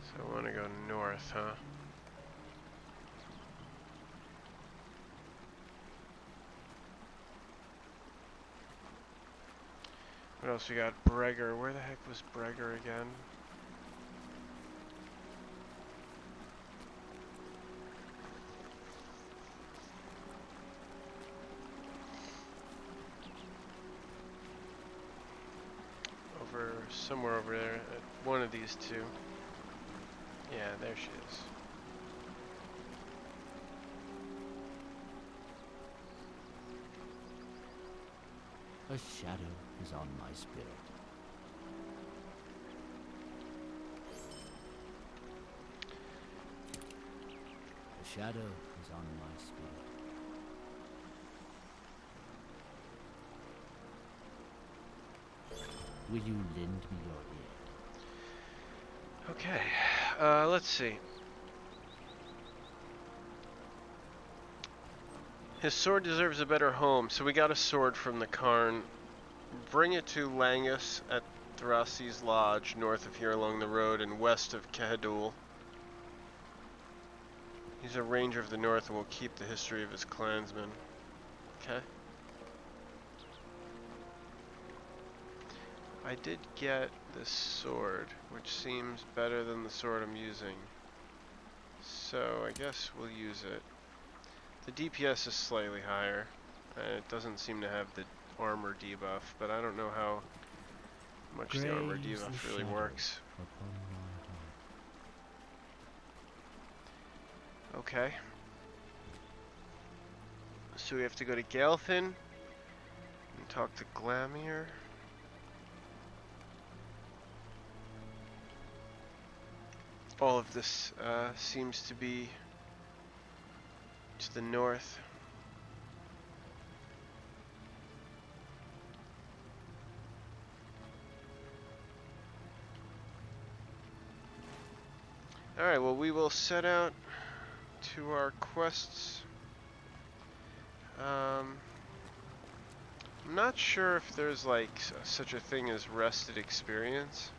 So I want to go north, huh? What else we got? Bregger. Where the heck was Bregger again? Somewhere over there, at one of these two. Yeah, there she is. A shadow is on my spirit. A shadow is on my spirit. Will you lend me your ear? Okay, let's see. His sword deserves a better home, so we got a sword from the Karn. Bring it to Langus at Thrasi's Lodge, north of here along the road and west of Kehedul. He's a ranger of the north and will keep the history of his clansmen. Okay. I did get this sword, which seems better than the sword I'm using. So I guess we'll use it. The DPS is slightly higher, and it doesn't seem to have the armor debuff, but I don't know how much the armor debuff really works. Okay. So we have to go to Galthin and talk to Glamir. All of this seems to be to the north. Alright, well, we will set out to our quests. I'm not sure if there's like such a thing as rested experience.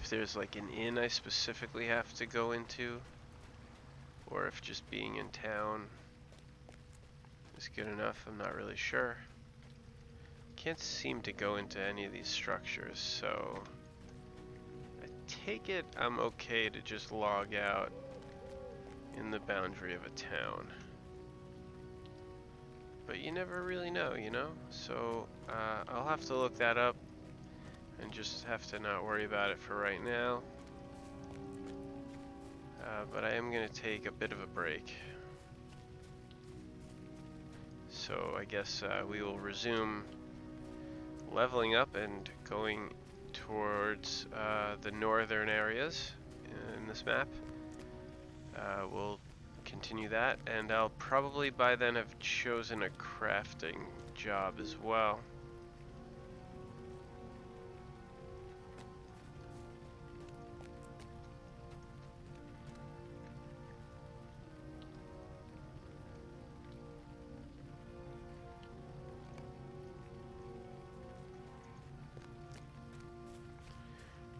if there's like an inn I specifically have to go into, or if just being in town is good enough. I'm not really sure. Can't seem to go into any of these structures, so I take it I'm okay to just log out in the boundary of a town. But you never really know, you know? So I'll have to look that up and just have to not worry about it for right now. But I am going to take a bit of a break. So I guess we will resume leveling up and going towards the northern areas in this map. We'll continue that, and I'll probably by then have chosen a crafting job as well.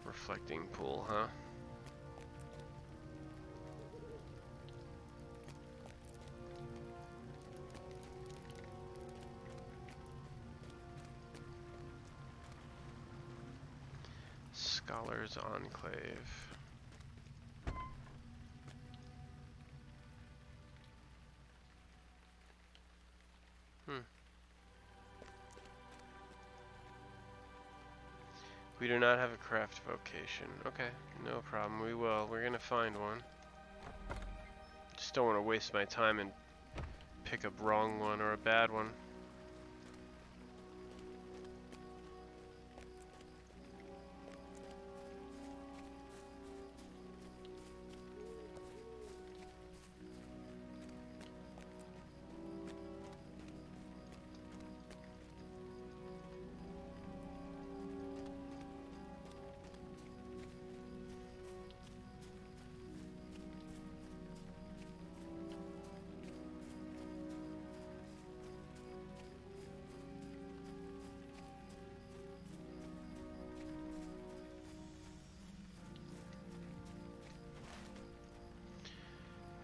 Reflecting pool, huh? Scholars Enclave. We do not have a craft vocation. Okay, no problem. We will. We're gonna find one. Just don't want to waste my time and pick a wrong one or a bad one.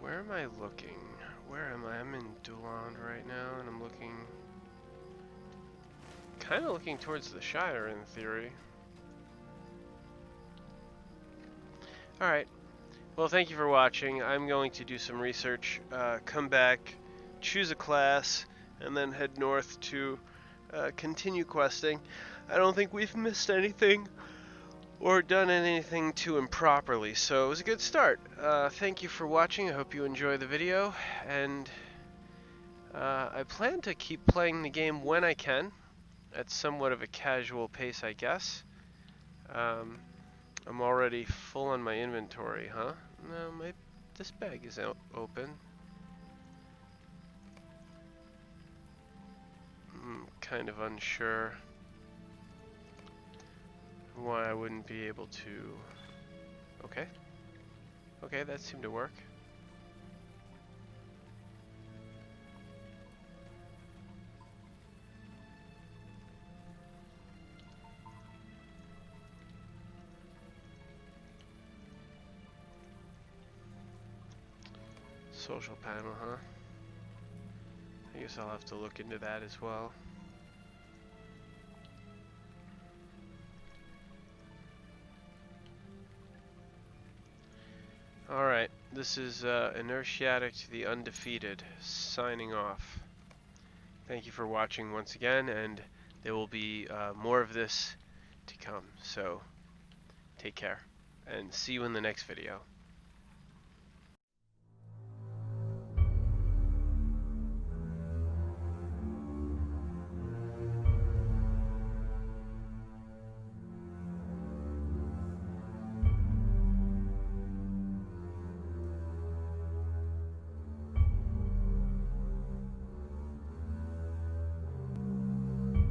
Where am I looking? Where am I? I'm in Dulon right now, and I'm looking... kind of looking towards the Shire, in theory. Alright. Well, thank you for watching. I'm going to do some research, come back, choose a class, and then head north to continue questing. I don't think we've missed anything or done anything too improperly, so it was a good start. Thank you for watching. I hope you enjoy the video, and I plan to keep playing the game when I can, at somewhat of a casual pace, I guess. I'm already full on my inventory, huh? No, this bag is open. I'm kind of unsure why I wouldn't be able to... Okay. Okay, that seemed to work. Social panel, huh? I guess I'll have to look into that as well. Alright, this is Inertiatic the Undefeated, signing off. Thank you for watching once again, and there will be more of this to come, so take care, and see you in the next video.